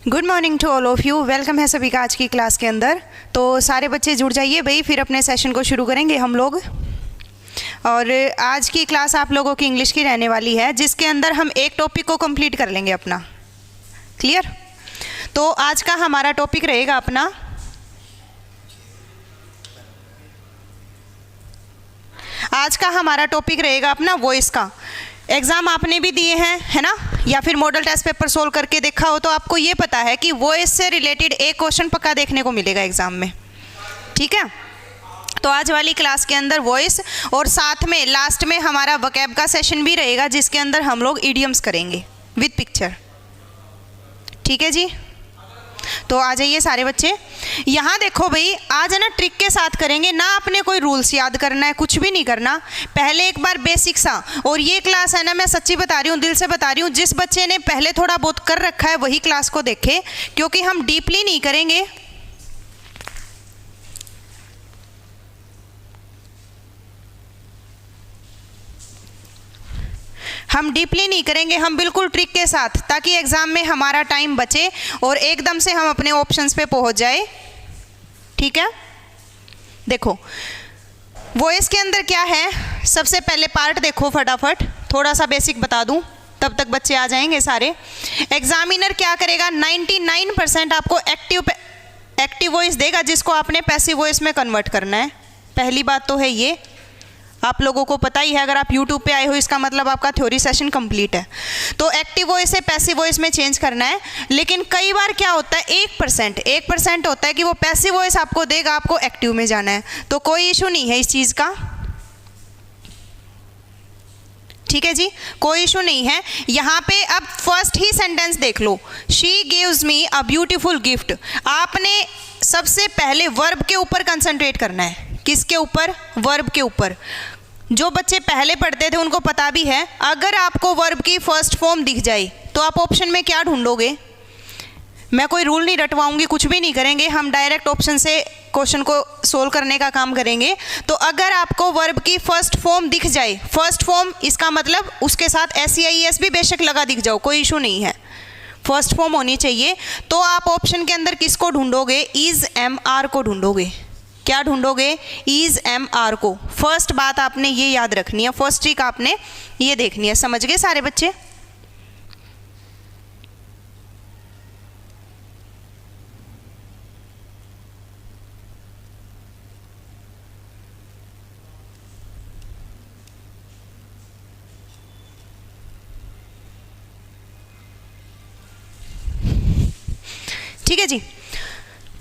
Good morning to all of you. Welcome है सभी का आज की क्लास के अंदर। तो सारे बच्चे जुड़ जाइए भाई, फिर अपने सेशन को शुरू करेंगे हम लोग। और आज की क्लास आप लोगों की इंग्लिश की रहने वाली है, जिसके अंदर हम एक टॉपिक को कंप्लीट कर लेंगे अपना। क्लियर? तो आज का हमारा टॉपिक रहेगा अपना वॉइस का। एग्ज़ाम आपने भी दिए हैं, है ना, या फिर मॉडल टेस्ट पेपर सोल्व करके देखा हो, तो आपको ये पता है कि वॉइस से रिलेटेड एक क्वेश्चन पक्का देखने को मिलेगा एग्ज़ाम में। ठीक है, तो आज वाली क्लास के अंदर वॉइस और साथ में लास्ट में हमारा वोकैब का सेशन भी रहेगा, जिसके अंदर हम लोग इडियम्स करेंगे विद पिक्चर। ठीक है जी, तो आ जाइए सारे बच्चे। यहाँ देखो भाई, आज है ना ट्रिक के साथ करेंगे ना, अपने कोई रूल्स याद करना है, कुछ भी नहीं करना। पहले एक बार बेसिक सा, और ये क्लास है ना, मैं सच्ची बता रही हूँ, दिल से बता रही हूँ, जिस बच्चे ने पहले थोड़ा बहुत कर रखा है वही क्लास को देखे, क्योंकि हम डीपली नहीं करेंगे। हम बिल्कुल ट्रिक के साथ, ताकि एग्ज़ाम में हमारा टाइम बचे और एकदम से हम अपने ऑप्शंस पे पहुंच जाए। ठीक है, देखो वॉइस के अंदर क्या है। सबसे पहले पार्ट देखो फटाफट, थोड़ा सा बेसिक बता दूं, तब तक बच्चे आ जाएंगे सारे। एग्जामिनर क्या करेगा, 99% आपको एक्टिव वॉइस देगा, जिसको आपने पैसिव वॉइस में कन्वर्ट करना है। पहली बात तो है ये, आप लोगों को पता ही है, अगर आप YouTube पे आए हो इसका मतलब आपका थ्योरी सेशन कंप्लीट है। तो एक्टिव वॉइस से पैसिव वॉइस में चेंज करना है। लेकिन कई बार क्या होता है, 1% होता है कि वो पैसिव वॉइस आपको देगा, आपको एक्टिव में जाना है। तो कोई इशू नहीं है इस चीज़ का। ठीक है जी, कोई इशू नहीं है। यहाँ पे अब फर्स्ट ही सेंटेंस देख लो, she gives me a beautiful gift. आपने सबसे पहले वर्ब के ऊपर कंसंट्रेट करना है। किसके ऊपर? वर्ब के ऊपर। जो बच्चे पहले पढ़ते थे उनको पता भी है, अगर आपको वर्ब की फर्स्ट फॉर्म दिख जाए तो आप ऑप्शन में क्या ढूंढोगे। मैं कोई रूल नहीं रटवाऊंगी, कुछ भी नहीं करेंगे, हम डायरेक्ट ऑप्शन से क्वेश्चन को सोल्व करने का काम करेंगे। तो अगर आपको वर्ब की फर्स्ट फॉर्म दिख जाए, फर्स्ट फॉर्म इसका मतलब उसके साथ SEIS भी बेशक लगा दिख जाओ, कोई इशू नहीं है, फर्स्ट फॉर्म होनी चाहिए। तो आप ऑप्शन के अंदर किसको ढूंढोगे? इज MR को ढूंढोगे। क्या ढूंढोगे? इज MR को। फर्स्ट बात आपने ये याद रखनी है, फर्स्ट ट्रिक आपने ये देखनी है। समझ गए सारे बच्चे? ठीक है जी,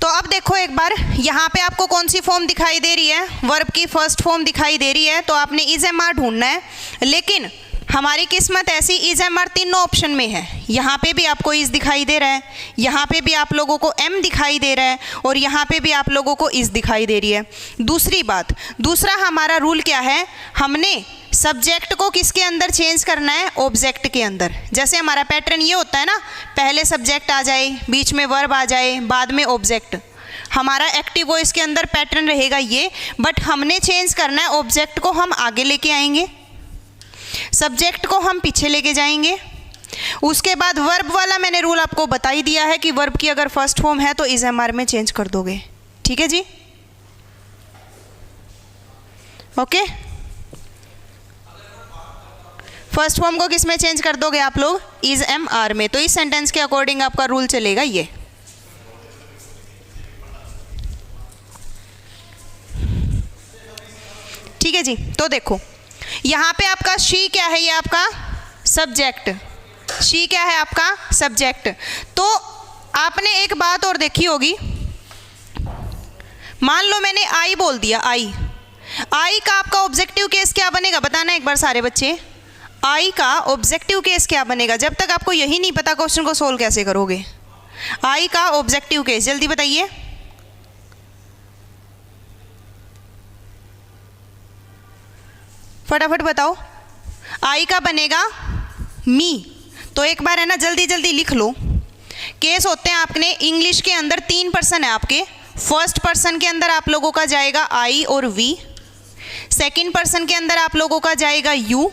तो अब देखो एक बार, यहाँ पे आपको कौन सी फॉर्म दिखाई दे रही है? वर्ब की फर्स्ट फॉर्म दिखाई दे रही है। तो आपने इज MR ढूंढना है। लेकिन हमारी किस्मत ऐसी, इज MR तीनों ऑप्शन में है। यहाँ पे भी आपको इज दिखाई दे रहा है, यहाँ पे भी आप लोगों को M दिखाई दे रहा है, और यहाँ पे भी आप लोगों को इज दिखाई दे रही है। दूसरी बात, दूसरा हमारा रूल क्या है, हमने सब्जेक्ट को किसके अंदर चेंज करना है? ऑब्जेक्ट के अंदर। जैसे हमारा पैटर्न ये होता है ना, पहले सब्जेक्ट आ जाए, बीच में वर्ब आ जाए, बाद में ऑब्जेक्ट। हमारा एक्टिव वॉइस के अंदर पैटर्न रहेगा ये, बट हमने चेंज करना है। ऑब्जेक्ट को हम आगे लेके आएंगे, सब्जेक्ट को हम पीछे लेके जाएंगे। उसके बाद वर्ब वाला मैंने रूल आपको बता ही दिया है कि वर्ब की अगर फर्स्ट फॉर्म है तो इज MR में चेंज कर दोगे। ठीक है जी, ओके। फर्स्ट फॉर्म को किस में चेंज कर दोगे आप लोग? इज MR में। तो इस सेंटेंस के अकॉर्डिंग आपका रूल चलेगा ये। ठीक है जी, तो देखो यहाँ पे आपका शी क्या है? ये आपका सब्जेक्ट। शी क्या है? आपका सब्जेक्ट। तो आपने एक बात और देखी होगी, मान लो मैंने आई बोल दिया, आई का आपका ऑब्जेक्टिव केस क्या बनेगा? बताना एक बार सारे बच्चे, आई का ऑब्जेक्टिव केस क्या बनेगा? जब तक आपको यही नहीं पता क्वेश्चन को सोल्व कैसे करोगे। आई का ऑब्जेक्टिव केस जल्दी बताइए। फटाफट बताओ। आई का बनेगा मी। तो एक बार है ना, जल्दी जल्दी लिख लो। केस होते हैं आपने इंग्लिश के अंदर 3 पर्सन है आपके। फर्स्ट पर्सन के अंदर आप लोगों का जाएगा आई और वी, सेकंड पर्सन के अंदर आप लोगों का जाएगा यू,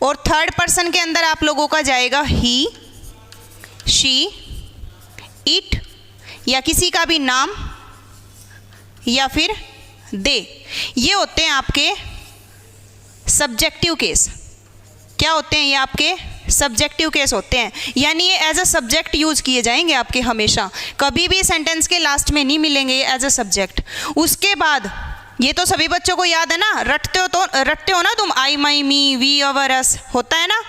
और थर्ड पर्सन के अंदर आप लोगों का जाएगा ही, शी, इट या किसी का भी नाम या फिर दे, ये होते हैं आपके सब्जेक्टिव केस। क्या होते हैं ये? आपके सब्जेक्टिव केस होते हैं, यानी ये एज अ सब्जेक्ट यूज किए जाएंगे आपके हमेशा, कभी भी सेंटेंस के लास्ट में नहीं मिलेंगे ये एज अ सब्जेक्ट। उसके बाद ये तो सभी बच्चों को याद है ना, रटते हो ना तुम, आई माई मी वी अवर अस होता है ना,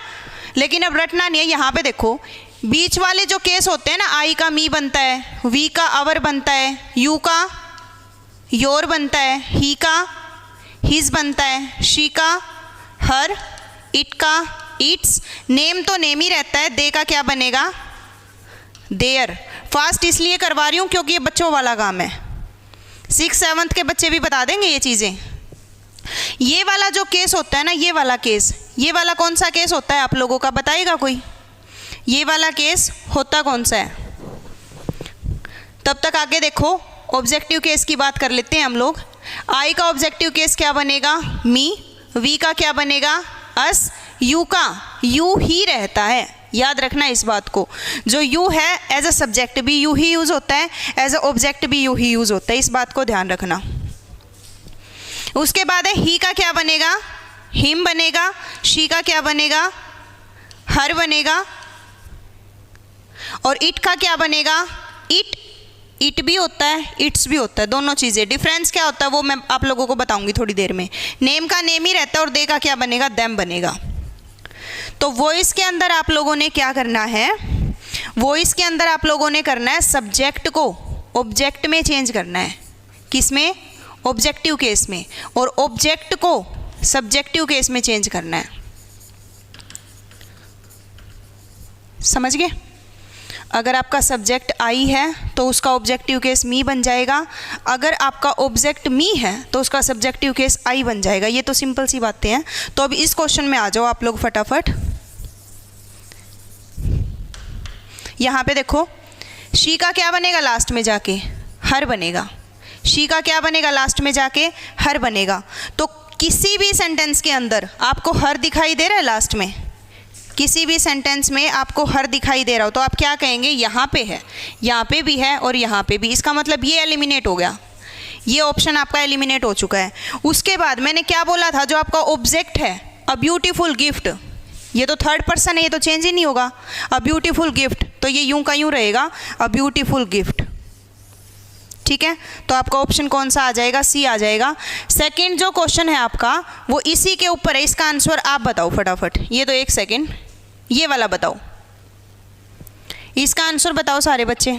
लेकिन अब रटना नहीं है। यहाँ पे देखो बीच वाले जो केस होते हैं ना, आई का मी बनता है, वी का अवर बनता है, यू का योर बनता है, ही का हिज बनता है, शी का हर, इट का इट्स, नेम तो नेम ही रहता है, दे का क्या बनेगा? देयर। फास्ट इसलिए करवा रही हूँ क्योंकि ये बच्चों वाला काम है, 6th 7th के बच्चे भी बता देंगे ये चीज़ें। ये वाला जो केस होता है ना, ये वाला केस, ये वाला कौन सा केस होता है आप लोगों का, बताएगा कोई? ये वाला केस होता कौन सा है? तब तक आगे देखो, ऑब्जेक्टिव केस की बात कर लेते हैं हम लोग। आई का ऑब्जेक्टिव केस क्या बनेगा? मी। वी का क्या बनेगा? अस। यू का यू ही रहता है, याद रखना इस बात को, जो यू है एज अ सब्जेक्ट भी यू ही यूज होता है, एज अ ऑब्जेक्ट भी यू ही यूज होता है, इस बात को ध्यान रखना। उसके बाद है ही का क्या बनेगा? हिम बनेगा। शी का क्या बनेगा? हर बनेगा। और इट का क्या बनेगा? इट। इट भी होता है, इट्स भी होता है, दोनों चीज़ें। डिफरेंस क्या होता है वो मैं आप लोगों को बताऊंगी थोड़ी देर में। नेम का नेम ही रहता है और दे का क्या बनेगा? देम बनेगा। तो वॉइस के अंदर आप लोगों ने क्या करना है? वॉइस के अंदर आप लोगों ने करना है सब्जेक्ट को ऑब्जेक्ट में चेंज करना है। किस में? ऑब्जेक्टिव केस में। और ऑब्जेक्ट को सब्जेक्टिव केस में चेंज करना है। समझ गए? अगर आपका सब्जेक्ट आई है तो उसका ऑब्जेक्टिव केस मी बन जाएगा, अगर आपका ऑब्जेक्ट मी है तो उसका सब्जेक्टिव केस आई बन जाएगा। ये तो सिंपल सी बातें हैं। तो अब इस क्वेश्चन में आ जाओ आप लोग फटाफट। यहाँ पे देखो, शी का क्या बनेगा लास्ट में जाके? हर बनेगा। शी का क्या बनेगा लास्ट में जाके? हर बनेगा। तो किसी भी सेंटेंस के अंदर आपको हर दिखाई दे रहा है लास्ट में, किसी भी सेंटेंस में आपको हर दिखाई दे रहा हो तो आप क्या कहेंगे? यहाँ पे है, यहाँ पे भी है और यहाँ पे भी। इसका मतलब ये एलिमिनेट हो गया, ये ऑप्शन आपका एलिमिनेट हो चुका है। उसके बाद मैंने क्या बोला था, जो आपका ऑब्जेक्ट है अ ब्यूटीफुल गिफ्ट, ये तो थर्ड पर्सन है, ये तो चेंज ही नहीं होगा। अ ब्यूटीफुल गिफ्ट, तो ये यूं का यूं रहेगा, अ ब्यूटीफुल गिफ्ट। ठीक है, तो आपका ऑप्शन कौन सा आ जाएगा? सी आ जाएगा। सेकंड जो क्वेश्चन है आपका वो इसी के ऊपर है, इसका आंसर आप बताओ फटाफट। ये तो एक सेकंड, ये वाला बताओ, इसका आंसर बताओ सारे बच्चे।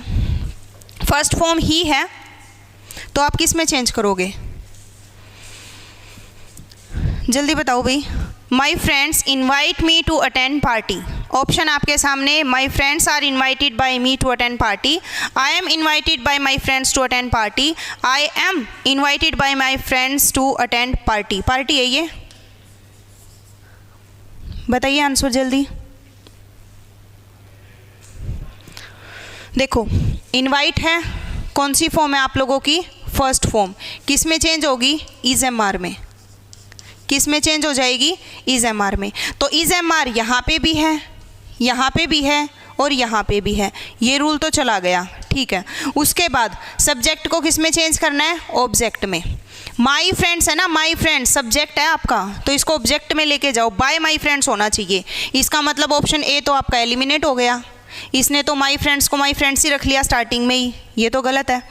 फर्स्ट फॉर्म ही है तो आप किस में चेंज करोगे? जल्दी बताओ भाई। My friends invite me to attend party. Option आपके सामने, my friends are invited by me to attend party, I am invited by my friends to attend party, I am invited by my friends to attend party. Party है ये, बताइए answer जल्दी। देखो invite है, कौन सी form है आप लोगों की? First form. किस में चेंज होगी? इज एम आर में। किस में चेंज हो जाएगी? इज एम आर में। तो इज एम आर यहाँ पे भी है, यहाँ पे भी है और यहाँ पे भी है, ये रूल तो चला गया। ठीक है, उसके बाद सब्जेक्ट को किस में चेंज करना है? ऑब्जेक्ट में। माई फ्रेंड्स है ना, माई फ्रेंड्स सब्जेक्ट है आपका, तो इसको ऑब्जेक्ट में लेके जाओ, बाय माई फ्रेंड्स होना चाहिए। इसका मतलब ऑप्शन ए तो आपका एलिमिनेट हो गया, इसने तो माई फ्रेंड्स को माई फ्रेंड्स ही रख लिया स्टार्टिंग में ही, ये तो गलत है।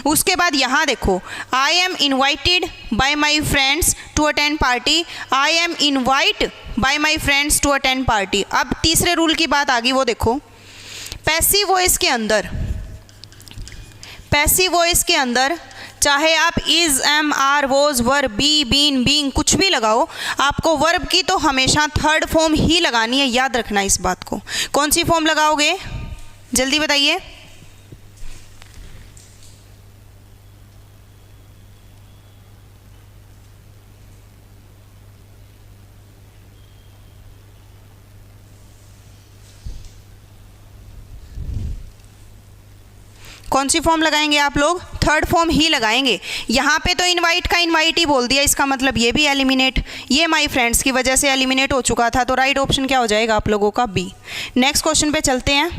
उसके बाद यहाँ देखो, I am invited by my friends to attend party, I am invite by my friends to attend party. अब तीसरे रूल की बात आ गई, वो देखो पैसिव वॉइस के अंदर, पैसिव वॉइस के अंदर चाहे आप is, am, are, was, were, be, been, being कुछ भी लगाओ, आपको वर्ब की तो हमेशा थर्ड फॉर्म ही लगानी है, याद रखना इस बात को। कौन सी फॉर्म लगाओगे जल्दी बताइए। कौन सी फॉर्म लगाएंगे आप लोग? थर्ड फॉर्म ही लगाएंगे। यहाँ पे तो इनवाइट का इनवाइट ही बोल दिया, इसका मतलब ये भी एलिमिनेट, ये माय फ्रेंड्स की वजह से एलिमिनेट हो चुका था, तो राइट ऑप्शन क्या हो जाएगा आप लोगों का? बी। नेक्स्ट क्वेश्चन पे चलते हैं।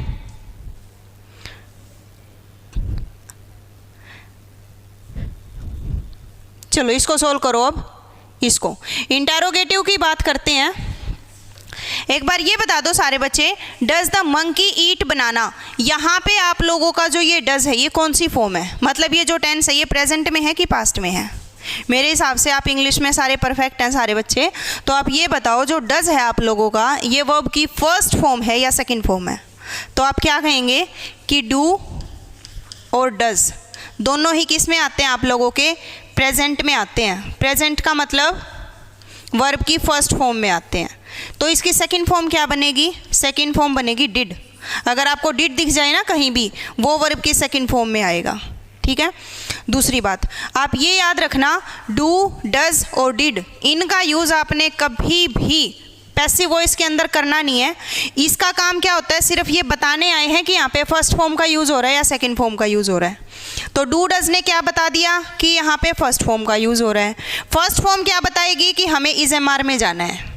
चलो इसको सोल्व करो। अब इसको इंटेरोगेटिव की बात करते हैं। एक बार ये बता दो सारे बच्चे, डज द मंकी ईट बनाना, यहाँ पे आप लोगों का जो ये डज है ये कौन सी फॉर्म है? मतलब ये जो टेंस है ये प्रेजेंट में है कि पास्ट में है? मेरे हिसाब से आप इंग्लिश में सारे परफेक्ट हैं सारे बच्चे, तो आप ये बताओ जो डज है आप लोगों का ये वर्ब की फर्स्ट फॉर्म है या सेकंड फॉर्म है? तो आप क्या कहेंगे कि डू और डज दोनों ही किस में आते हैं आप लोगों के? प्रेजेंट में आते हैं। प्रेजेंट का मतलब वर्ब की फर्स्ट फॉर्म में आते हैं। तो इसकी सेकंड फॉर्म क्या बनेगी? सेकंड फॉर्म बनेगी डिड। अगर आपको डिड दिख जाए ना कहीं भी, वो वर्ब की सेकंड फॉर्म में आएगा। ठीक है। दूसरी बात आप ये याद रखना, डू, डज और डिड इनका यूज़ आपने कभी भी पैसिव वॉइस के अंदर करना नहीं है। इसका काम क्या होता है? सिर्फ ये बताने आए हैं कि यहाँ पे फर्स्ट फॉर्म का यूज़ हो रहा है या सेकंड फॉर्म का यूज़ हो रहा है। तो डू डज ने क्या बता दिया कि यहाँ पे फर्स्ट फॉर्म का यूज़ हो रहा है। फर्स्ट फॉर्म क्या बताएगी कि हमें इज एम आर में जाना है।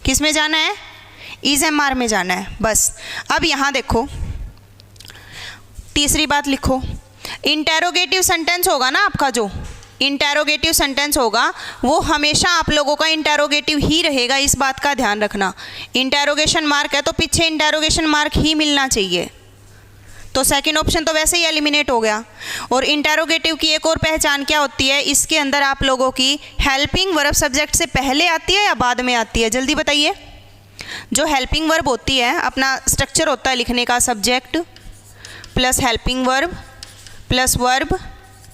किस में जाना है? इज एम आर में जाना है। बस अब यहाँ देखो, तीसरी बात लिखो, इंटेरोगेटिव सेंटेंस होगा ना आपका, जो इंटेरोगेटिव सेंटेंस होगा वो हमेशा आप लोगों का इंटेरोगेटिव ही रहेगा। इस बात का ध्यान रखना। इंटेरोगेशन मार्क है तो पीछे इंटेरोगेशन मार्क ही मिलना चाहिए। तो सेकंड ऑप्शन तो वैसे ही एलिमिनेट हो गया। और इंटेरोगेटिव की एक और पहचान क्या होती है? इसके अंदर आप लोगों की हेल्पिंग वर्ब सब्जेक्ट से पहले आती है या बाद में आती है? जल्दी बताइए। जो हेल्पिंग वर्ब होती है अपना स्ट्रक्चर होता है लिखने का, subject plus helping verb plus verb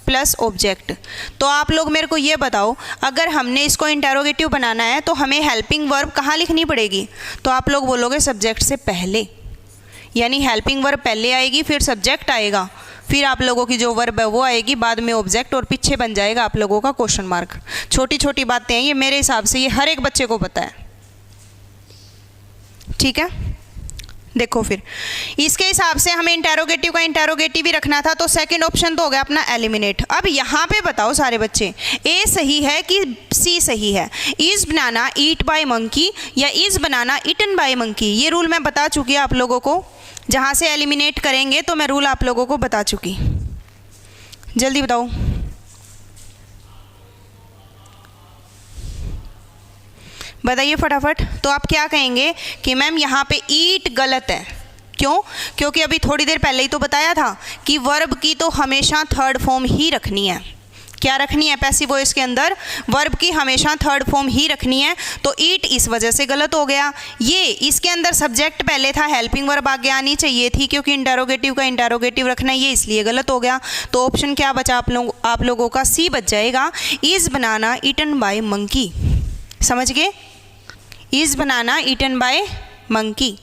plus object. तो आप लोग मेरे को ये बताओ, अगर हमने इसको इंटेरोगेटिव बनाना है तो हमें हेल्पिंग वर्ब कहाँ लिखनी पड़ेगी? तो आप लोग बोलोगे सब्जेक्ट से पहले, यानी हेल्पिंग वर्ब पहले आएगी, फिर सब्जेक्ट आएगा, फिर आप लोगों की जो वर्ब है वो आएगी, बाद में ऑब्जेक्ट, और पीछे बन जाएगा आप लोगों का क्वेश्चन मार्क। छोटी छोटी बातें हैं ये, मेरे हिसाब से ये हर एक बच्चे को पता है। ठीक है। देखो फिर इसके हिसाब से हमें इंटेरोगेटिव का इंटेरोगेटिव ही रखना था, तो सेकंड ऑप्शन तो हो गया अपना एलिमिनेट। अब यहाँ पे बताओ सारे बच्चे, ए सही है कि सी सही है? Is banana eat by monkey या is banana eaten by monkey? ये रूल मैं बता चुकी आप लोगों को। जहाँ से एलिमिनेट करेंगे तो मैं रूल आप लोगों को बता चुकी। जल्दी बताओ। बताइए फटाफट। तो आप क्या कहेंगे कि मैम यहाँ पे ईट गलत है। क्यों? क्योंकि अभी थोड़ी देर पहले ही तो बताया था कि वर्ब की तो हमेशा थर्ड फॉर्म ही रखनी है। क्या रखनी है? पैसिव वॉइस के अंदर वर्ब की हमेशा थर्ड फॉर्म ही रखनी है। तो ईट इस वजह से गलत हो गया। ये इसके अंदर सब्जेक्ट पहले था, हेल्पिंग वर्ब आगे आनी चाहिए थी, क्योंकि इंटेरोगेटिव का इंटेरोगेटिव रखना है, ये इसलिए गलत हो गया। तो ऑप्शन क्या बचा आप लोगों का? सी बच जाएगा, is banana eaten by monkey. समझ गए? Is banana eaten by monkey.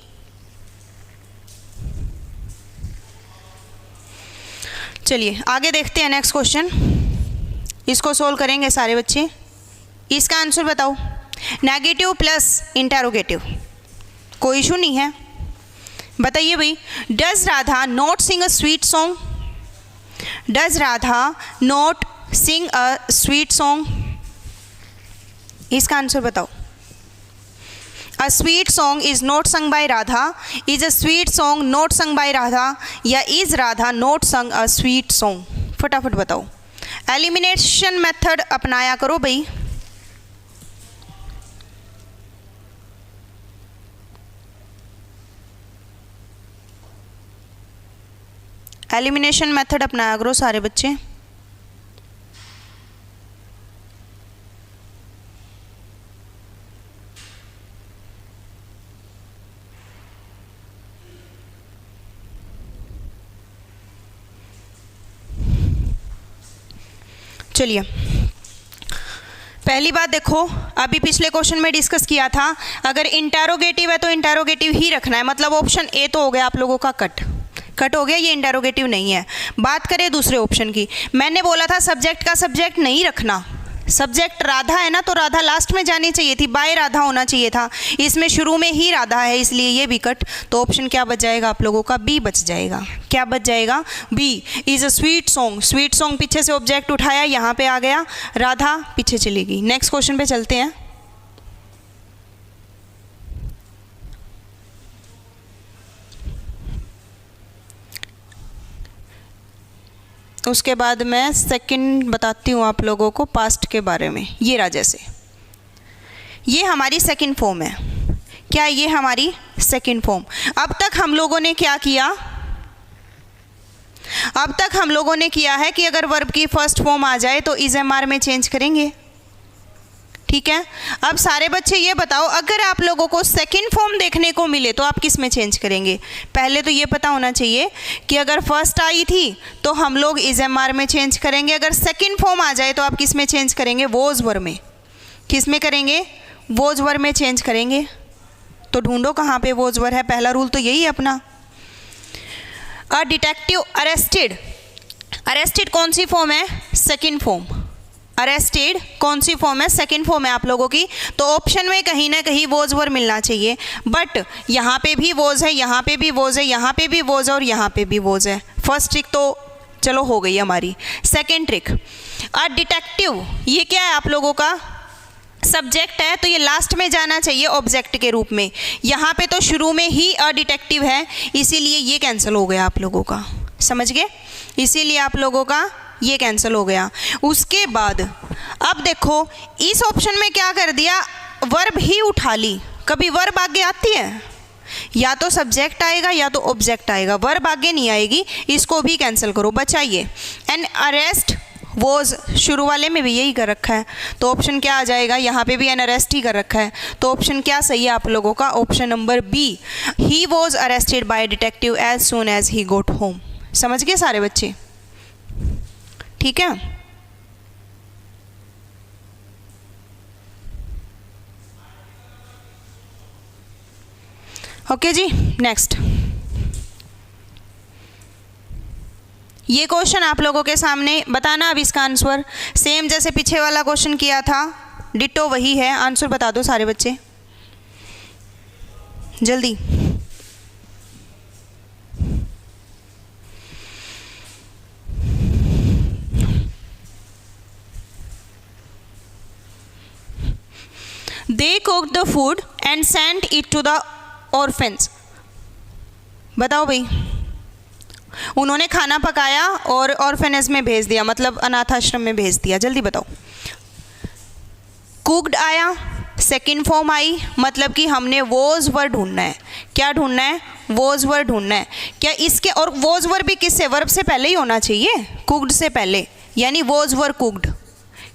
चलिए आगे देखते हैं नेक्स्ट क्वेश्चन। इसको सोल्व करेंगे सारे बच्चे। इसका आंसर बताओ। नेगेटिव प्लस इंटेरोगेटिव, कोई इशू नहीं है। बताइए भाई, does Radha not sing a sweet song? Does Radha not sing a sweet song? इसका आंसर बताओ। A sweet song is not sung by Radha. Is a sweet song not sung by Radha? या is Radha not sung a sweet song? फटाफट बताओ। Elimination method अपनाया करो भाई। Elimination method अपनाया करो सारे बच्चे। चलिए पहली बात देखो, अभी पिछले क्वेश्चन में डिस्कस किया था, अगर इंटेरोगेटिव है तो इंटेरोगेटिव ही रखना है। मतलब ऑप्शन ए तो हो गया आप लोगों का कट हो गया, ये इंटेरोगेटिव नहीं है। बात करें दूसरे ऑप्शन की, मैंने बोला था सब्जेक्ट का सब्जेक्ट नहीं रखना। सब्जेक्ट राधा है ना, तो राधा लास्ट में जानी चाहिए थी, बाय राधा होना चाहिए था। इसमें शुरू में ही राधा है, इसलिए ये भी कट। तो ऑप्शन क्या बच जाएगा आप लोगों का? बी बच जाएगा। क्या बच जाएगा? B is a sweet song. Sweet song पीछे से ऑब्जेक्ट उठाया, यहाँ पे आ गया, राधा पीछे चली गई। नेक्स्ट क्वेश्चन पे चलते हैं। उसके बाद मैं सेकंड बताती हूँ आप लोगों को पास्ट के बारे में। ये रहा, जैसे ये हमारी सेकंड फॉर्म है। क्या ये हमारी सेकंड फॉर्म? अब तक हम लोगों ने क्या किया? अब तक हम लोगों ने किया है कि अगर वर्ब की फर्स्ट फॉर्म आ जाए तो इज एम आर में चेंज करेंगे, ठीक है। अब सारे बच्चे ये बताओ, अगर आप लोगों को सेकंड फॉर्म देखने को मिले तो आप किस में चेंज करेंगे? पहले तो ये पता होना चाहिए कि अगर फर्स्ट आई थी तो हम लोग इज एम आर में चेंज करेंगे, अगर सेकंड फॉर्म आ जाए तो आप किस में चेंज करेंगे? वोज वर में। किस में करेंगे? वोज वर में चेंज करेंगे। तो ढूंढो कहाँ पे वोज वर है। पहला रूल तो यही है अपना। अ डिटेक्टिव अरेस्टेड, अरेस्टेड कौन सी फॉर्म है? Second form. अरेस्टेड कौन सी फॉर्म है? सेकंड फॉर्म है आप लोगों की। तो ऑप्शन में कहीं ना कहीं वोज वर मिलना चाहिए, बट यहाँ पे भी वोज है, यहाँ पे भी वोज है, यहाँ पे भी वोज है और यहाँ पे भी वोज है। फर्स्ट ट्रिक तो चलो हो गई हमारी। सेकंड ट्रिक, अ डिटेक्टिव, ये क्या है आप लोगों का? सब्जेक्ट है, तो ये लास्ट में जाना चाहिए ऑब्जेक्ट के रूप में। यहाँ पे तो शुरू में ही अ डिटेक्टिव है, इसीलिए ये कैंसिल हो गया आप लोगों का। समझ गए? इसीलिए आप लोगों का ये कैंसिल हो गया। उसके बाद अब देखो, इस ऑप्शन में क्या कर दिया? वर्ब ही उठा ली। कभी वर्ब आगे आती है? या तो सब्जेक्ट आएगा या तो ऑब्जेक्ट आएगा, वर्ब आगे नहीं आएगी। इसको भी कैंसिल करो, बचाइए। एन अरेस्ट वॉज, शुरू वाले में भी यही कर रखा है, तो ऑप्शन क्या आ जाएगा? यहाँ पे भी एन अरेस्ट ही कर रखा है, तो ऑप्शन क्या सही है आप लोगों का? Option number B, he was arrested by detective as soon as he got home. समझ गए सारे बच्चे? ठीक है। ओके जी, नेक्स्ट। ये क्वेश्चन आप लोगों के सामने, बताना अब इसका आंसर। सेम जैसे पीछे वाला क्वेश्चन किया था, डिट्टो वही है। आंसर बता दो सारे बच्चे जल्दी। They cooked the food and sent it to the orphans. बताओ भाई। उन्होंने खाना पकाया और ऑर्फेनेज में भेज दिया, मतलब अनाथ आश्रम में भेज दिया। जल्दी बताओ। कुक्ड आया, सेकंड फॉर्म आई, मतलब कि हमने वोज वर ढूंढना है। क्या ढूंढना है? वोज वर ढूंढना है। क्या इसके, और वोज वर भी किससे? वर्ब से पहले ही होना चाहिए, कुक्ड से पहले, यानी वोज वर कुक्ड।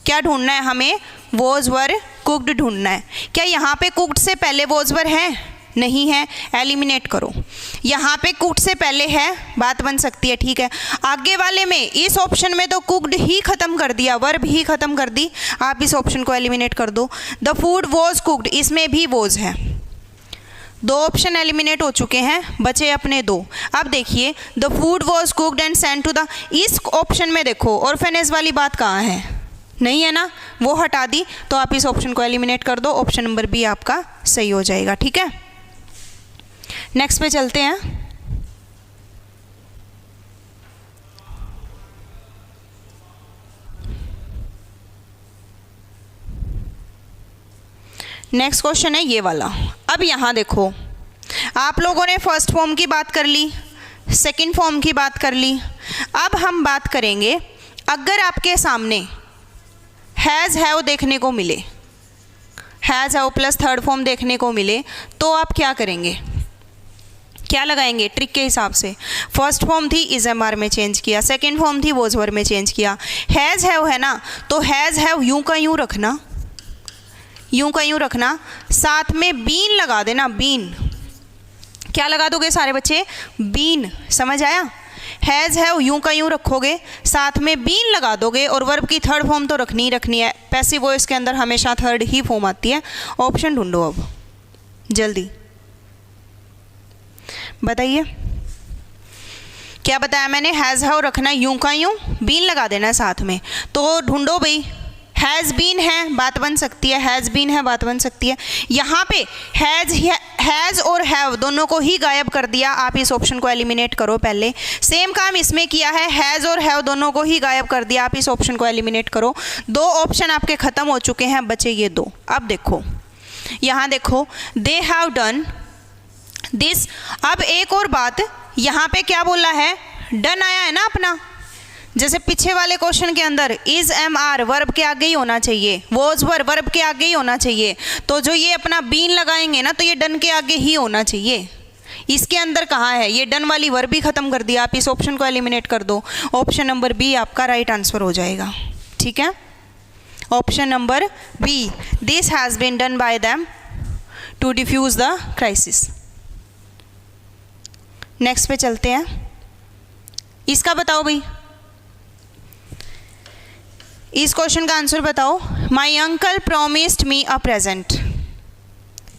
क्या ढूंढना है हमें? वोज वर कुक्ड ढूंढना है। क्या यहाँ पे कुक्ड से पहले वोज वर है? नहीं है, एलिमिनेट करो। यहाँ पे कुक्ड से पहले है, बात बन सकती है, ठीक है। आगे वाले में, इस ऑप्शन में तो कुक्ड ही खत्म कर दिया, वर्ब ही खत्म कर दी, आप इस ऑप्शन को एलिमिनेट कर दो। द फूड वॉज कुक्ड, इसमें भी वॉज है। दो ऑप्शन एलिमिनेट हो चुके हैं, बचे अपने दो। अब देखिए, the food was cooked and sent to the, इस ऑप्शन में देखो ऑर्फेनेज वाली बात कहाँ है? नहीं है ना, वो हटा दी, तो आप इस ऑप्शन को एलिमिनेट कर दो। ऑप्शन नंबर बी आपका सही हो जाएगा, ठीक है। नेक्स्ट पे चलते हैं। नेक्स्ट क्वेश्चन है ये वाला। अब यहाँ देखो, आप लोगों ने फर्स्ट फॉर्म की बात कर ली, सेकंड फॉर्म की बात कर ली। अब हम बात करेंगे, अगर आपके सामने हैज़ हैव देखने को मिले, has have plus third form देखने को मिले, तो आप क्या करेंगे? क्या लगाएंगे? ट्रिक के हिसाब से। फर्स्ट फॉर्म थी, इज एम आर में चेंज किया, सेकंड फॉर्म थी, वॉज वर में चेंज किया। हैज़ हैव है ना, तो हैज़ हैव यूं का यूं रखना, यूं का यूं रखना, साथ में बीन लगा देना, बीन। क्या लगा दोगे सारे बच्चे? बीन। समझ आया? हैज़ हैव यूं का यूं रखोगे, साथ में बीन लगा दोगे, और वर्ब की थर्ड फॉर्म तो रखनी ही रखनी है। पैसिव वॉइस के अंदर हमेशा थर्ड ही फॉर्म आती है। ऑप्शन ढूंढो अब जल्दी, बताइए। क्या बताया मैंने? हैज़ हैव रखना, यूं का यूं, बीन लगा देना साथ में। तो ढूंढो भाई। हैज़ बीन है, बात बन सकती है, हैज़ बीन है, बात बन सकती है। यहाँ पे हैज़ और हैव दोनों को ही गायब कर दिया, आप इस ऑप्शन को एलिमिनेट करो पहले। सेम काम इसमें किया है, हैज़ और हैव दोनों को ही गायब कर दिया, आप इस ऑप्शन को एलिमिनेट करो। दो ऑप्शन आपके ख़त्म हो चुके हैं, बचे ये दो। अब देखो, यहाँ देखो, दे हैव डन दिस। अब एक और बात, यहाँ पे क्या बोला है? डन आया है ना अपना, जैसे पीछे वाले क्वेश्चन के अंदर इज एम आर वर्ब के आगे ही होना चाहिए, वॉज वर वर्ब के आगे ही होना चाहिए, तो जो ये अपना बीन लगाएंगे ना तो ये डन के आगे ही होना चाहिए। इसके अंदर कहाँ है, ये डन वाली वर्ब ही खत्म कर दिया, आप इस ऑप्शन को एलिमिनेट कर दो, ऑप्शन नंबर बी आपका राइट आंसर हो जाएगा। ठीक है, option number B, this has been done by them to defuse the crisis. Next पे चलते हैं, इसका बताओ भाई, इस क्वेश्चन का आंसर बताओ। My uncle promised me a present,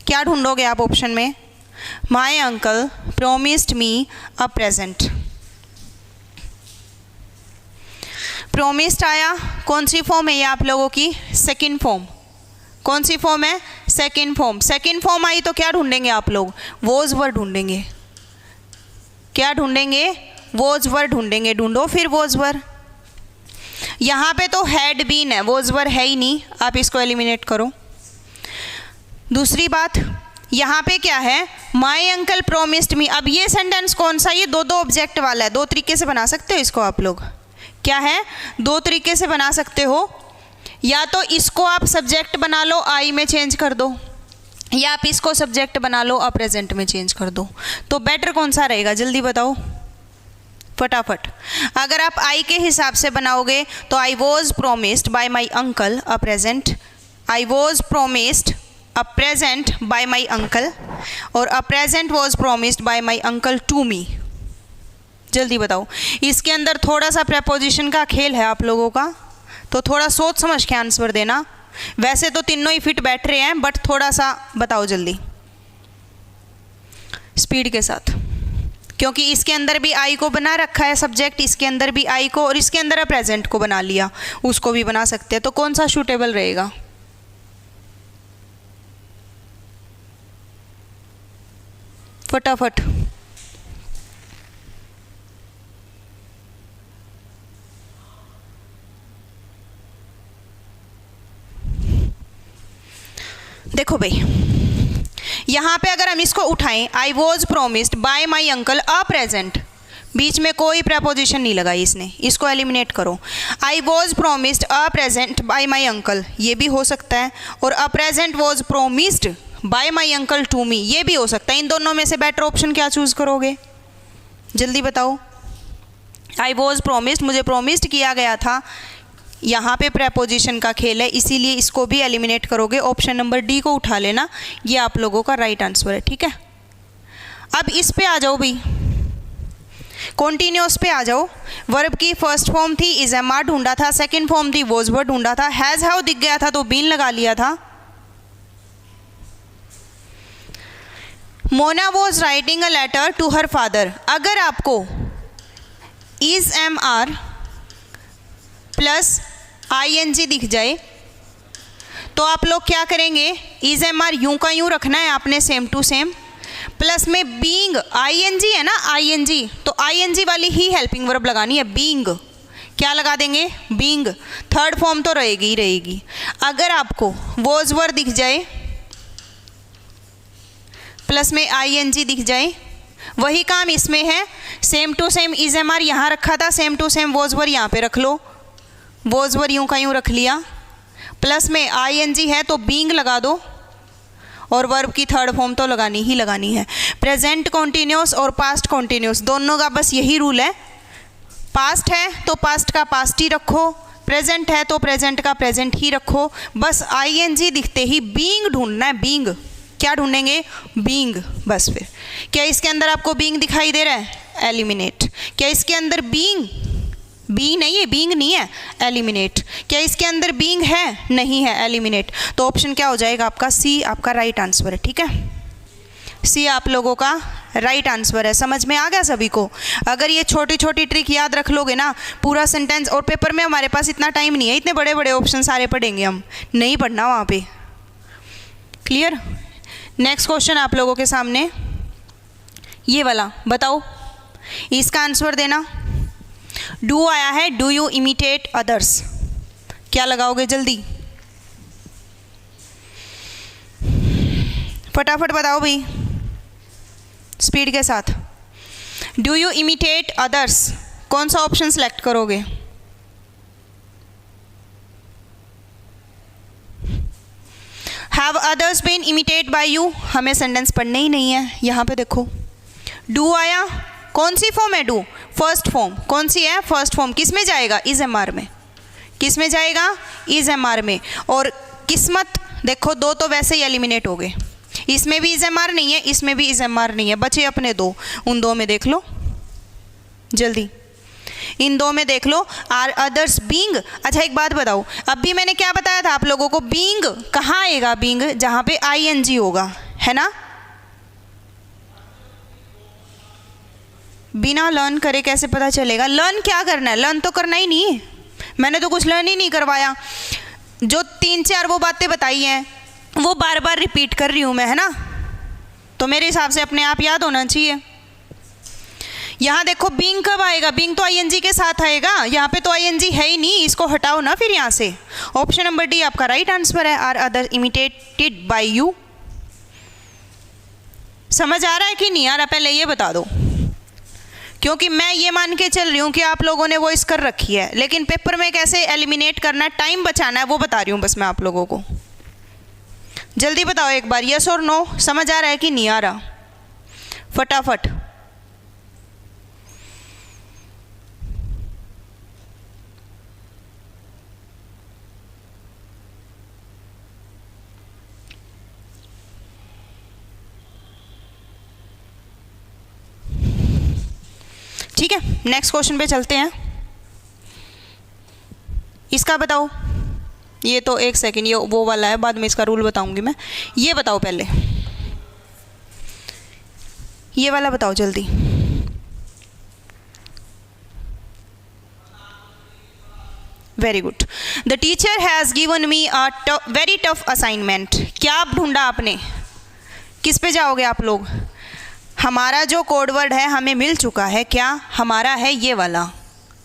क्या ढूंढोगे आप ऑप्शन में? My uncle promised me a present, promised आया, कौन सी फॉर्म है ये आप लोगों की? Second form. कौन सी फॉर्म है? Second form. Second form I तो क्या ढूंढेंगे आप लोग? वॉज वर ढूंढेंगे। क्या ढूंढेंगे? वॉज वर ढूंढेंगे। ढूंढो फिर वॉज वर। यहाँ पे तो हैड बीन है, वॉज वर है ही नहीं, आप इसको एलिमिनेट करो। दूसरी बात, यहाँ पे क्या है? माई अंकल प्रोमिस्ड मी। अब ये सेंटेंस कौन सा? ये दो ऑब्जेक्ट वाला है। दो तरीके से बना सकते हो इसको आप लोग। क्या है? दो तरीके से बना सकते हो। या तो इसको आप सब्जेक्ट बना लो, आई में चेंज कर दो, या आप इसको सब्जेक्ट बना लो, आप प्रेजेंट में चेंज कर दो। तो बेटर कौन सा रहेगा? जल्दी बताओ फटाफट। अगर आप आई के हिसाब से बनाओगे तो I was promised by my uncle a present, I was promised a present by my uncle, और a present was promised by my uncle to me. जल्दी बताओ। इसके अंदर थोड़ा सा प्रेपोजिशन का खेल है आप लोगों का, तो थोड़ा सोच समझ के आंसर देना। वैसे तो तीनों ही फिट बैठ रहे हैं, बट थोड़ा सा बताओ जल्दी स्पीड के साथ, क्योंकि इसके अंदर भी आई को बना रखा है सब्जेक्ट, इसके अंदर भी आई को, और इसके अंदर प्रेजेंट को बना लिया, उसको भी बना सकते हैं। तो कौन सा सूटेबल रहेगा? फटाफट। देखो भाई, यहाँ पे अगर हम इसको उठाएं, I was promised by my uncle a present, बीच में कोई प्रपोजिशन नहीं लगाई इसने, इसको एलिमिनेट करो। I was promised a present by my uncle, ये भी हो सकता है, और a present was promised by my uncle to me, ये भी हो सकता है। इन दोनों में से बेटर ऑप्शन क्या चूज़ करोगे? जल्दी बताओ। आई वॉज प्रोमिस्ड, मुझे प्रोमिस्ड किया गया था, यहाँ पे प्रेपोजिशन का खेल है, इसीलिए इसको भी एलिमिनेट करोगे। ऑप्शन नंबर डी को उठा लेना, ये आप लोगों का राइट आंसर है। ठीक है, अब इस पे आ जाओ भाई, कॉन्टिन्यूस पे आ जाओ। वर्ब की फर्स्ट फॉर्म थी इज एम आर ढूंढा था, सेकंड फॉर्म थी वॉज वर ढूंढा था, हैज हैव दिख गया था तो बीन लगा लिया था। Mona was writing a letter to her father, अगर आपको is am are plus I N G दिख जाए तो आप लोग क्या करेंगे? इज एम आर यूं का यूं रखना है आपने, सेम टू सेम, प्लस में बीइंग, आई एन जी है ना, आई एन जी, तो आई एन जी वाली ही हेल्पिंग वर्ब लगानी है, बीइंग। क्या लगा देंगे? बीइंग। थर्ड फॉर्म तो रहेगी ही रहेगी। अगर आपको वॉज वर दिख जाए प्लस में आई एन जी दिख जाए, वही काम इसमें है, same to same is am are यहाँ रखा था, same to same was were यहाँ पे रख लो, वॉज वर यूं का यूं रख लिया, प्लस में आई एन जी है तो बीइंग लगा दो, और वर्ब की थर्ड फॉर्म तो लगानी ही लगानी है। प्रेजेंट कॉन्टिन्यूस और पास्ट कॉन्टिन्यूस दोनों का बस यही रूल है, पास्ट है तो पास्ट का पास्ट ही रखो, प्रेजेंट है तो प्रेजेंट का प्रेजेंट ही रखो, बस आई एन जी दिखते ही बीइंग ढूंढना है, बीइंग। क्या ढूंढेंगे? बीइंग। बस फिर क्या इसके अंदर आपको बीइंग दिखाई दे रहा है? एलिमिनेट। क्या इसके अंदर बीइंग, बी नहीं है, बीइंग नहीं है, एलिमिनेट। क्या इसके अंदर बीइंग है? नहीं है, एलिमिनेट। तो ऑप्शन क्या हो जाएगा आपका? सी आपका राइट आंसर है। ठीक है, सी आप लोगों का राइट आंसर है। समझ में आ गया सभी को? अगर ये छोटी छोटी ट्रिक याद रख लोगे ना, पूरा सेंटेंस, और पेपर में हमारे पास इतना टाइम नहीं है, इतने बड़े बड़े ऑप्शन सारे पढ़ेंगे हम, नहीं पढ़ना वहाँ पे। क्लियर? नेक्स्ट क्वेश्चन आप लोगों के सामने ये वाला, बताओ इसका आंसर देना। डू आया है, डू यू इमिटेट अदर्स, क्या लगाओगे? जल्दी फटाफट बताओ भाई, स्पीड के साथ। डू यू इमिटेट अदर्स, कौन सा ऑप्शन सेलेक्ट करोगे? Have others been imitated by you, हमें सेंटेंस पढ़ने ही नहीं है। यहाँ पे देखो डू आया, कौन सी फॉर्म है डू? First form. कौन सी है? First form. किस में जाएगा? इज एम आर में। किस में जाएगा? इज एम आर में। और किस्मत देखो, दो तो वैसे ही एलिमिनेट हो गए, इसमें भी इज एम आर नहीं है, इसमें भी इज एम आर नहीं है, बचे अपने दो। उन दो में देख लो जल्दी, इन दो में देख लो। Are others being. अच्छा एक बात बताओ, अभी मैंने क्या बताया था आप लोगों को? बीइंग कहाँ आएगा? बीइंग जहाँ पे आई एन जी होगा, है ना। बिना लर्न करे कैसे पता चलेगा? लर्न क्या करना है? लर्न तो करना ही नहीं, मैंने तो कुछ लर्न ही नहीं करवाया। जो 3-4 वो बातें बताई हैं वो बार बार रिपीट कर रही हूँ मैं, है ना। तो मेरे हिसाब से अपने आप याद होना चाहिए। यहाँ देखो बीइंग कब आएगा? बीइंग तो आईएनजी के साथ आएगा, यहाँ पे तो आईएनजी है ही नहीं, इसको हटाओ ना फिर यहाँ से। ऑप्शन नंबर डी आपका राइट आंसर है। Are other imitated by you. समझ आ रहा है कि नहीं आ रहा? पहले ये बता दो, क्योंकि मैं ये मान के चल रही हूँ कि आप लोगों ने वॉइस कर रखी है, लेकिन पेपर में कैसे एलिमिनेट करना है, टाइम बचाना है, वो बता रही हूँ बस मैं आप लोगों को। जल्दी बताओ एक बार, यस और नो। समझ आ रहा है कि नहीं आ रहा? फटाफट। ठीक है, नेक्स्ट क्वेश्चन पे चलते हैं। इसका बताओ। ये तो एक सेकेंड, ये वो वाला है, बाद में इसका रूल बताऊंगी मैं। ये बताओ पहले, ये वाला बताओ जल्दी। Very good. The teacher has given me a very tough assignment. क्या ढूंढा आपने? किस पे जाओगे आप लोग? हमारा जो कोड वर्ड है हमें मिल चुका है, क्या हमारा है? ये वाला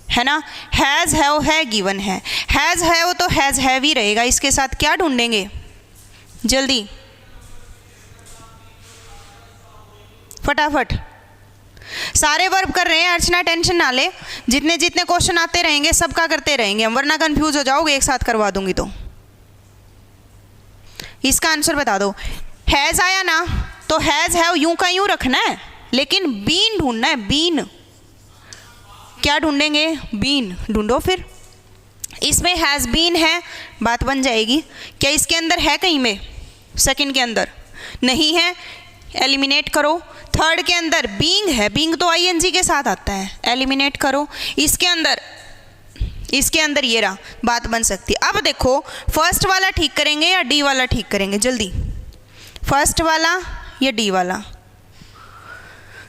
है ना। हैज़ हैव है, गिवन है। हैज़ हैव तो हैज़ हैव ही रहेगा, इसके साथ क्या ढूंढेंगे? जल्दी फटाफट। सारे वर्ब कर रहे हैं अर्चना, टेंशन ना ले। जितने जितने क्वेश्चन आते रहेंगे सबका करते रहेंगे हम, वरना कंफ्यूज हो जाओगे, एक साथ करवा दूंगी तो। इसका आंसर बता दो। हैज़ आया ना, तो हैज़ हैव यूं का यूं रखना है, लेकिन बीन ढूंढना है। बीन क्या ढूंढेंगे? बीन ढूंढो फिर। इसमें हैज़ बीन है, बात बन जाएगी। क्या इसके अंदर है कहीं में? सेकंड के अंदर नहीं है, एलिमिनेट करो। थर्ड के अंदर बीइंग है, बीइंग तो आईएनजी के साथ आता है, एलिमिनेट करो। इसके अंदर ये रहा, बात बन सकती है। अब देखो फर्स्ट वाला ठीक करेंगे या डी वाला ठीक करेंगे? जल्दी, फर्स्ट वाला या डी वाला?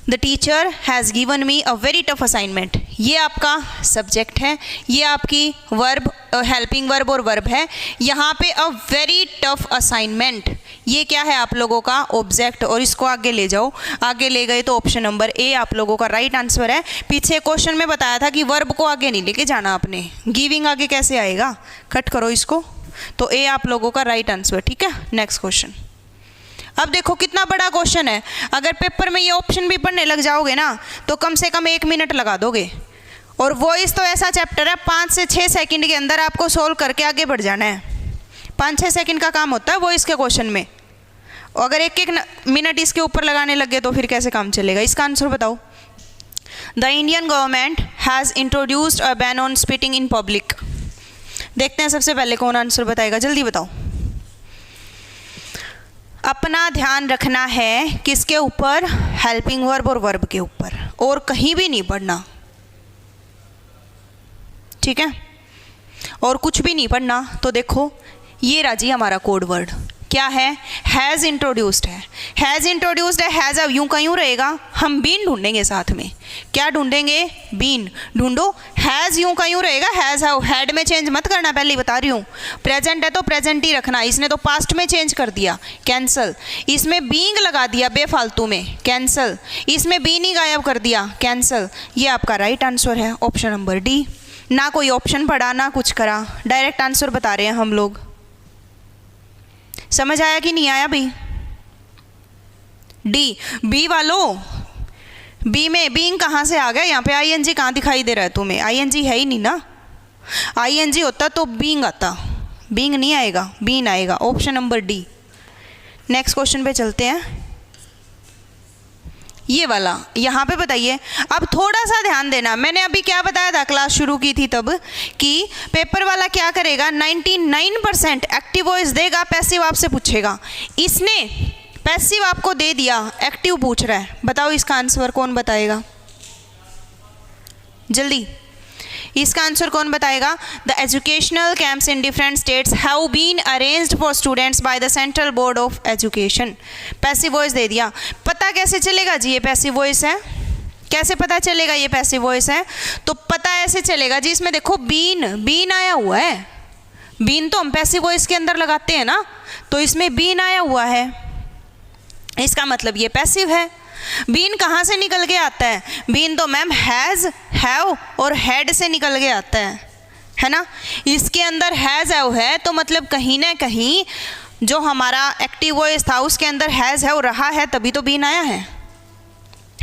The teacher has given me a very tough assignment. ये आपका सब्जेक्ट है, ये आपकी वर्ब, हेल्पिंग वर्ब और वर्ब है। यहाँ पे अ वेरी टफ असाइनमेंट, ये क्या है आप लोगों का? ऑब्जेक्ट। और इसको आगे ले जाओ, आगे ले गए तो ऑप्शन नंबर ए आप लोगों का राइट आंसर है। पीछे क्वेश्चन में बताया था कि वर्ब को आगे नहीं लेके जाना आपने, गिविंग आगे कैसे आएगा? कट करो इसको, तो ए आप लोगों का राइट आंसर। ठीक है, नेक्स्ट क्वेश्चन। अब देखो कितना बड़ा क्वेश्चन है, अगर पेपर में ये ऑप्शन भी पढ़ने लग जाओगे ना तो कम से कम 1 मिनट लगा दोगे। और वॉइस तो ऐसा चैप्टर है 5 से 6 सेकंड के अंदर आपको सोल्व करके आगे बढ़ जाना है। 5-6 सेकंड का काम होता है वॉइस के क्वेश्चन में, और अगर 1-1 मिनट इसके ऊपर लगाने लगे तो फिर कैसे काम चलेगा? इसका आंसर बताओ। The Indian government has introduced a ban on spitting in public. देखते हैं सबसे पहले कौन आंसर बताएगा, जल्दी बताओ। अपना ध्यान रखना है किसके ऊपर? हेल्पिंग वर्ब और वर्ब के ऊपर, और कहीं भी नहीं पढ़ना, ठीक है? और कुछ भी नहीं पढ़ना। तो देखो ये राजी हमारा कोड वर्ड क्या है? हैज़ इंट्रोड्यूस्ड है। हैज़ इंट्रोड्यूस्ड है, हैज़ अब यूं का यूं रहेगा, हम बीन ढूंढेंगे साथ में। क्या ढूंढेंगे? बीन ढूंढो। हैज़ यूं का यूं रहेगा, हैज़ हैव, हेड में चेंज मत करना, पहले ही बता रही हूँ। प्रेजेंट है तो प्रेजेंट ही रखना, इसने तो पास्ट में चेंज कर दिया, कैंसल। इसमें बीइंग लगा दिया बेफालतू में, कैंसल। इसमें बीन ही गायब कर दिया, कैंसल। ये आपका राइट आंसर है, ऑप्शन नंबर डी। ना कोई ऑप्शन पढ़ा ना कुछ करा, डायरेक्ट आंसर बता रहे हैं हम लोग। समझ आया कि नहीं आया भाई? डी। बी वालों, बी में बीइंग कहाँ से आ गया? यहाँ पे आईएनजी कहाँ दिखाई दे रहा है तुम्हें? आईएनजी है ही नहीं ना। आईएनजी होता तो बीइंग आता, बीइंग नहीं आएगा, बीन आएगा। Option number D next question पे चलते हैं। ये वाला यहाँ पे बताइए। अब थोड़ा सा ध्यान देना, मैंने अभी क्या बताया था क्लास शुरू की थी तब कि पेपर वाला क्या करेगा, 99% एक्टिव वॉइस देगा, पैसिव आपसे पूछेगा। इसने पैसिव आपको दे दिया, एक्टिव पूछ रहा है। बताओ इसका आंसर कौन बताएगा, जल्दी इसका आंसर कौन बताएगा। The educational camps in different states have been arranged for students by the central board of education. Passive voice दे दिया। पता कैसे चलेगा जी ये पैसिव वॉइस है, कैसे पता चलेगा ये पैसिव वॉइस है, तो पता ऐसे चलेगा जी, इसमें देखो बीन आया हुआ है। बीन तो हम पैसिव वॉइस के अंदर लगाते हैं ना, तो इसमें बीन आया हुआ है, इसका मतलब ये पैसिव है। बीन कहाँ से निकल के आता है, बीन तो मैम हैज़, हैव और हैड से निकल के आता है ना। इसके अंदर हैज़ हैव है, तो मतलब कहीं ना कहीं जो हमारा एक्टिव वॉइस था उसके अंदर हैज़ हैव रहा है, तभी तो बीन आया है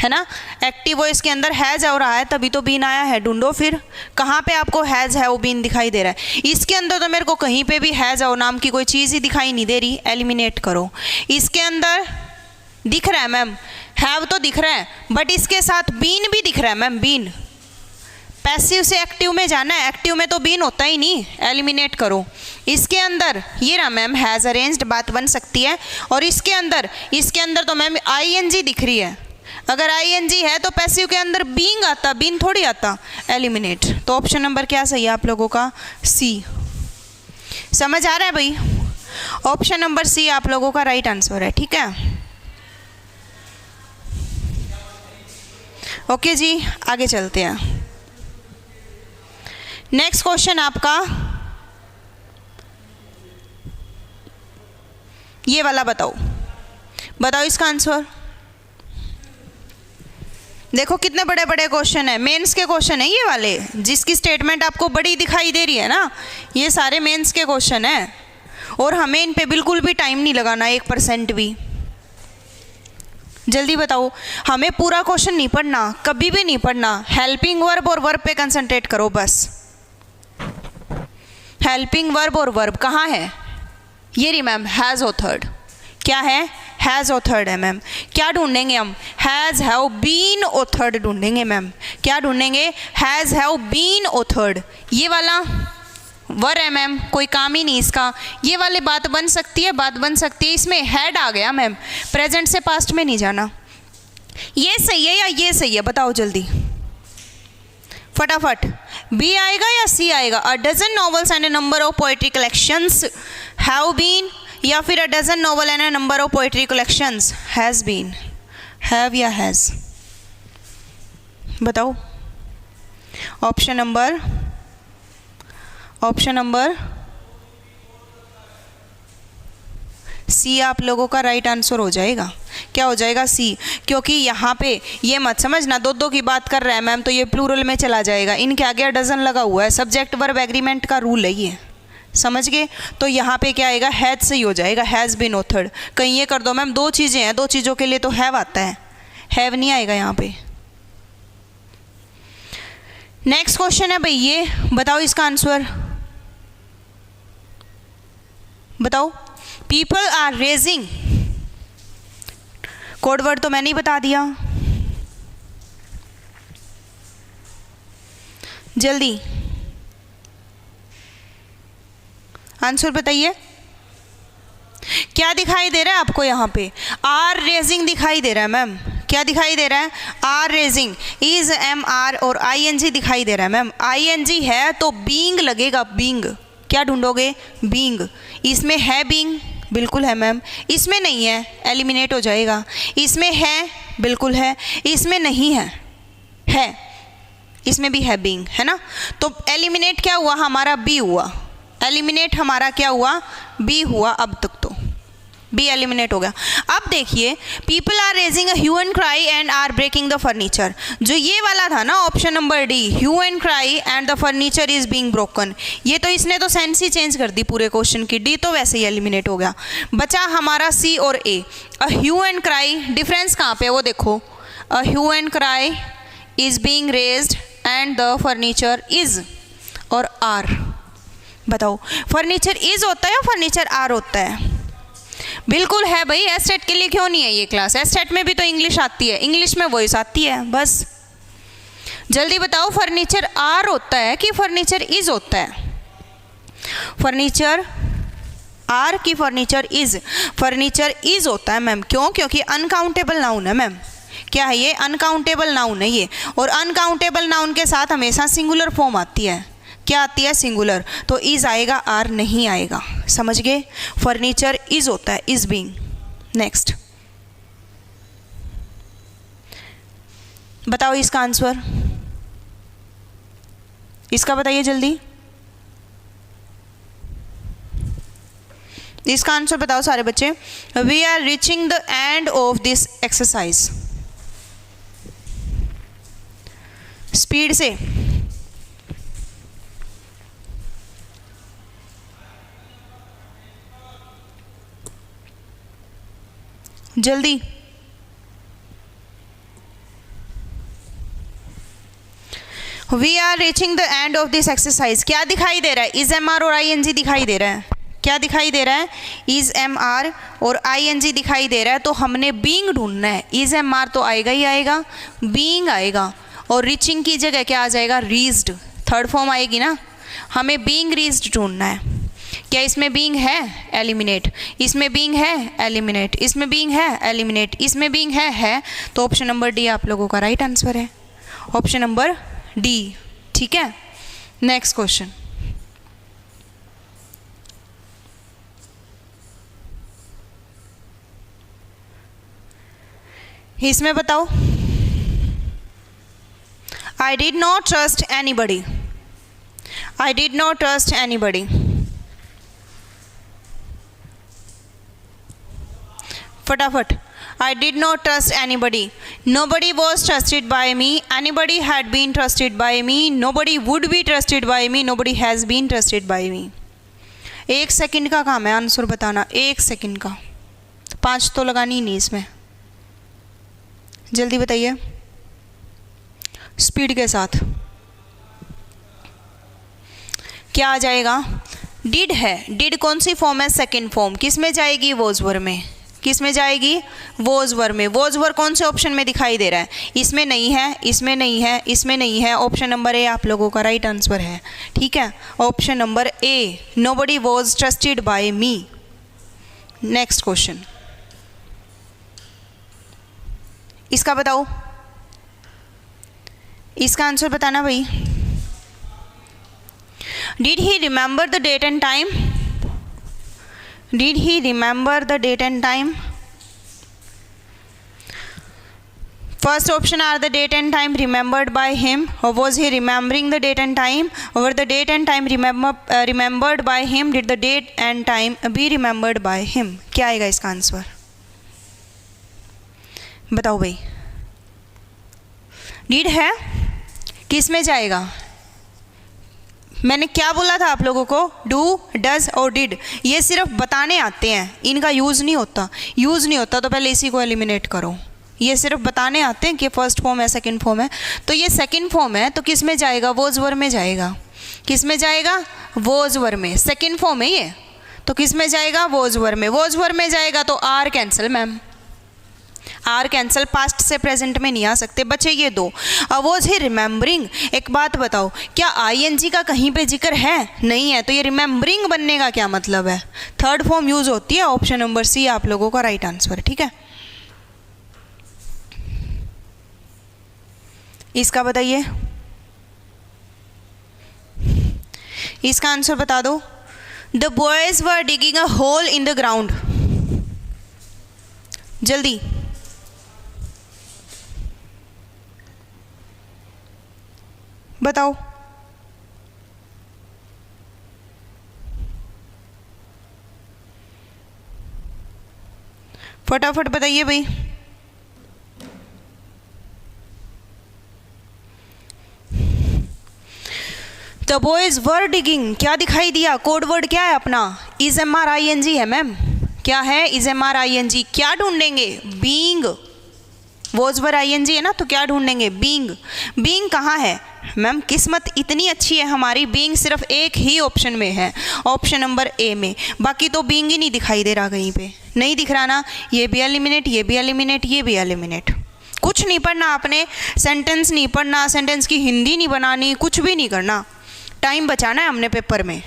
ना। एक्टिव वॉइस के अंदर हैज़ हैव रहा है, तभी तो बीन आया है। ढूंढो फिर कहाँ पे आपको हैज़ हैव बीन दिखाई दे रहा है। इसके अंदर तो मेरे को कहीं पे भी हैज़ हैव नाम की कोई चीज़ ही दिखाई नहीं दे रही, एलिमिनेट करो। इसके अंदर दिख रहा है मैम, हैव तो दिख रहा है, बट इसके साथ बीन भी दिख रहा है मैम। बीन पैसिव से एक्टिव में जाना है, एक्टिव में तो बीन होता ही नहीं, एलिमिनेट करो। इसके अंदर ये रहा मैम हैज़ अरेंज्ड, बात बन सकती है। और इसके अंदर तो मैम आईएनजी दिख रही है। अगर आईएनजी है तो पैसिव के अंदर बीइंग आता, बीन थोड़ी आता, एलिमिनेट। तो ऑप्शन नंबर क्या सही है आप लोगों का, सी। समझ आ रहा है भाई, ऑप्शन नंबर सी आप लोगों का राइट आंसर है, ठीक है। ओके जी, आगे चलते हैं। नेक्स्ट क्वेश्चन आपका ये वाला, बताओ इसका आंसर। देखो कितने बड़े बड़े क्वेश्चन है, मेंस के क्वेश्चन है ये वाले, जिसकी स्टेटमेंट आपको बड़ी दिखाई दे रही है ना, ये सारे मेंस के क्वेश्चन है। और हमें इन पे बिल्कुल भी टाइम नहीं लगाना, 1% भी। जल्दी बताओ, हमें पूरा क्वेश्चन नहीं पढ़ना, कभी भी नहीं पढ़ना। हेल्पिंग वर्ब और वर्ब पे कंसंट्रेट करो बस। हेल्पिंग वर्ब और वर्ब कहाँ है, ये रही मैम, हैज़ ऑथर्ड। क्या है, हैज़ ऑथर्ड है मैम। क्या ढूंढेंगे हम, हैज़ हैव बीन ऑथर्ड ढूंढेंगे मैम। क्या ढूंढेंगे, हैज़ हैव बीन ऑथर्ड। ये वाला वर है मैम, कोई काम ही नहीं इसका। ये वाली बात बन सकती है, इसमें हैड आ गया मैम, प्रेजेंट से पास्ट में नहीं जाना। ये सही है या ये सही है, बताओ जल्दी फटाफट। बी आएगा या सी आएगा। A dozen novels and a number of poetry collections have been, या फिर a dozen novel and a number of poetry collections has been. Have या हैज़, बताओ। ऑप्शन नंबर सी आप लोगों का राइट आंसर हो जाएगा। क्या हो जाएगा, सी। क्योंकि यहाँ पे ये मत समझना दो की बात कर रहा है मैम, तो ये प्लूरल में चला जाएगा। इनके आगे डजन लगा हुआ है, सब्जेक्ट वर्ब एग्रीमेंट का रूल है ये, समझ गए। तो यहाँ पे क्या आएगा, हैज सही हो जाएगा, हैज़ बीन ऑथर्ड। कहीं ये कर दो मैम, दो चीज़ें हैं, दो चीज़ों के लिए तो हैव आता है, हैव नहीं आएगा यहाँ पे। नेक्स्ट क्वेश्चन है भाई, ये बताओ इसका आंसर, बताओ। People are raising, code word तो मैंने ही बता दिया, जल्दी आंसर बताइए। क्या दिखाई दे रहा है आपको यहाँ पे, आर रेजिंग दिखाई दे रहा है मैम। क्या दिखाई दे रहा है, are raising, is am are और आईएनजी दिखाई दे रहा है मैम। आईएनजी है तो बीइंग लगेगा, बीइंग। क्या ढूंढोगे, बीइंग। इसमें है बीइंग, बिल्कुल है मैम। इसमें नहीं है, एलिमिनेट हो जाएगा। इसमें है, बिल्कुल है। इसमें नहीं है, है। इसमें भी है बीइंग, है ना। तो एलिमिनेट क्या हुआ हमारा, बी हुआ। एलिमिनेट हमारा क्या हुआ, बी हुआ। अब तक तो बी एलिमिनेट हो गया। अब देखिए, people are raising a hue and cry and are breaking the furniture. जो ये वाला था ना option number D, hue and cry and the furniture is being broken, ये तो इसने तो सेंस ही चेंज कर दी पूरे क्वेश्चन की। डी तो वैसे ही एलिमिनेट हो गया, बचा हमारा सी और A. A hue and cry, difference कहाँ पे वो देखो। A hue and cry is being raised and the furniture is और आर। बताओ, फर्नीचर इज होता है या फर्नीचर आर होता है। बिल्कुल है भाई, एस्टेट के लिए क्यों नहीं है ये क्लास? एस्टेट में भी तो इंग्लिश आती है, इंग्लिश में वॉइस आती है बस। जल्दी बताओ, फर्नीचर आर होता है कि फर्नीचर इज होता है? फर्नीचर आर की फर्नीचर इज? फर्नीचर इज होता है मैम। क्यों? क्योंकि अनकाउंटेबल नाउन है मैम। क्या है ये? अनकाउंटेबल नाउन है ये, और अनकाउंटेबल नाउन के साथ हमेशा सिंगुलर फॉर्म आती है। क्या आती है? सिंगुलर। तो इज आएगा, आर नहीं आएगा। समझ गए? फर्नीचर इज होता है, इज बीइंग। नेक्स्ट बताओ इसका आंसर, इसका बताइए जल्दी, इसका आंसर बताओ सारे बच्चे। We are reaching the end of this exercise. Speed से जल्दी। We are reaching the end of this exercise. क्या दिखाई दे रहा है? इज एम आर और आई एन जी दिखाई दे रहा है। क्या दिखाई दे रहा है? इज एम आर और आई एन जी दिखाई दे रहा है। तो हमने बीइंग ढूंढना है। इज एम आर तो आएगा ही आएगा, बीइंग आएगा, और रीचिंग की जगह क्या आ जाएगा? रीच्ड। थर्ड फॉर्म आएगी ना। हमें बीइंग रीच्ड ढूंढना है। क्या इसमें बीइंग है? एलिमिनेट। इसमें बीइंग है? एलिमिनेट। इसमें बीइंग है? एलिमिनेट। इसमें बीइंग है। तो ऑप्शन नंबर डी आप लोगों का राइट आंसर है। Option number D. ठीक है, नेक्स्ट क्वेश्चन। इसमें बताओ, I did not trust anybody. I did not trust anybody. फटाफट। I did not trust anybody. Nobody was trusted by me. Anybody had been trusted by me. Nobody would be trusted by me. Nobody has been trusted by me. 1 second का काम है answer बताना, 1 second का। 5 तो लगानी ही नहीं इसमें। जल्दी बताइए स्पीड के साथ। क्या आ जाएगा? डिड है। डिड कौन सी फॉर्म है? Second form. किस में जाएगी? वॉज वर्ब में। किस में जाएगी? वॉज वर्ब में। वॉज वर्ब कौन से ऑप्शन में दिखाई दे रहा है? इसमें नहीं है, इसमें नहीं है, इसमें नहीं है। ऑप्शन नंबर ए आप लोगों का राइट आंसर है। ठीक है, option number A, nobody was trusted by me. Next question, इसका बताओ, इसका आंसर बताना भाई। Did he remember the date and time? Did he remember the date and time? First option are the date and time remembered by him, or was he remembering the date and time? Were the date and time remembered by him? Did the date and time be remembered by him? क्या आएगा इसका answer? बताओ भाई। Did है, किस में जाएगा? मैंने क्या बोला था आप लोगों को? डू, डज और डिड, ये सिर्फ बताने आते हैं, इनका यूज़ नहीं होता। यूज़ नहीं होता तो पहले इसी को एलिमिनेट करो। ये सिर्फ बताने आते हैं कि फर्स्ट फॉर्म है, सेकंड फॉर्म है। तो ये सेकंड फॉर्म है तो किस में जाएगा? वॉज वर्ब में जाएगा। किस में जाएगा? वॉज वर्ब में। सेकंड फॉर्म है ये, तो किस में जाएगा? वॉज वर्ब में। वॉज वर्ब में जाएगा तो are cancel ma'am, are cancel. Past से प्रेजेंट में नहीं आ सकते बच्चे ये दो। Was he remembering? एक बात बताओ, क्या आईएनजी का कहीं पे जिक्र है? नहीं है, तो ये रिमेंबरिंग बनने का क्या मतलब है? थर्ड फॉर्म यूज होती है। ऑप्शन नंबर सी आप लोगों का राइट आंसर। ठीक है, इसका बताइए, इसका आंसर बता दो। The boys were digging a hole in the ground. जल्दी बताओ। फटाफट बताइए भाई। द बॉयज वर डिगिंग, क्या दिखाई दिया? कोड वर्ड क्या है अपना? Is am are I N G है मैम। क्या है? Is am are I N G. क्या ढूंढेंगे? बीइंग। वॉज वर आईएनजी है ना, तो क्या ढूंढेंगे? बीइंग। बीइंग कहाँ है मैम? किस्मत इतनी अच्छी है हमारी, बीइंग सिर्फ एक ही ऑप्शन में है, ऑप्शन नंबर ए में। बाकी तो बीइंग ही नहीं दिखाई दे रहा कहीं पे, नहीं दिख रहा ना। ये भी एलिमिनेट, ये भी एलिमिनेट, ये भी एलिमिनेट। कुछ नहीं पढ़ना आपने, सेंटेंस नहीं पढ़ना, सेंटेंस की हिंदी नहीं बनानी, कुछ भी नहीं करना, टाइम बचाना है हमने पेपर में,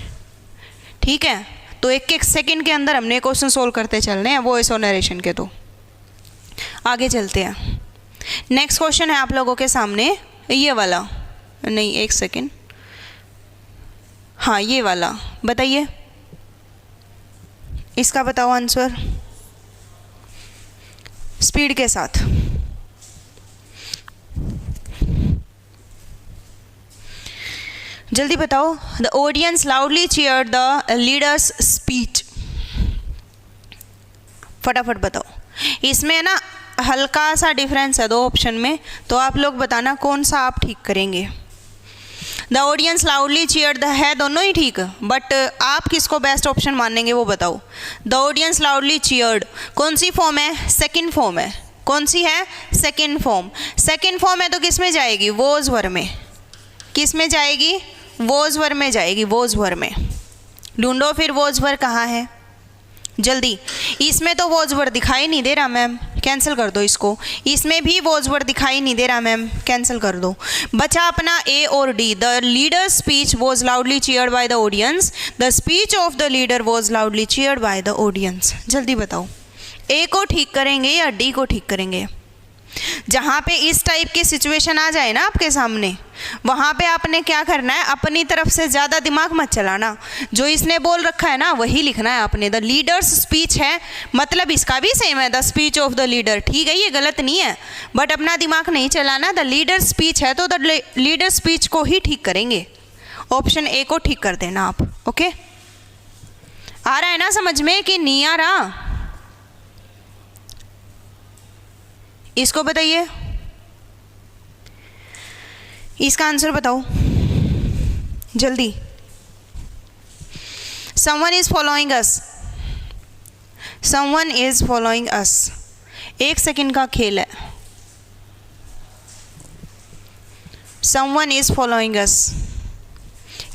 ठीक है। तो एक एक सेकंड के अंदर हमने क्वेश्चन सोल्व करते चलने हैं, वॉइस और नरेशन के। तो आगे चलते हैं। नेक्स्ट क्वेश्चन है आप लोगों के सामने ये वाला, नहीं एक सेकंड, हाँ ये वाला, बताइए इसका बताओ आंसर स्पीड के साथ। जल्दी बताओ। The audience loudly cheered the leaders speech. फटाफट बताओ। इसमें है ना हल्का सा डिफरेंस है दो ऑप्शन में, तो आप लोग बताना कौन सा आप ठीक करेंगे। द ऑडियंस लाउडली चीयर्ड है दोनों ही ठीक, बट आप किसको बेस्ट ऑप्शन मानेंगे वो बताओ। द ऑडियंस लाउडली चीयर्ड कौन सी फॉर्म है? सेकंड फॉर्म है। कौन सी है? Second form. सेकंड फॉर्म है तो किस में जाएगी? वॉज वर में। किस में जाएगी? वॉज वर में जाएगी, वॉज वर में। ढूंढो फिर वॉज वर कहाँ है जल्दी। इसमें तो वॉज वर दिखाई नहीं दे रहा मैम, कैंसिल कर दो इसको। इसमें भी वॉज वर दिखाई नहीं दे रहा मैम, कैंसिल कर दो। बचा अपना ए और D. The leader speech was loudly cheered by the audience. The speech of the leader was loudly cheered by the audience. जल्दी बताओ, ए को ठीक करेंगे या डी को ठीक करेंगे? जहाँ पे इस टाइप की सिचुएशन आ जाए ना आपके सामने, वहाँ पे आपने क्या करना है, अपनी तरफ से ज़्यादा दिमाग मत चलाना। जो इसने बोल रखा है ना वही लिखना है आपने। द लीडर्स स्पीच है, मतलब इसका भी सेम है, the speech of the leader, ठीक है, ये गलत नहीं है, बट अपना दिमाग नहीं चलाना। द लीडर स्पीच है तो द लीडर स्पीच को ही ठीक करेंगे। ऑप्शन ए को ठीक कर देना आप। ओके, आ रहा है ना समझ में कि नहीं आ रहा? इसको बताइए, इसका आंसर बताओ जल्दी। Someone is following us. Someone is following us. एक सेकंड का खेल है। Someone is following us.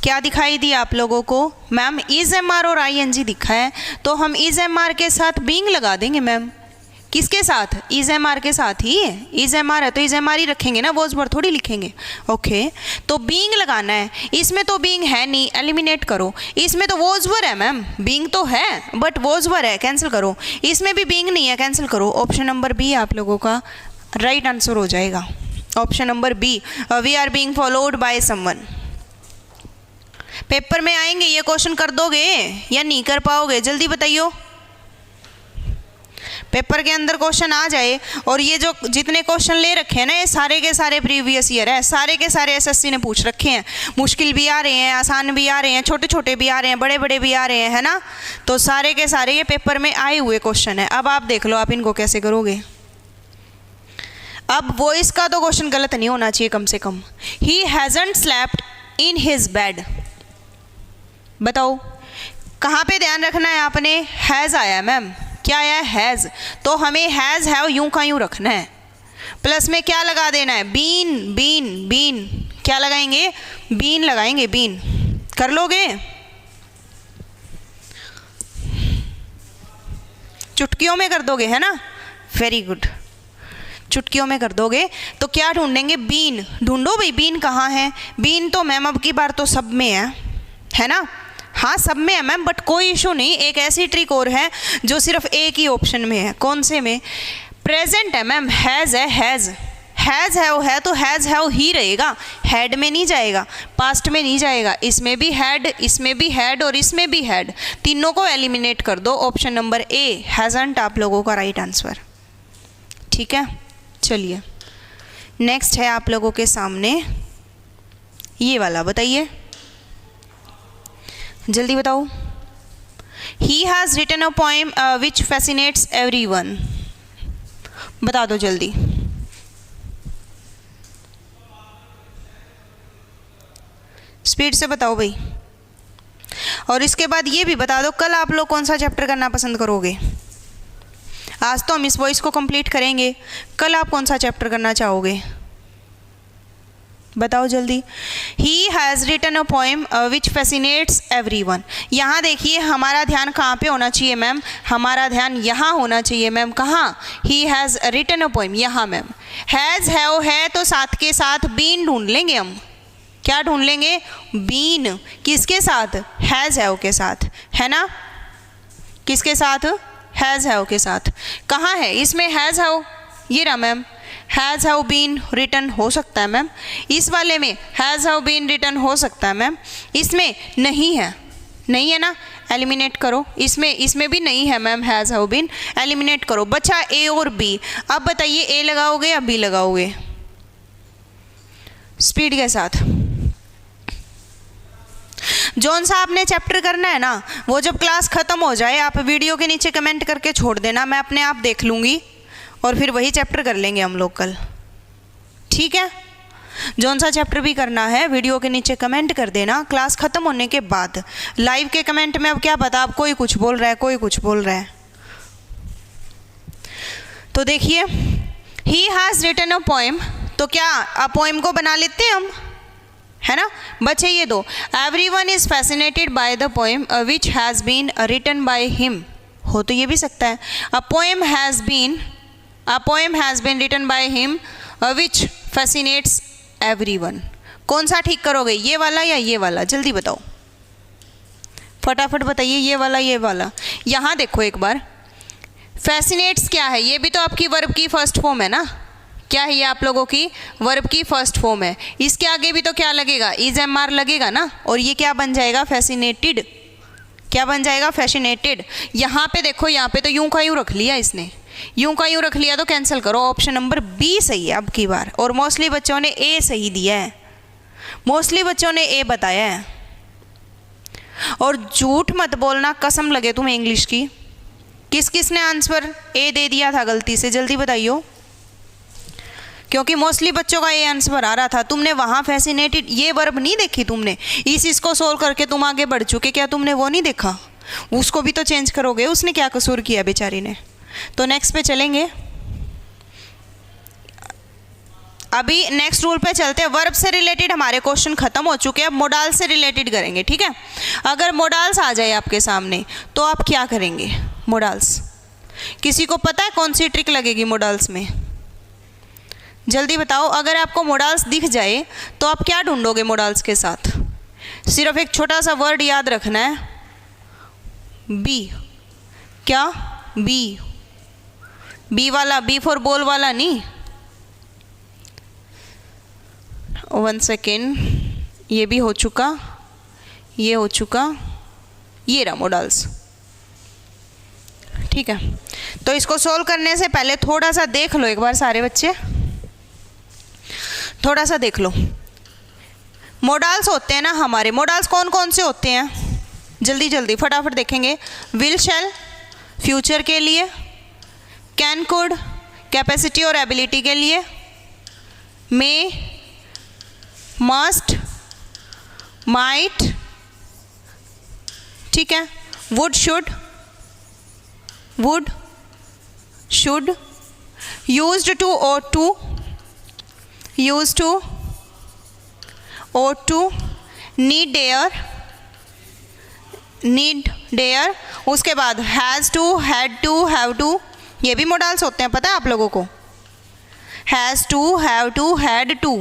क्या दिखाई दिया आप लोगों को? मैम इज एम आर और आई एन जी दिखा है, तो हम इज एम आर के साथ बीइंग लगा देंगे मैम। किसके साथ? इज एम आर के साथ ही। इज एम आर है तो इज एम आर ही रखेंगे ना, वॉज वर थोड़ी लिखेंगे। ओके, तो बीइंग लगाना है। इसमें तो बीइंग है नहीं, एलिमिनेट करो। इसमें तो वॉज वर है मैम, बीइंग तो है बट वॉज वर है, कैंसिल करो। इसमें भी बीइंग नहीं है, कैंसिल करो। ऑप्शन नंबर बी आप लोगों का राइट आंसर हो जाएगा। Option number B, we are being followed by someone. Paper में आएंगे ये क्वेश्चन कर दोगे या नहीं कर पाओगे? जल्दी बताइए। पेपर के अंदर क्वेश्चन आ जाए, और ये जो जितने क्वेश्चन ले रखे हैं ना, ये सारे के सारे प्रीवियस ईयर है, सारे के सारे एसएससी ने पूछ रखे हैं। मुश्किल भी आ रहे हैं, आसान भी आ रहे हैं, छोटे छोटे भी आ रहे हैं, बड़े बड़े भी आ रहे हैं, है ना। तो सारे के सारे ये पेपर में आए हुए क्वेश्चन है। अब आप देख लो आप इनको कैसे करोगे। अब वॉइस का तो क्वेश्चन गलत नहीं होना चाहिए कम से कम। He hasn't slept in his bed. बताओ कहाँ पे ध्यान रखना है आपने? हैज़ आया मैम, क्या आया? हैज़। तो हमें हैज़ हैव यूं का यूं रखना है, प्लस में क्या लगा देना है? बीन। बीन बीन क्या लगाएंगे? बीन लगाएंगे, बीन। कर लोगे? चुटकियों में कर दोगे, है ना? वेरी गुड, चुटकियों में कर दोगे। तो क्या ढूंढेंगे? बीन। ढूंढो भाई, बीन कहाँ है? बीन तो मैम अब की बार तो सब में है ना? हाँ सब में है मैम, बट कोई इशू नहीं। एक ऐसी ट्रिक और है जो सिर्फ एक ही ऑप्शन में है। कौन से में? प्रेजेंट है मैम, हैज़ है, हैज़। हैज़ है तो हैज़ हैव ही रहेगा, हैड में नहीं जाएगा, पास्ट में नहीं जाएगा। इसमें भी हैड, इसमें भी हैड और इसमें भी हैड, तीनों को एलिमिनेट कर दो। ऑप्शन नंबर ए हैज़ंट आप लोगों का राइट आंसर। ठीक है, चलिए नेक्स्ट है आप लोगों के सामने ये वाला, बताइए जल्दी बताओ। He has written a poem which fascinates everyone. बता दो जल्दी। स्पीड से बताओ भाई। और इसके बाद ये भी बता दो कल आप लोग कौन सा चैप्टर करना पसंद करोगे। आज तो हम इस वॉइस को कंप्लीट करेंगे, कल आप कौन सा चैप्टर करना चाहोगे, बताओ जल्दी। He has written a poem which fascinates everyone. यहाँ देखिए हमारा ध्यान कहाँ पे होना चाहिए मैम, हमारा ध्यान यहाँ होना चाहिए मैम। कहाँ? He has written a poem, यहाँ मैम। हैज़ हैव है तो साथ के साथ बीन ढूंढ लेंगे हम। क्या ढूंढ लेंगे? बीन। किसके साथ? हैज़ हैव के साथ, है ना। किसके साथ? हैज़ हैव के साथ। कहाँ है इसमें हैज़ हैव? ये रहा ma'am, has have been written हो सकता है मैम। इस वाले में हैज़ हैव बीन रिटन हो सकता है मैम। इसमें नहीं है, नहीं है ना, एलिमिनेट करो। इसमें भी नहीं है ma'am has have been, eliminate करो। बचा ए और बी। अब बताइए ए लगाओगे या बी लगाओगे? स्पीड के साथ। जौन सा आपने चैप्टर करना है ना, वो जब क्लास ख़त्म हो जाए आप वीडियो के नीचे कमेंट करके छोड़ देना, मैं अपने आप देख लूँगी और फिर वही चैप्टर कर लेंगे हम लोग कल, ठीक है। जौन सा चैप्टर भी करना है वीडियो के नीचे कमेंट कर देना क्लास ख़त्म होने के बाद। लाइव के कमेंट में अब क्या पता, अब कोई कुछ बोल रहा है, कोई कुछ बोल रहा है। तो देखिए he has written a poem, तो क्या पोएम को बना लेते हैं हम, है ना। बचे ये दो, everyone is fascinated by the poem which has been written by him. हो तो ये भी सकता है, a poem has been written by him which fascinates everyone. कौन सा ठीक करोगे, ये वाला या ये वाला? जल्दी बताओ, फटाफट बताइए, ये वाला ये वाला। यहाँ देखो एक बार, फैसिनेट्स क्या है? ये भी तो आपकी वर्ब की फर्स्ट फॉर्म है ना। क्या है ये आप लोगों की? वर्ब की फर्स्ट फॉर्म है। इसके आगे भी तो क्या लगेगा? इज एम आर लगेगा ना, और ये क्या बन जाएगा? फैसिनेटेड। क्या बन जाएगा? फैसिनेटेड। यहाँ पे देखो, यहाँ पे तो यूं का यूं रख लिया इसने, यूं का यूं रख लिया, तो कैंसिल करो। ऑप्शन नंबर बी सही है अब की बार, और मोस्टली बच्चों ने ए सही दिया है, मोस्टली बच्चों ने ए बताया है। और झूठ मत बोलना, कसम लगे तुम्हें इंग्लिश की। किस किस ने आंसर ए दे दिया था गलती से, जल्दी बताइयो, क्योंकि मोस्टली बच्चों का ये आंसर आ रहा था। तुमने वहाँ फैसिनेटेड ये वर्ब नहीं देखी तुमने, इसको सोल्व करके तुम आगे बढ़ चुके, क्या तुमने वो नहीं देखा? उसको भी तो चेंज करोगे, उसने क्या कसूर किया बेचारी ने। तो नेक्स्ट पे चलेंगे, अभी नेक्स्ट रूल पे चलते हैं। वर्ब से रिलेटेड हमारे क्वेश्चन खत्म हो चुके हैं, अब मोडाल से रिलेटेड करेंगे, ठीक है। अगर मोडाल्स आ जाए आपके सामने तो आप क्या करेंगे? मोडाल्स, किसी को पता है कौन सी ट्रिक लगेगी मोडाल्स में? जल्दी बताओ। अगर आपको मोडाल्स दिख जाए तो आप क्या ढूंढोगे मोडाल्स के साथ? सिर्फ एक छोटा सा वर्ड याद रखना है, बी। क्या? बी। बी वाला, बी फॉर बॉल वाला नहीं। 1 सेकेंड, ये भी हो चुका, ये हो चुका, ये रहा मोडाल्स, ठीक है। तो इसको सोल्व करने से पहले थोड़ा सा देख लो एक बार सारे बच्चे, थोड़ा सा देख लो। मोडाल्स होते हैं ना हमारे, मोडाल्स कौन कौन से होते हैं? जल्दी जल्दी फटाफट देखेंगे। विल शैल फ्यूचर के लिए, कैन कुड कैपेसिटी और एबिलिटी के लिए, मे मस्ट माइट, ठीक है, would should, used to ought to, used to, ought to, need dare, उसके बाद has to, had to, have to, ये भी मोडाल्स होते हैं, पता है आप लोगों को? has to, have to, had to,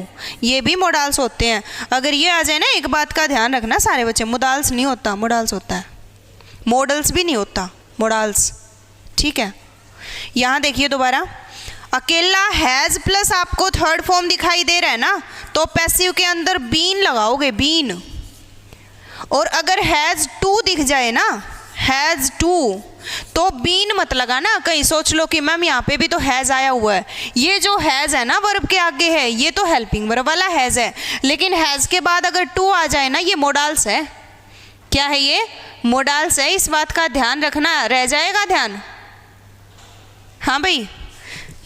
ये भी मोडाल्स होते हैं। अगर ये आ जाए ना, एक बात का ध्यान रखना सारे बच्चे, मोडाल्स नहीं होता, मोडाल्स होता है। मॉडल्स भी नहीं होता, मोडाल्स, ठीक है। यहाँ देखिए दोबारा, अकेला हैज़ प्लस आपको थर्ड फॉर्म दिखाई दे रहा है ना, तो पैसिव के अंदर बीन लगाओगे, बीन। और अगर हैज़ टू दिख जाए ना, हैज़ टू, तो बीन मत लगाना। कहीं सोच लो कि मैम यहाँ पे भी तो हैज़ आया हुआ है, ये जो हैज़ है ना वर्ब के आगे है, ये तो हेल्पिंग वर्ब वाला हैज़ है, लेकिन हैज़ के बाद अगर टू आ जाए ना, ये मोडाल्स है। क्या है ये? मोडाल्स है। इस बात का ध्यान रखना, रह जाएगा ध्यान? हाँ भाई,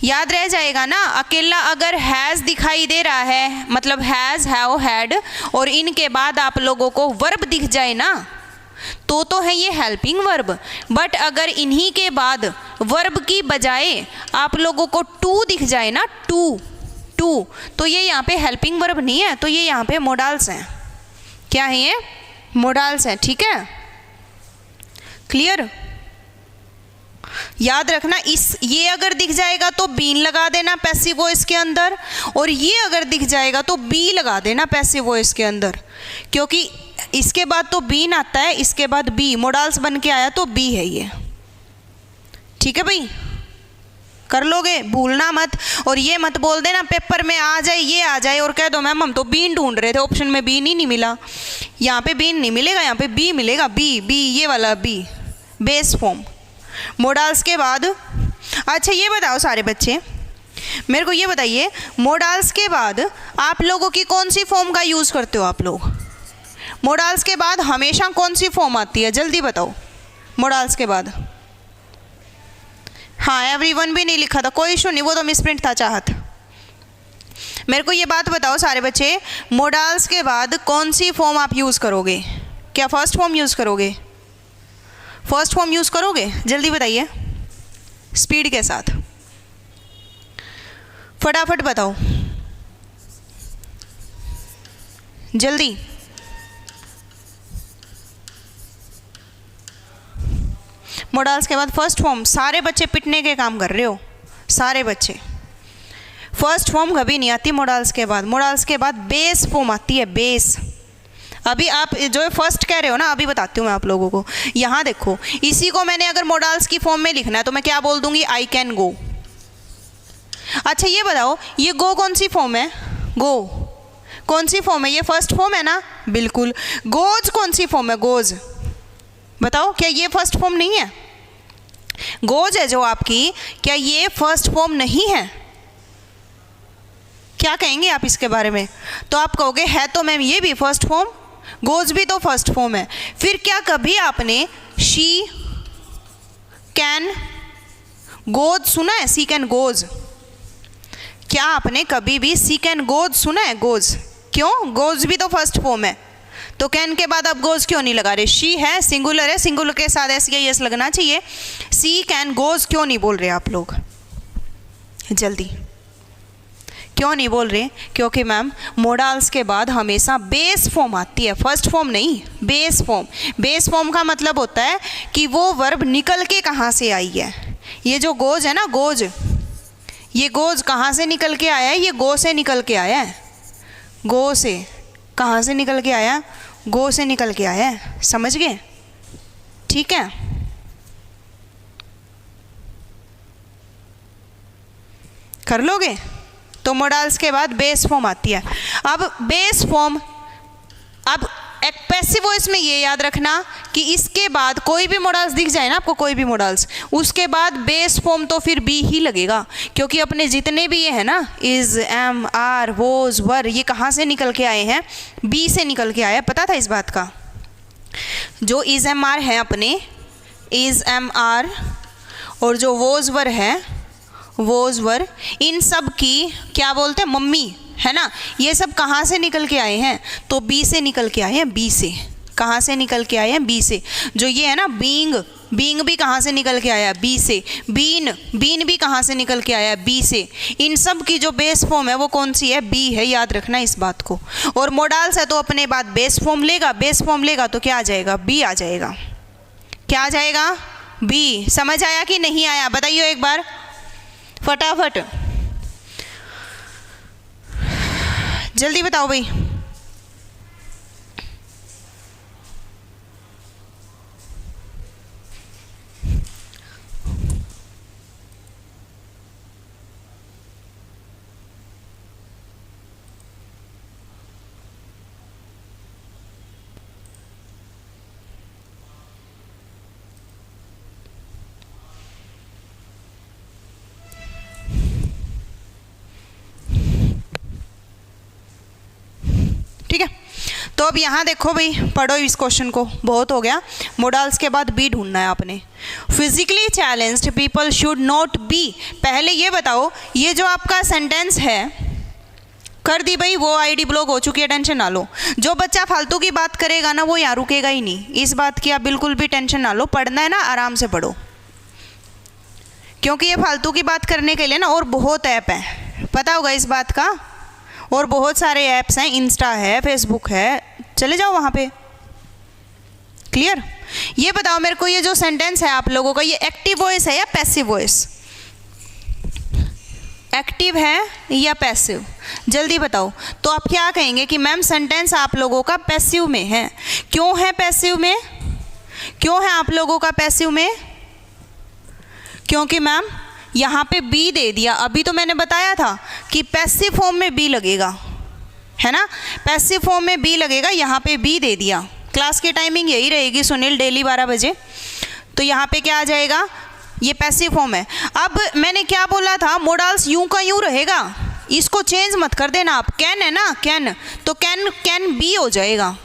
याद रह जाएगा ना। अकेला अगर हैज़ दिखाई दे रहा है, मतलब हैज़, हैव, हैड, और इनके बाद आप लोगों को वर्ब दिख जाए ना, तो है ये हेल्पिंग वर्ब। बट अगर इन्हीं के बाद वर्ब की बजाय आप लोगों को टू दिख जाए ना, टू, तो ये यहाँ पे हेल्पिंग वर्ब नहीं है, तो ये यहाँ पे मोडाल्स हैं। क्या है ये? मोडाल्स हैं। ठीक है, क्लियर? याद रखना, ये अगर दिख जाएगा तो बीन लगा देना पैसिव वॉइस के अंदर, और ये अगर दिख जाएगा तो बी लगा देना पैसिव वॉइस के अंदर, क्योंकि इसके बाद तो बीन आता है, इसके बाद बी मोडाल्स बन के आया तो बी है ये। ठीक है भाई, कर लोगे, भूलना मत। और ये मत बोल देना पेपर में आ जाए, ये आ जाए और कह दो मैम हम तो बीन ढूंढ रहे थे, ऑप्शन में बीन ही नहीं मिला। यहाँ पे बीन नहीं मिलेगा, यहाँ पे बी मिलेगा, बी, ये वाला बी, बेस फॉर्म मोडाल्स के बाद। अच्छा ये बताओ सारे बच्चे, मेरे को ये बताइए, मोडाल्स के बाद आप लोगों की कौन सी फॉर्म का यूज़ करते हो आप लोग? मोडाल्स के बाद हमेशा कौन सी फॉर्म आती है, जल्दी बताओ। मोडाल्स के बाद, हाँ एवरीवन भी नहीं लिखा था, कोई इशू नहीं, वो तो मिसप्रिंट था चाहत। मेरे को ये बात बताओ सारे बच्चे, मोडाल्स के बाद कौन सी फॉर्म आप यूज़ करोगे? क्या फर्स्ट फॉर्म यूज़ करोगे? फर्स्ट फॉर्म यूज़ करोगे? जल्दी बताइए, स्पीड के साथ, फटाफट बताओ जल्दी। मोडाल्स के बाद फर्स्ट फॉर्म, सारे बच्चे पिटने के काम कर रहे हो, सारे बच्चे। फर्स्ट फॉर्म कभी नहीं आती मोडाल्स के बाद। मोडाल्स के बाद बेस फॉर्म आती है, बेस। अभी आप जो फर्स्ट कह रहे हो ना, अभी बताती हूँ मैं आप लोगों को। यहाँ देखो, इसी को मैंने अगर मोडाल्स की फॉर्म में लिखना है तो मैं क्या बोल दूंगी? I can go. अच्छा ये बताओ, ये गो कौन सी फॉर्म है? गो कौन सी फॉर्म है? ये फर्स्ट फॉर्म है ना? बिल्कुल। गोज कौन सी फॉर्म है? गोज। बताओ, क्या ये फर्स्ट फॉर्म नहीं है? गोज है जो आपकी, क्या ये फर्स्ट फॉर्म नहीं है? क्या कहेंगे आप इसके बारे में? तो आप कहोगे है तो मैम ये भी फर्स्ट फॉर्म, गोज भी तो फर्स्ट फॉर्म है। फिर क्या कभी आपने शी कैन गोज सुना है? सी कैन गोज, क्या आपने कभी भी सी कैन गोज सुना है? गोज, क्यों? गोज भी तो फर्स्ट फॉर्म है, तो कैन के बाद आप गोज क्यों नहीं लगा रहे? शी है, सिंगुलर है, सिंगुलर के साथ एस या यस लगना चाहिए। सी कैन गोज क्यों नहीं बोल रहे आप लोग? जल्दी क्यों नहीं बोल रहे? क्योंकि मैम मोडाल्स के बाद हमेशा बेस फॉर्म आती है, फर्स्ट फॉर्म नहीं, बेस फॉर्म। बेस फॉर्म का मतलब होता है कि वो वर्ब निकल के कहाँ से आई है। ये जो गोज है ना, गोज, ये गोज कहाँ से निकल के आया है? ये गो से निकल के आया है। गो से, कहाँ से निकल के आया? गो से निकल के आया है, समझ गए? ठीक है, कर लोगे? तो मोडाल्स के बाद बेस फॉर्म आती है। अब बेस फॉर्म, अब एक पैसिव वॉइस में ये याद रखना कि इसके बाद कोई भी मोडाल्स दिख जाए ना आपको, कोई भी मोडाल्स, उसके बाद बेस फॉर्म तो फिर बी ही लगेगा, क्योंकि अपने जितने भी ये है ना, इज, एम, आर, वोज, वर, ये कहाँ से निकल के आए हैं? बी से निकल के आया। पता था इस बात का? जो इज, एम, आर है अपने, इज, एम, आर, और जो वोज, वर है, वोज, वर, इन सब की क्या बोलते हैं? मम्मी, है ना? ये सब कहाँ से निकल के आए हैं? तो बी से निकल के आए हैं, बी से। कहाँ से निकल के आए हैं? बी से। जो ये है ना बीइंग, बीइंग भी कहाँ से निकल के आया? बी से। बीन, बीन भी कहाँ से निकल के आया? बी से। इन सब की जो बेस फॉर्म है वो कौन सी है? बी है, याद रखना इस बात को। और मोडाल्स है तो अपने बाद बेस फॉर्म लेगा, बेस फॉर्म लेगा तो क्या आ जाएगा? बी आ जाएगा। क्या आ जाएगा? बी। समझ आया कि नहीं आया? बताइए एक बार फटाफट, जल्दी बताओ भाई। ठीक है, तो अब यहाँ देखो भाई, पढ़ो इस क्वेश्चन को, बहुत हो गया। मोडाल्स के बाद बी ढूंढना है आपने। Physically challenged people should not be. पहले ये बताओ, ये जो आपका सेंटेंस है कर दी भाई, वो आईडी ब्लॉक हो चुकी है, टेंशन ना लो। जो बच्चा फालतू की बात करेगा ना वो यहाँ रुकेगा ही नहीं, इस बात की आप बिल्कुल भी टेंशन ना लो। पढ़ना है ना आराम से पढ़ो, क्योंकि ये फालतू की बात करने के लिए ना और बहुत ऐप है, पता होगा इस बात का, और बहुत सारे ऐप्स हैं, इंस्टा है, फेसबुक है, चले जाओ वहाँ पे। क्लियर? ये बताओ मेरे को, ये जो सेंटेंस है आप लोगों का, ये एक्टिव वॉइस है या पैसिव वॉइस? एक्टिव है या पैसिव? जल्दी बताओ। तो आप क्या कहेंगे कि मैम सेंटेंस आप लोगों का पैसिव में है। क्यों है पैसिव में? क्यों है आप लोगों का पैसिव में? क्योंकि मैम यहाँ पे बी दे दिया। अभी तो मैंने बताया था कि पैसिव फॉर्म में बी लगेगा, है ना, पैसिव फॉर्म में बी लगेगा, यहाँ पे बी दे दिया। क्लास की टाइमिंग यही रहेगी सुनील, डेली 12 बजे। तो यहाँ पे क्या आ जाएगा, ये पैसिव फॉर्म है। अब मैंने क्या बोला था, मोडाल्स यूं का यूं रहेगा, इसको चेंज मत कर देना आप। कैन है ना, कैन, तो कैन बी हो जाएगा।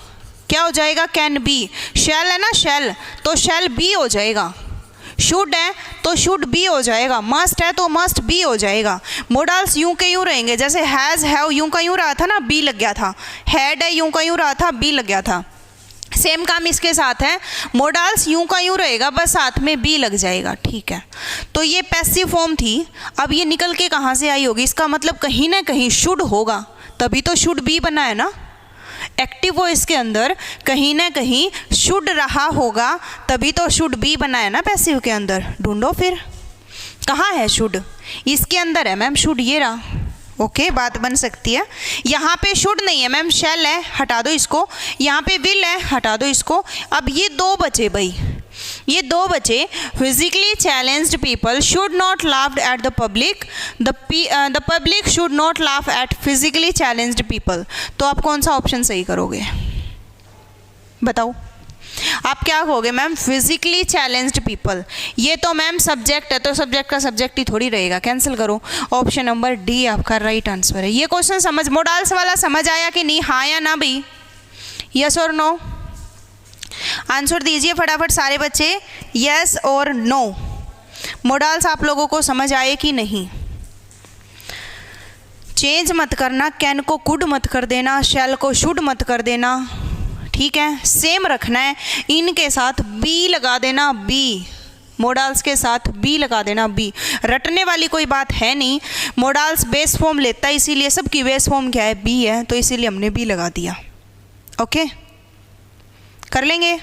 क्या हो जाएगा? Can be. शैल है ना, शैल, तो शैल बी हो जाएगा। शुड है तो शुड बी हो जाएगा। मस्ट है तो मस्ट बी हो जाएगा। मोडाल्स यूं के यूं रहेंगे, जैसे हैज़ हैव यूं का यूं रहा था ना, बी लग गया था। हैड है यूं का यूं रहा था, बी लग गया था। सेम काम इसके साथ है, मोडाल्स यूं का यूं रहेगा, बस साथ में बी लग जाएगा। ठीक है, तो ये पैसिव फॉर्म थी। अब ये निकल के कहाँ से आई होगी? इसका मतलब कहीं ना कहीं शुड होगा, तभी तो शुड बी बना है ना। एक्टिव वॉइस के अंदर कहीं ना कहीं शुड रहा होगा, तभी तो शुड बी बना है ना पैसिव के अंदर। ढूंढो फिर, कहाँ है शुड? इसके अंदर है मैम शुड, ये रहा। ओके, बात बन सकती है। यहाँ पे शुड नहीं है मैम, शैल है, हटा दो इसको। यहाँ पे विल है, हटा दो इसको। अब ये दो बचे भाई, ये दो बचे। Physically challenged people should not laugh at the public, the public should not laugh at physically challenged people. तो आप कौन सा ऑप्शन सही करोगे बताओ? आप क्या कहोगे मैम? Physically challenged people. ये तो मैम सब्जेक्ट है, तो सब्जेक्ट का सब्जेक्ट ही थोड़ी रहेगा, कैंसिल करो। ऑप्शन नंबर डी आपका राइट आंसर है। ये क्वेश्चन समझ, मोडाल्स वाला समझ आया कि नहीं? हाँ या ना भाई? यस और नो? आंसर दीजिए फटाफट सारे बच्चे, यस और नो। मोडाल्स आप लोगों को समझ आए कि नहीं? चेंज मत करना, कैन को कुड मत कर देना, शैल को शुड मत कर देना। ठीक है, सेम रखना है। इनके साथ बी लगा देना, बी, मोडाल्स के साथ बी लगा देना, बी। रटने वाली कोई बात है नहीं। मोडाल्स बेस फॉर्म लेता है, इसीलिए सबकी बेस फॉर्म क्या है? बी है, तो इसीलिए हमने बी लगा दिया। ओके, कर लेंगे।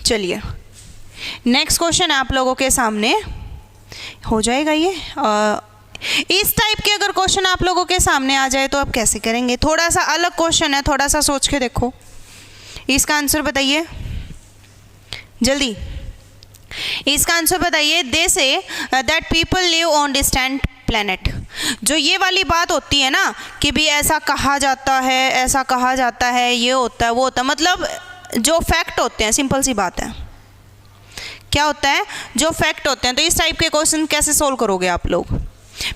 चलिए नेक्स्ट क्वेश्चन आप लोगों के सामने हो जाएगा। ये इस टाइप के अगर क्वेश्चन आप लोगों के सामने आ जाए तो आप कैसे करेंगे? थोड़ा सा अलग क्वेश्चन है, थोड़ा सा सोच के देखो। इसका आंसर बताइए जल्दी, इसका आंसर बताइए। They say that people live on distant planet. जो ये वाली बात होती है ना कि भी ऐसा कहा जाता है, ऐसा कहा जाता है, ये होता है, वो होता है, मतलब जो फैक्ट होते हैं, सिंपल सी बात है। क्या होता है? जो फैक्ट होते हैं। तो इस टाइप के क्वेश्चन कैसे सोल्व करोगे आप लोग?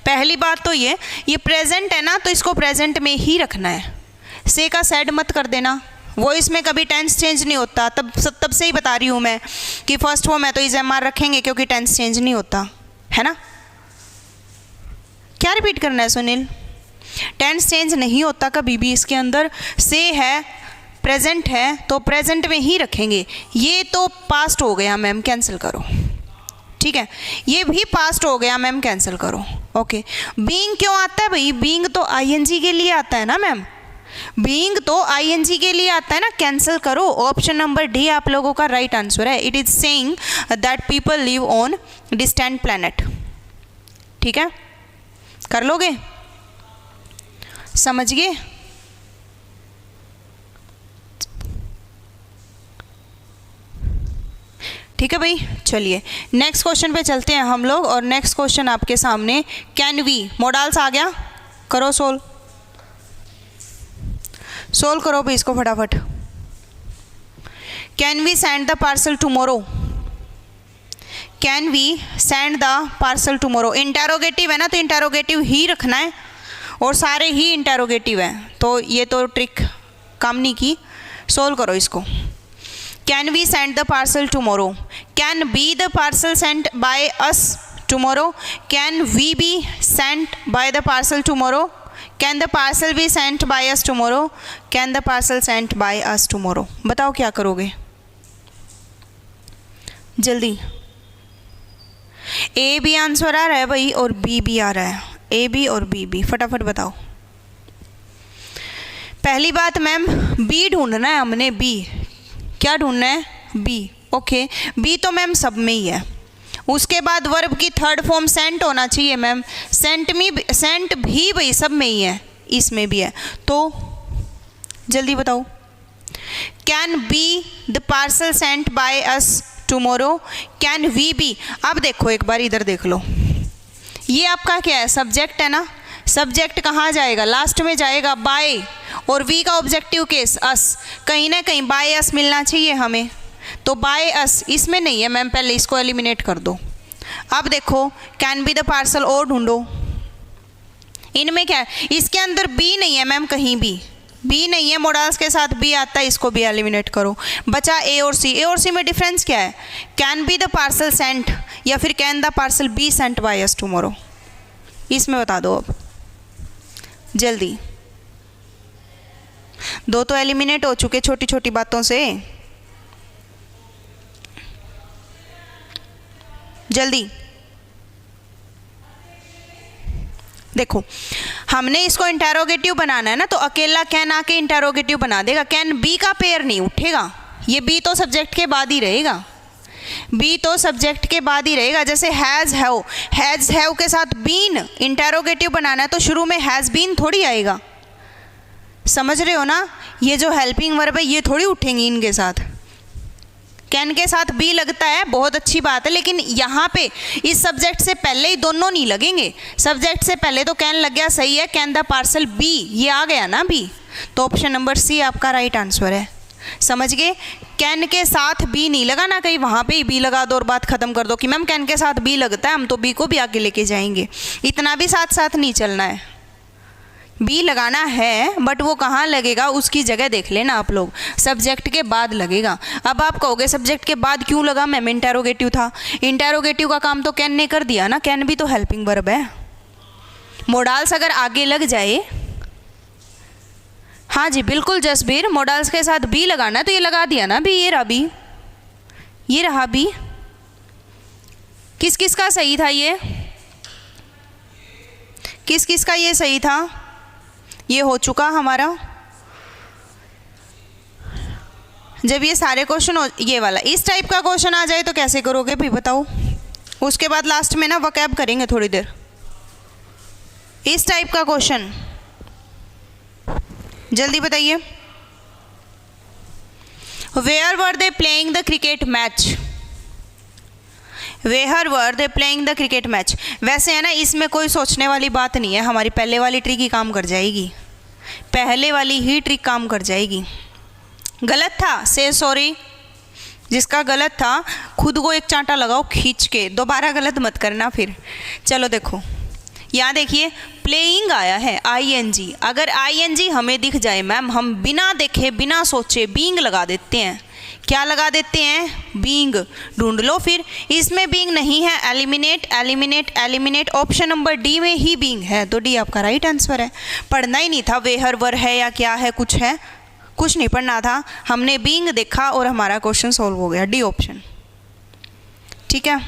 पहली बात तो ये प्रेजेंट है ना, तो इसको प्रेजेंट में ही रखना है। से का सेड मत कर देना। वॉइस में कभी टेंस चेंज नहीं होता, तब से ही बता रही हूँ मैं कि फर्स्ट फॉर्म है तो इज एम आर रखेंगे, क्योंकि टेंस चेंज नहीं होता है ना। क्या रिपीट करना है सुनील? टेंस चेंज नहीं होता कभी भी इसके अंदर। से है, प्रेजेंट है, तो प्रेजेंट में ही रखेंगे। ये तो पास्ट हो गया मैम, कैंसिल करो। ठीक है, ये भी पास्ट हो गया मैम, कैंसिल करो। ओके, बीइंग क्यों आता है भाई? बीइंग तो आईएनजी के लिए आता है ना मैम, बीइंग तो आईएनजी के लिए आता है ना, कैंसिल करो। ऑप्शन नंबर डी आप लोगों का राइट आंसर है। It is saying that people live on distant planet. ठीक है, कर लोगे? समझ गए? ठीक है भाई, चलिए नेक्स्ट क्वेश्चन पे चलते हैं हम लोग। और नेक्स्ट क्वेश्चन आपके सामने, कैन वी, मोडाल्स आ गया, करो सोल्व करो भाई इसको फटाफट। Can we send the parcel tomorrow? Can we send the parcel tomorrow. Interrogative है ना, तो इंटेरोगेटिव ही रखना है, और सारे ही इंटेरोगेटिव हैं, तो ये तो ट्रिक काम नहीं की। सोल्व करो इसको। Can we send the parcel tomorrow? Can be the parcel sent by us tomorrow? Can we be sent by the parcel tomorrow? Can the parcel be sent by us tomorrow, can the parcel sent by us tomorrow. बताओ क्या करोगे जल्दी। A B answer आ रहा है भाई और B भी आ रहा है, ए बी और बी बी, फटाफट बताओ। पहली बात मैम बी ढूंढना है हमने, बी क्या ढूंढना है, बी। ओके बी तो मैम सब में ही है। उसके बाद वर्ब की थर्ड फॉर्म सेंट होना चाहिए मैम, सेंट भी भाई सब में ही है, इसमें भी है। तो जल्दी बताओ, can be the parcel sent by us tomorrow, can we be. अब देखो एक बार इधर देख लो, ये आपका क्या है, सब्जेक्ट है ना। सब्जेक्ट कहाँ जाएगा, लास्ट में जाएगा बाय, और वी का ऑब्जेक्टिव केस अस, कहीं ना कहीं बाय अस मिलना चाहिए हमें, तो बाय अस इसमें नहीं है मैम, पहले इसको एलिमिनेट कर दो। अब देखो कैन बी द पार्सल और ढूंढो, इनमें क्या है, इसके अंदर बी नहीं है मैम, कहीं भी बी नहीं है, मोडाल्स के साथ बी आता है, इसको भी एलिमिनेट करो। बचा ए और सी। ए और सी में डिफरेंस क्या है, can be the parcel sent या फिर can the parcel be sent by us tomorrow, इसमें बता दो अब जल्दी। दो तो एलिमिनेट हो चुके छोटी छोटी बातों से, जल्दी देखो। हमने इसको इंटेरोगेटिव बनाना है ना, तो अकेला कैन आके इंटेरोगेटिव बना देगा, कैन बी का पेयर नहीं उठेगा, ये बी तो सब्जेक्ट के बाद ही रहेगा, बी तो सब्जेक्ट के बाद ही रहेगा। जैसे हैज़ हैव के साथ बीन इंटेरोगेटिव बनाना है तो शुरू में हैज़ बीन थोड़ी आएगा, समझ रहे हो ना। ये जो हेल्पिंग वर्ब है ये थोड़ी उठेंगी इनके साथ, कैन के साथ बी लगता है, बहुत अच्छी बात है, लेकिन यहाँ पे इस सब्जेक्ट से पहले ही दोनों नहीं लगेंगे। सब्जेक्ट से पहले तो कैन लग गया, सही है, कैन द पार्सल बी ये आ गया ना बी, तो ऑप्शन नंबर सी आपका राइट आंसर है। समझ गए, कैन के साथ बी नहीं लगा ना, कहीं वहाँ पे ही बी लगा दो और बात खत्म कर दो कि मैम कैन के साथ बी लगता है, हम तो बी को भी आगे लेके जाएंगे, इतना भी साथ साथ नहीं चलना है। बी लगाना है बट वो कहाँ लगेगा उसकी जगह देख लेना आप लोग, सब्जेक्ट के बाद लगेगा। अब आप कहोगे सब्जेक्ट के बाद क्यों लगा मैम, इंटेरोगेटिव था। इंटेरोगेटिव का काम तो कैन ने कर दिया ना, कैन भी तो हेल्पिंग वर्ब है। मोडाल्स अगर आगे लग जाए, हाँ जी बिल्कुल जसबीर, मोडाल्स के साथ बी लगाना है तो ये लगा दिया ना बी, ये रहा बी, ये रहा बी। किस किस का सही था ये, किस किस का ये सही था, ये हो चुका हमारा। जब ये सारे क्वेश्चन हो, ये वाला इस टाइप का क्वेश्चन आ जाए तो कैसे करोगे भी बताओ। उसके बाद लास्ट में ना वकैब करेंगे थोड़ी देर। इस टाइप का क्वेश्चन जल्दी बताइए। Where were they playing the cricket match, where were they playing the cricket match. वैसे है ना इसमें कोई सोचने वाली बात नहीं है, हमारी पहले वाली ट्रिक ही काम कर जाएगी, पहले वाली ही ट्रिक काम कर जाएगी। गलत था से सॉरी, जिसका गलत था खुद को एक चांटा लगाओ खींच के, दोबारा गलत मत करना फिर। चलो देखो यहाँ देखिए प्लेइंग आया है आईएनजी, अगर आईएनजी हमें दिख जाए मैम हम बिना देखे बिना सोचे बीइंग लगा देते हैं। क्या लगा देते हैं, बीइंग। ढूंढ लो फिर, इसमें बीइंग नहीं है, eliminate eliminate eliminate, option number D में ही बीइंग है, तो डी आपका राइट आंसर है। पढ़ना ही नहीं था वेहर वर है या क्या है, कुछ है, कुछ नहीं पढ़ना था, हमने बीइंग देखा और हमारा क्वेश्चन सॉल्व हो गया, डी ऑप्शन। ठीक है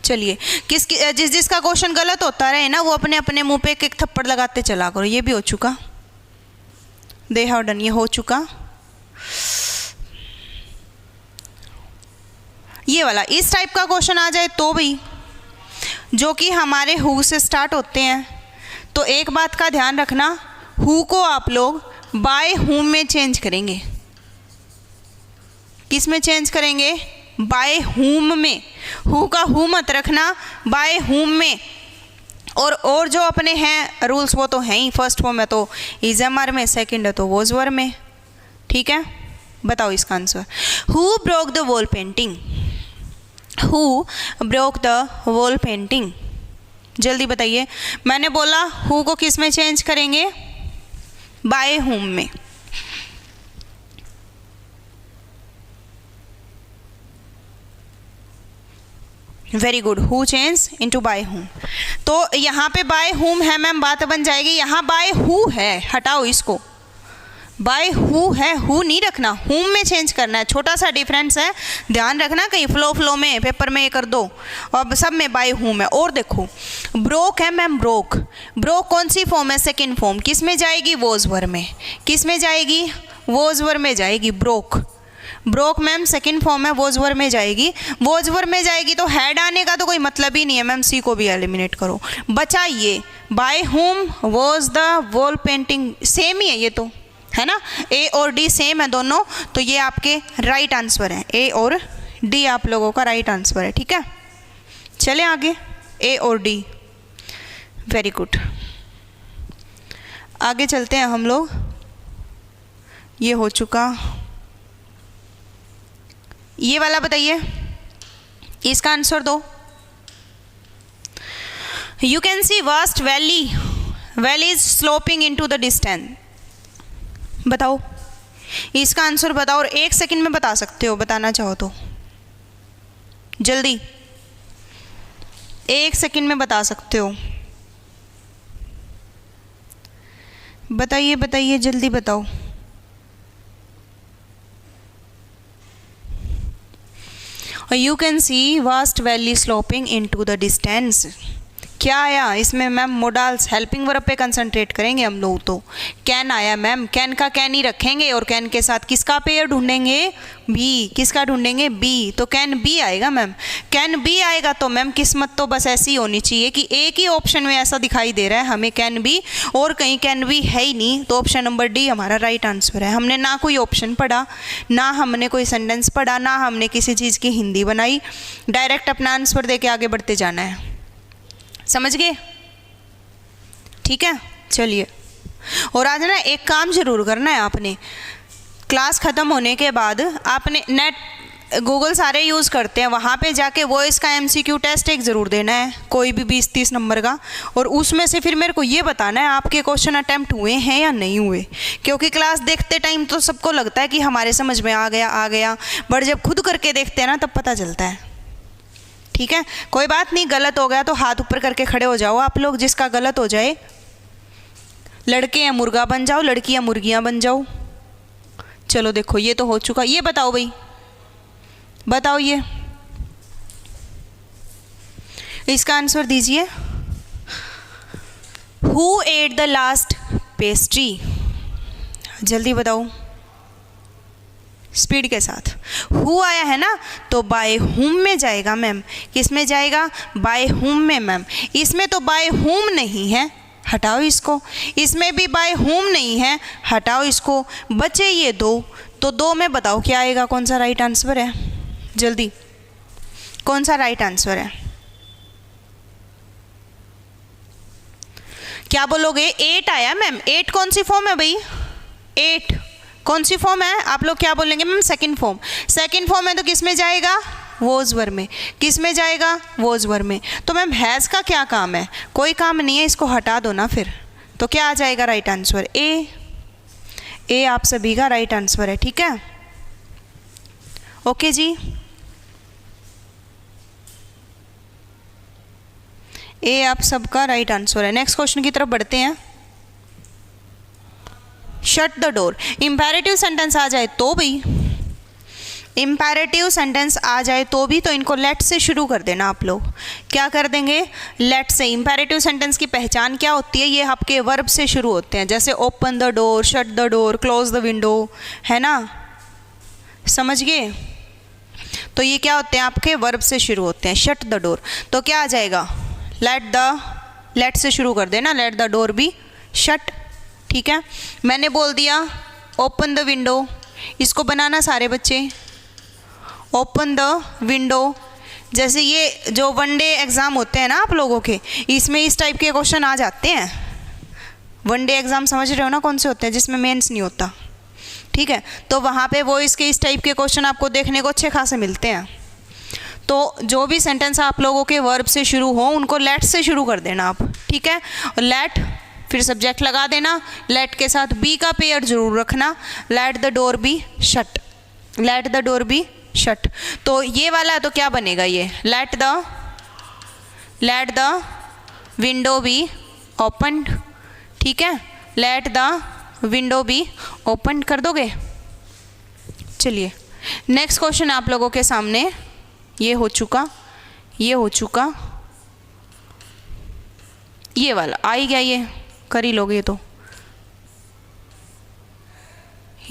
चलिए, जिसका क्वेश्चन गलत होता रहे ना वो अपने अपने मुंह पे एक एक थप्पड़ लगाते चला करो। ये भी हो चुका, दे हैव डन, ये हो चुका। ये वाला इस टाइप का क्वेश्चन आ जाए तो भी, जो कि हमारे हु से स्टार्ट होते हैं, तो एक बात का ध्यान रखना, हु को आप लोग बाय हुम में चेंज करेंगे। किस में चेंज करेंगे, बाय हुम में। हु का हु मत रखना, बाय हुम में। और जो अपने हैं रूल्स वो तो हैं ही, फर्स्ट फॉर्म है तो इज एम आर में, सेकंड है तो वॉज वर में। ठीक है बताओ इसका answer. Who broke the wall painting, who broke the wall painting, जल्दी बताइए। मैंने बोला हु को किस में चेंज करेंगे, बाय हुम में। Very good, who change into by whom. तो यहाँ पे बाय हुम है मैम, बात बन जाएगी। यहाँ बाय हु है, हटाओ इसको, बाय हु है, हु नहीं रखना, हुम में चेंज करना है। छोटा सा डिफरेंस है, ध्यान रखना, कहीं फ्लो में पेपर में ये कर दो। अब सब में बाय हुम है। और देखो ब्रोक है मैम, ब्रोक, ब्रोक कौन सी फॉर्म है? Second form. किस में जाएगी? वॉज वर्ब में। किस में जाएगी? वॉज वर्ब में जाएगी। Broke, broke ma'am second form है, वॉज वर्ब में जाएगी। वॉज वर्ब में जाएगी तो हैड आने का तो कोई मतलब ही नहीं है मैम, सी को भी एलिमिनेट करो। बचा ये by whom was the wall painting, same ही है ये तो, है ना, ए और डी सेम है दोनों, तो ये आपके राइट आंसर है। ए और डी आप लोगों का राइट आंसर है, ठीक है। चलें आगे, ए और डी, वेरी गुड। आगे चलते हैं हम लोग, ये हो चुका। ये वाला बताइए, इसका आंसर दो। You can see vast valley, valley is sloping into the distance. बताओ इसका आंसर बताओ, और 1 सेकंड में बता सकते हो, बताना चाहो तो जल्दी 1 सेकंड में बता सकते हो। बताइए बताइए, जल्दी बताओ। You can see vast valley sloping into the distance. क्या आया इसमें मैम? मोडाल्स, हेल्पिंग वर्ब पे कंसंट्रेट करेंगे हम लोग। तो कैन आया मैम, कैन का कैन ही रखेंगे, और कैन के साथ किसका पेयर ढूंढेंगे? बी। किसका ढूंढेंगे? बी। तो कैन बी आएगा मैम। कैन बी आएगा तो मैम किस्मत तो बस ऐसी होनी चाहिए कि एक ही ऑप्शन में ऐसा दिखाई दे रहा है हमें कैन बी, और कहीं कैन बी है ही नहीं, तो ऑप्शन नंबर डी हमारा राइट आंसर है। हमने ना कोई ऑप्शन पढ़ा, ना हमने कोई सेंटेंस पढ़ा, ना हमने किसी चीज़ की हिंदी बनाई, डायरेक्ट अपना आंसर दे के आगे बढ़ते जाना है। समझ गए? ठीक है, चलिए। और आज ना एक काम जरूर करना है आपने, क्लास ख़त्म होने के बाद आपने नेट गूगल सारे यूज़ करते हैं, वहाँ पे जाके वॉइस का MCQ टेस्ट एक ज़रूर देना है, कोई भी 20-30 नंबर का, और उसमें से फिर मेरे को ये बताना है आपके क्वेश्चन अटैम्प्ट हुए हैं या नहीं हुए। क्योंकि क्लास देखते टाइम तो सबको लगता है कि हमारे समझ में आ गया, बट जब खुद करके देखते हैं ना तब पता चलता है। ठीक है, कोई बात नहीं, गलत हो गया तो हाथ ऊपर करके खड़े हो जाओ आप लोग, जिसका गलत हो जाए। लड़के या मुर्गा बन जाओ, लड़की या मुर्गियाँ बन जाओ। चलो देखो ये तो हो चुका। ये बताओ भाई, बताओ ये इसका आंसर दीजिए। Who at the last pastry? जल्दी बताओ स्पीड के साथ। हु आया है ना, तो बाय हुम में जाएगा मैम। किस में जाएगा? बाय हुम में मैम। इसमें तो बाय हुम नहीं है, हटाओ इसको। इसमें भी बाय हुम नहीं है, हटाओ इसको। बचे ये दो, तो दो में बताओ क्या आएगा, कौन सा राइट आंसर है? जल्दी, कौन सा राइट आंसर है? क्या बोलोगे? 8 आया मैम। 8 कौन सी फॉर्म है भाई? 8 कौन सी फॉर्म है? आप लोग क्या बोलेंगे ma'am? Second form. Second form है तो किस में जाएगा? वॉज वर्ब में। किस में जाएगा? वॉज वर्ब में। तो मैम हैज़ का क्या काम है? कोई काम नहीं है, इसको हटा दो ना फिर। तो क्या आ जाएगा राइट आंसर? ए। ए आप सभी का राइट आंसर है, ठीक है। ओके जी, ए आप सबका राइट आंसर है। नेक्स्ट क्वेश्चन की तरफ बढ़ते हैं। Shut the door. Imperative sentence आ जाए तो भी, इंपैरेटिव सेंटेंस आ जाए तो भी तो इनको लेट से शुरू कर देना आप लोग। क्या कर देंगे? लेट से। इंपैरेटिव सेंटेंस की पहचान क्या होती है? ये आपके वर्ब से शुरू होते हैं, जैसे open the door, shut the door, close the window, है ना, समझ गए? तो ये क्या होते हैं? आपके वर्ब से शुरू होते हैं। शट द डोर तो क्या आ जाएगा? लेट से शुरू कर देना, let the door be shut, ठीक है। मैंने बोल दिया ओपन द विंडो, इसको बनाना सारे बच्चे। ओपन द विंडो, जैसे ये जो वनडे एग्ज़ाम होते हैं ना आप लोगों के, इसमें इस टाइप के क्वेश्चन आ जाते हैं। वनडे एग्ज़ाम समझ रहे हो ना कौन से होते हैं, जिसमें मेंस नहीं होता, ठीक है। तो वहाँ पे वो इसके इस टाइप के क्वेश्चन आपको देखने को अच्छे खासे मिलते हैं। तो जो भी सेंटेंस आप लोगों के वर्ब से शुरू हो उनको लेट से शुरू कर देना आप, ठीक है। और लेट फिर सब्जेक्ट लगा देना, लेट के साथ बी का पेयर जरूर रखना। Let the door be shut, let the door be shut. तो ये वाला तो क्या बनेगा? ये let the let the window be open, ठीक है, let the window be open कर दोगे। चलिए नेक्स्ट क्वेश्चन आप लोगों के सामने, ये हो चुका, ये हो चुका, ये वाला आ ही गया, ये कर ही लोगे तो,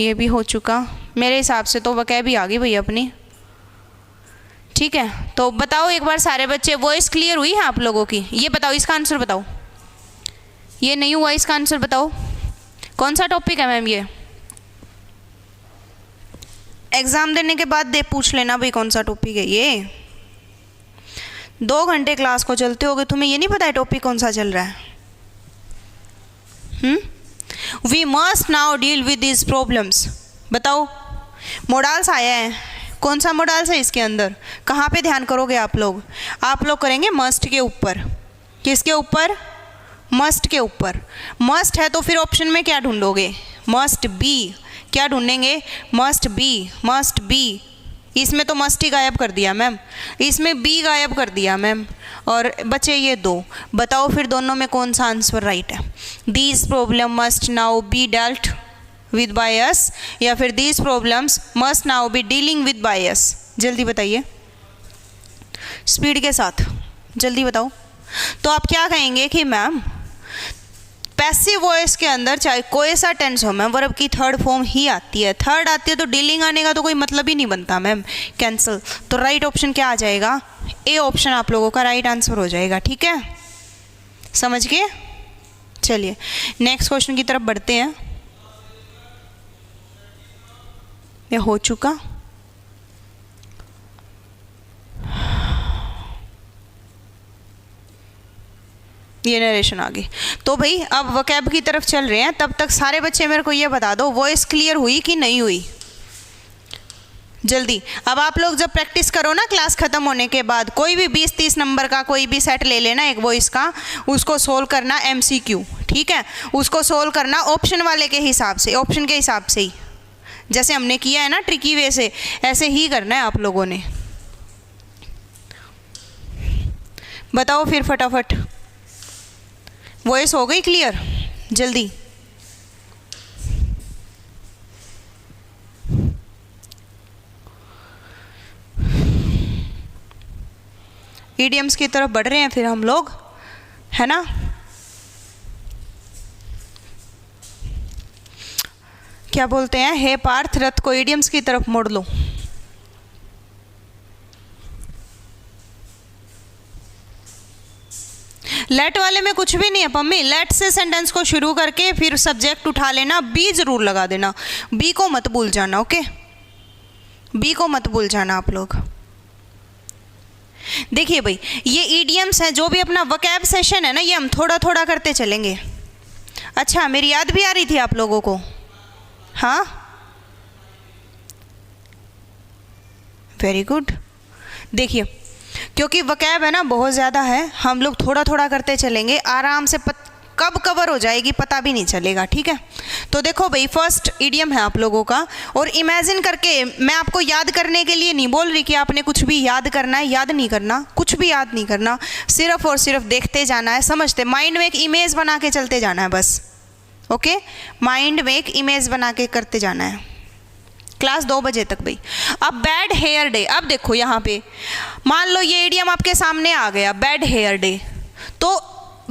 ये भी हो चुका मेरे हिसाब से तो वकैब भी आ गई भैया अपनी, ठीक है। तो बताओ एक बार सारे बच्चे, वॉइस क्लियर हुई है आप लोगों की? ये बताओ, इसका आंसर बताओ, ये नहीं हुआ इसका आंसर बताओ, कौन सा टॉपिक है मैम? ये एग्ज़ाम देने के बाद पूछ लेना भाई कौन सा टॉपिक है ये। 2 घंटे क्लास को चलते होगे, तुम्हें ये नहीं पता है टॉपिक कौन सा चल रहा है? We must now deal with this problems. बताओ मॉडल्स आया है, कौन सा मॉडल्स है इसके अंदर? कहाँ पे ध्यान करोगे आप लोग? आप लोग करेंगे मस्ट के ऊपर। किसके ऊपर? मस्ट के ऊपर। मस्ट है तो फिर ऑप्शन में क्या ढूंढोगे? Must be. क्या ढूंढेंगे? Must be, must be. इसमें तो मस्ट ही गायब कर दिया मैम, इसमें बी गायब कर दिया मैम, और बचे ये 2। बताओ फिर दोनों में कौन सा आंसर राइट है? These problem must now be dealt with by us, या फिर these problems must now be dealing with by us? जल्दी बताइए, स्पीड के साथ जल्दी बताओ। तो आप क्या कहेंगे कि मैम पैसिव वॉइस के अंदर चाहे कोई सा टेंस हो मैम, वर्ब की थर्ड फॉर्म ही आती है। थर्ड आती है तो डीलिंग आने का तो कोई मतलब ही नहीं बनता मैम, कैंसिल। तो राइट ऑप्शन क्या आ जाएगा? ए ऑप्शन आप लोगों का राइट आंसर हो जाएगा, ठीक है, समझ गए? चलिए नेक्स्ट क्वेश्चन की तरफ बढ़ते हैं। ये हो चुका, ये नरेशन आ गई। तो भाई अब वकैब की तरफ चल रहे हैं, तब तक सारे बच्चे मेरे को ये बता दो वॉइस क्लियर हुई कि नहीं हुई? जल्दी। अब आप लोग जब प्रैक्टिस करो ना क्लास ख़त्म होने के बाद, कोई भी 20-30 नंबर का कोई भी सेट ले लेना एक वॉइस का, उसको सोल्व करना MCQ, ठीक है, उसको सोल्व करना ऑप्शन वाले के हिसाब से, ऑप्शन के हिसाब से ही, जैसे हमने किया है ना ट्रिकी वे से, ऐसे ही करना है आप लोगों ने। बताओ फिर फटाफट, वॉइस हो गई क्लियर? जल्दी। ईडियम्स की तरफ बढ़ रहे हैं फिर हम लोग, है ना? क्या बोलते हैं, हे पार्थ रथ को ईडियम्स की तरफ मोड़ लो। लेट वाले में कुछ भी नहीं है पम्मी, लेट से सेंटेंस को शुरू करके फिर सब्जेक्ट उठा लेना, बी जरूर लगा देना, बी को मत भूल जाना, ओके, बी को मत भूल जाना आप लोग। देखिए भाई ये ईडियम्स है, जो भी अपना वकैब सेशन है ना, ये हम थोड़ा थोड़ा करते चलेंगे। अच्छा मेरी याद भी आ रही थी आप लोगों को? हाँ वेरी गुड। देखिए क्योंकि वकैब है ना बहुत ज़्यादा है, हम लोग थोड़ा थोड़ा करते चलेंगे, आराम से कब कवर हो जाएगी पता भी नहीं चलेगा, ठीक है। तो देखो भाई फर्स्ट ईडियम है आप लोगों का, और इमेजिन करके, मैं आपको याद करने के लिए नहीं बोल रही कि आपने कुछ भी याद करना है, याद नहीं करना, कुछ भी याद नहीं करना, सिर्फ और सिर्फ देखते जाना है, समझते, माइंड में एक इमेज बना के चलते जाना है बस, ओके, माइंड में एक इमेज बना के करते जाना है। क्लास 2 बजे तक भाई। अब बैड हेयर डे, अब देखो यहाँ पे मान लो ये ईडियम आपके सामने आ गया, बैड हेयर डे। तो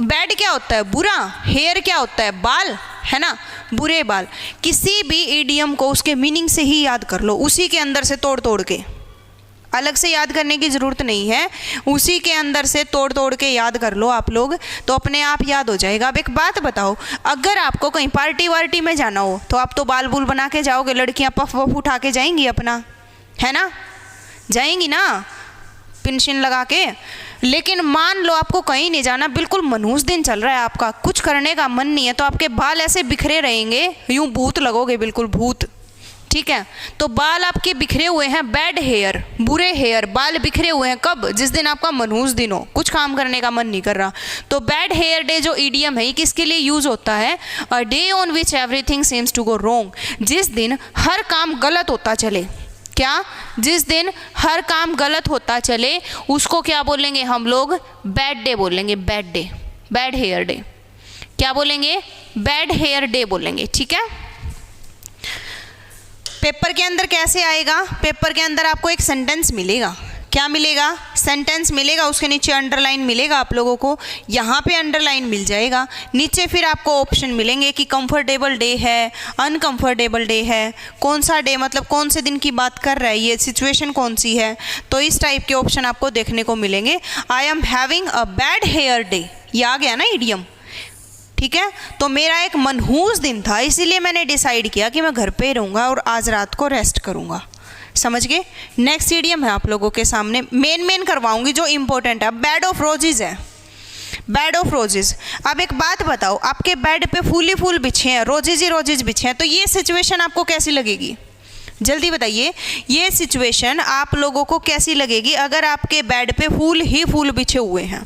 बैड क्या होता है? बुरा। हेयर क्या होता है? बाल, है ना, बुरे बाल। किसी भी ईडियम को उसके मीनिंग से ही याद कर लो, उसी के अंदर से तोड़ तोड़ के, अलग से याद करने की ज़रूरत नहीं है, उसी के अंदर से तोड़ तोड़ के याद कर लो आप लोग, तो अपने आप याद हो जाएगा। अब एक बात बताओ, अगर आपको कहीं पार्टी वार्टी में जाना हो तो आप तो बाल बूल बना के जाओगे, लड़कियां पफ वफ उठा के जाएंगी अपना, है ना, जाएंगी ना पिनशिन लगा के। लेकिन मान लो आपको कहीं नहीं जाना, बिल्कुल मनहूस दिन चल रहा है आपका, कुछ करने का मन नहीं है, तो आपके बाल ऐसे बिखरे रहेंगे, यूं भूत लगोगे, बिल्कुल भूत, ठीक है। तो बाल आपके बिखरे हुए हैं, बैड हेयर, बुरे हेयर, बाल बिखरे हुए हैं, कब? जिस दिन आपका मनहूस दिन हो, कुछ काम करने का मन नहीं कर रहा। तो बैड हेयर डे जो ईडियम है ये किसके लिए यूज होता है? A day on which everything seems to go wrong, जिस दिन हर काम गलत होता चले। क्या? जिस दिन हर काम गलत होता चले उसको क्या बोलेंगे हम लोग? बैड डे बोलेंगे, bad day, bad hair day. क्या बोलेंगे? बैड हेयर डे बोलेंगे। ठीक है, पेपर के अंदर कैसे आएगा? पेपर के अंदर आपको एक सेंटेंस मिलेगा। क्या मिलेगा? सेंटेंस मिलेगा, उसके नीचे अंडरलाइन मिलेगा आप लोगों को, यहाँ पे अंडरलाइन मिल जाएगा, नीचे फिर आपको ऑप्शन मिलेंगे कि कंफर्टेबल डे है, अनकंफर्टेबल डे है, कौन सा डे मतलब कौन से दिन की बात कर रहा है, ये सिचुएशन कौन सी है। तो इस टाइप के ऑप्शन आपको देखने को मिलेंगे। I am having a bad hair day, ये आ गया ना इडियम। ठीक है, तो मेरा एक मनहूस दिन था, इसीलिए मैंने डिसाइड किया कि मैं घर पे ही रहूँगा और आज रात को रेस्ट करूँगा। समझ गए? नेक्स्ट इडियम है आप लोगों के सामने, मेन करवाऊंगी जो इंपॉर्टेंट है। बेड ऑफ रोजेज है, बेड ऑफ रोजेज। अब एक बात बताओ, आपके बेड पे फूल ही फूल बिछे हैं, रोजेज ही रोजेज बिछे हैं, तो ये सिचुएशन आपको कैसी लगेगी? जल्दी बताइए, ये सिचुएशन आप लोगों को कैसी लगेगी अगर आपके बेड पे फूल ही फूल बिछे हुए हैं,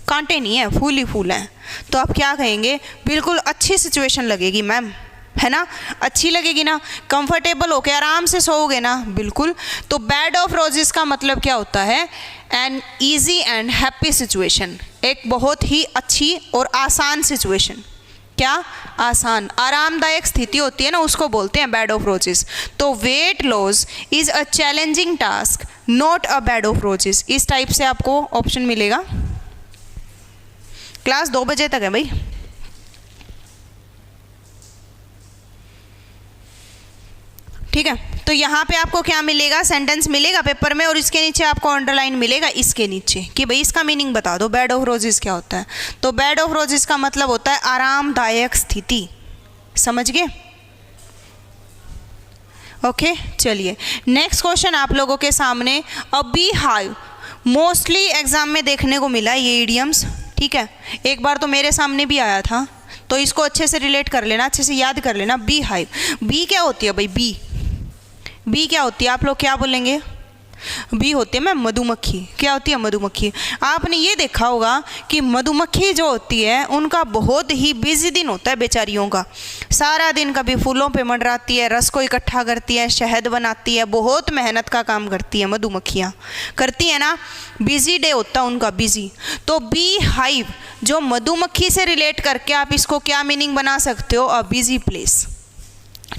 कांटे नहीं है, फूल ही फूल हैं, तो आप क्या कहेंगे? बिल्कुल अच्छी सिचुएशन लगेगी मैम, है ना? अच्छी लगेगी ना? कंफर्टेबल होके आराम से सोओगे ना? बिल्कुल। तो बेड ऑफ रोजेस का मतलब क्या होता है? An easy and happy situation, एक बहुत ही अच्छी और आसान सिचुएशन। क्या? आसान, आरामदायक स्थिति होती है ना, उसको बोलते हैं बेड ऑफ रोजेस। तो weight loss is a challenging task, not a bed of roses. इस टाइप से आपको ऑप्शन मिलेगा। क्लास 2 बजे तक है भाई। ठीक है, तो यहाँ पे आपको क्या मिलेगा? सेंटेंस मिलेगा पेपर में और इसके नीचे आपको अंडरलाइन मिलेगा इसके नीचे कि भाई इसका मीनिंग बता दो, बेड ऑफ रोजेस क्या होता है। तो बेड ऑफ रोजेस का मतलब होता है आरामदायक स्थिति। समझ गए? ओके, चलिए नेक्स्ट क्वेश्चन आप लोगों के सामने। अ बी हाइव, मोस्टली एग्जाम में देखने को मिला ये इडियम्स। ठीक है, एक बार तो मेरे सामने भी आया था, तो इसको अच्छे से रिलेट कर लेना, अच्छे से याद कर लेना। बी हाइव, बी क्या होती है भाई? बी, बी क्या होती है? आप लोग क्या बोलेंगे? बी होती है मैम मधुमक्खी। क्या होती है? मधुमक्खी। आपने ये देखा होगा कि मधुमक्खी जो होती है उनका बहुत ही बिजी दिन होता है बेचारियों का। सारा दिन कभी फूलों पे मंडराती है, रस को इकट्ठा करती है, शहद बनाती है, बहुत मेहनत का काम करती है मधुमक्खियाँ, करती है ना। बिजी डे होता है उनका, बिजी। तो बी हाइव जो मधुमक्खी से रिलेट करके आप इसको क्या मीनिंग बना सकते हो? A busy place.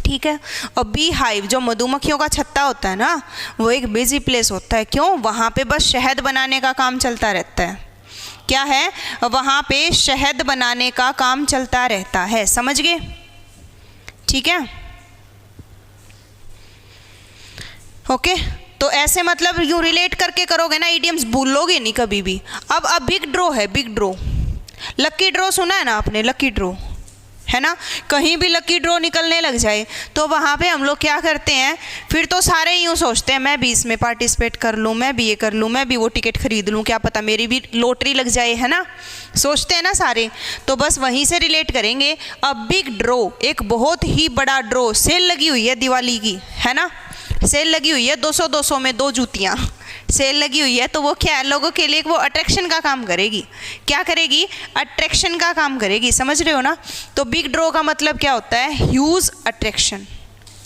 ठीक है, और बी हाइव जो मधुमक्खियों का छत्ता होता है ना, वो एक बिजी प्लेस होता है। क्यों? वहाँ पे बस शहद बनाने का काम चलता रहता है। क्या है? वहाँ पे शहद बनाने का काम चलता रहता है। समझ गए? ठीक है, ओके। तो ऐसे मतलब यूँ रिलेट करके करोगे ना, इडियम्स भूलोगे नहीं कभी भी। अब बिग ड्रॉ है, बिग ड्रॉ, लकी ड्रॉ सुना है ना आपने? लकी ड्रॉ है ना, कहीं भी लकी ड्रॉ निकलने लग जाए तो वहाँ पे हम लोग क्या करते हैं? फिर तो सारे यूँ सोचते हैं मैं भी इसमें पार्टिसिपेट कर लूँ, मैं भी ये कर लूँ, मैं भी वो टिकट खरीद लूँ, क्या पता मेरी भी लॉटरी लग जाए, है ना? सोचते हैं ना सारे। तो बस वहीं से रिलेट करेंगे। अब बिग ड्रॉ, एक बहुत ही बड़ा ड्रॉ, सेल लगी हुई है दिवाली की, है ना? सेल लगी हुई है, 200 में 2 जूतियाँ सेल लगी हुई है। तो वो क्या है? लोगों के लिए वो अट्रैक्शन का काम करेगी। क्या करेगी? अट्रैक्शन का काम करेगी। समझ रहे हो ना? तो बिग ड्रॉ का मतलब क्या होता है? Huge attraction.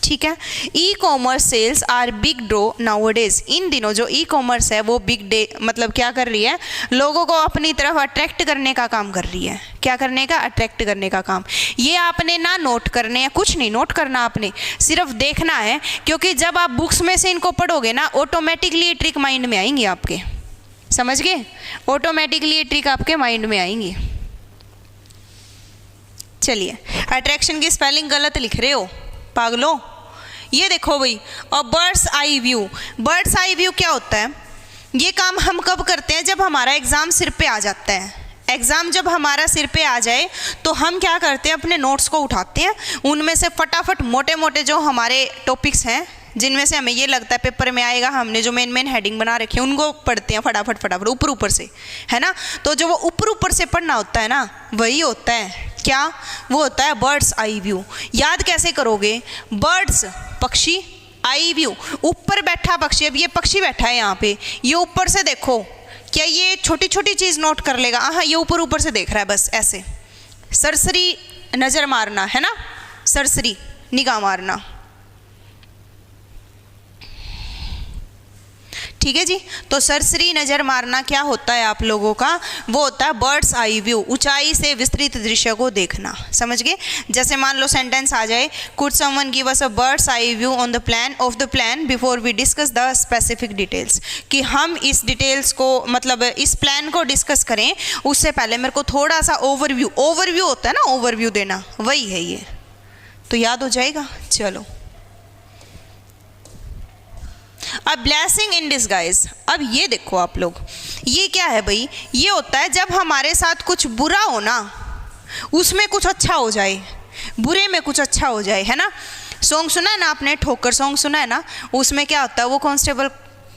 ठीक है, e commerce sales are big draw nowadays. इन दिनों जो ई कॉमर्स है वो बिग डे मतलब क्या कर रही है? लोगों को अपनी तरफ अट्रैक्ट करने का काम कर रही है। क्या करने का? अट्रैक्ट करने का काम। ये आपने ना नोट करने हैं, कुछ नहीं नोट करना, आपने सिर्फ देखना है, क्योंकि जब आप बुक्स में से इनको पढ़ोगे ना ऑटोमेटिकली ट्रिक माइंड में आएंगी आपके। समझ गए? ऑटोमेटिकली ट्रिक आपके माइंड में आएंगी। चलिए, अट्रैक्शन की स्पेलिंग गलत लिख रहे हो पागलो। ये देखो भाई, और birds eye view. Birds eye view क्या होता है? ये काम हम कब करते हैं? जब हमारा एग्ज़ाम सिर पे आ जाता है। एग्ज़ाम जब हमारा सिर पे आ जाए तो हम क्या करते हैं? अपने नोट्स को उठाते हैं, उनमें से फटाफट मोटे मोटे जो हमारे टॉपिक्स हैं जिनमें से हमें ये लगता है पेपर में आएगा, हमने जो मेन हेडिंग बना रखी है उनको पढ़ते हैं फटाफट ऊपर से, है ना? तो जो वो ऊपर से पढ़ना होता है ना, वही होता है क्या? वो होता है बर्ड्स आई व्यू। याद कैसे करोगे? बर्ड्स पक्षी, आई व्यू ऊपर बैठा पक्षी। अब ये पक्षी बैठा है यहाँ पे, ये ऊपर से देखो, क्या ये छोटी छोटी चीज़ नोट कर लेगा? हाँ, ये ऊपर से देख रहा है बस ऐसे। सरसरी नज़र मारना, है ना? सरसरी निगाह मारना। ठीक है जी। तो सरसरी नज़र मारना क्या होता है आप लोगों का, वो होता है बर्ड्स आई व्यू, ऊंचाई से विस्तृत दृश्य को देखना। समझ गए? जैसे मान लो सेंटेंस आ जाए, could someone give us a bird's eye view on the plan of the plan before we discuss the specific details, कि हम इस डिटेल्स को मतलब इस प्लान को डिस्कस करें उससे पहले मेरे को थोड़ा सा ओवरव्यू होता है ना, ओवरव्यू देना, वही है ये। तो याद हो जाएगा। चलो अब ब्लेसिंग इन डिस्गाइज। अब ये देखो आप लोग, ये क्या है भाई, ये होता है जब हमारे साथ कुछ बुरा हो ना, उसमें कुछ अच्छा हो जाए, बुरे में कुछ अच्छा हो जाए, है ना। सॉन्ग सुना है ना आपने, ठोकर सॉन्ग सुना है ना, उसमें क्या होता है, वो कांस्टेबल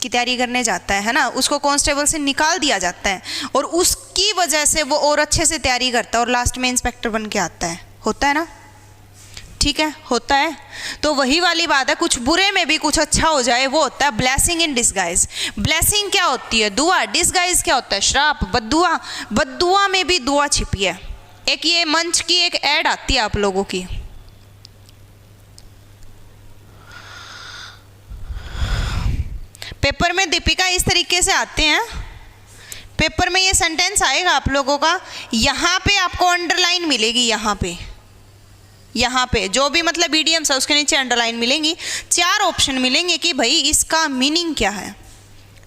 की तैयारी करने जाता है ना, उसको कांस्टेबल से निकाल दिया जाता है और उसकी वजह से वो और अच्छे से तैयारी करता है और लास्ट में इंस्पेक्टर बन के आता है। होता है ना, ठीक है, होता है। तो वही वाली बात है, कुछ बुरे में भी कुछ अच्छा हो जाए, वो होता है ब्लेसिंग इन डिस्गाइज। ब्लेसिंग क्या होती है, दुआ। डिस्गाइज क्या होता है, श्राप, बद्दुआ। बद्दुआ में भी दुआ छिपी है। एक ये मंच की एक ऐड आती है आप लोगों की, पेपर में दीपिका इस तरीके से आते हैं, पेपर में ये सेंटेंस आएगा आप लोगों का, यहाँ पे आपको अंडरलाइन मिलेगी, यहाँ पे जो भी मतलब ईडियम्स है उसके नीचे अंडरलाइन मिलेंगी। 4 ऑप्शन मिलेंगे कि भाई इसका मीनिंग क्या है,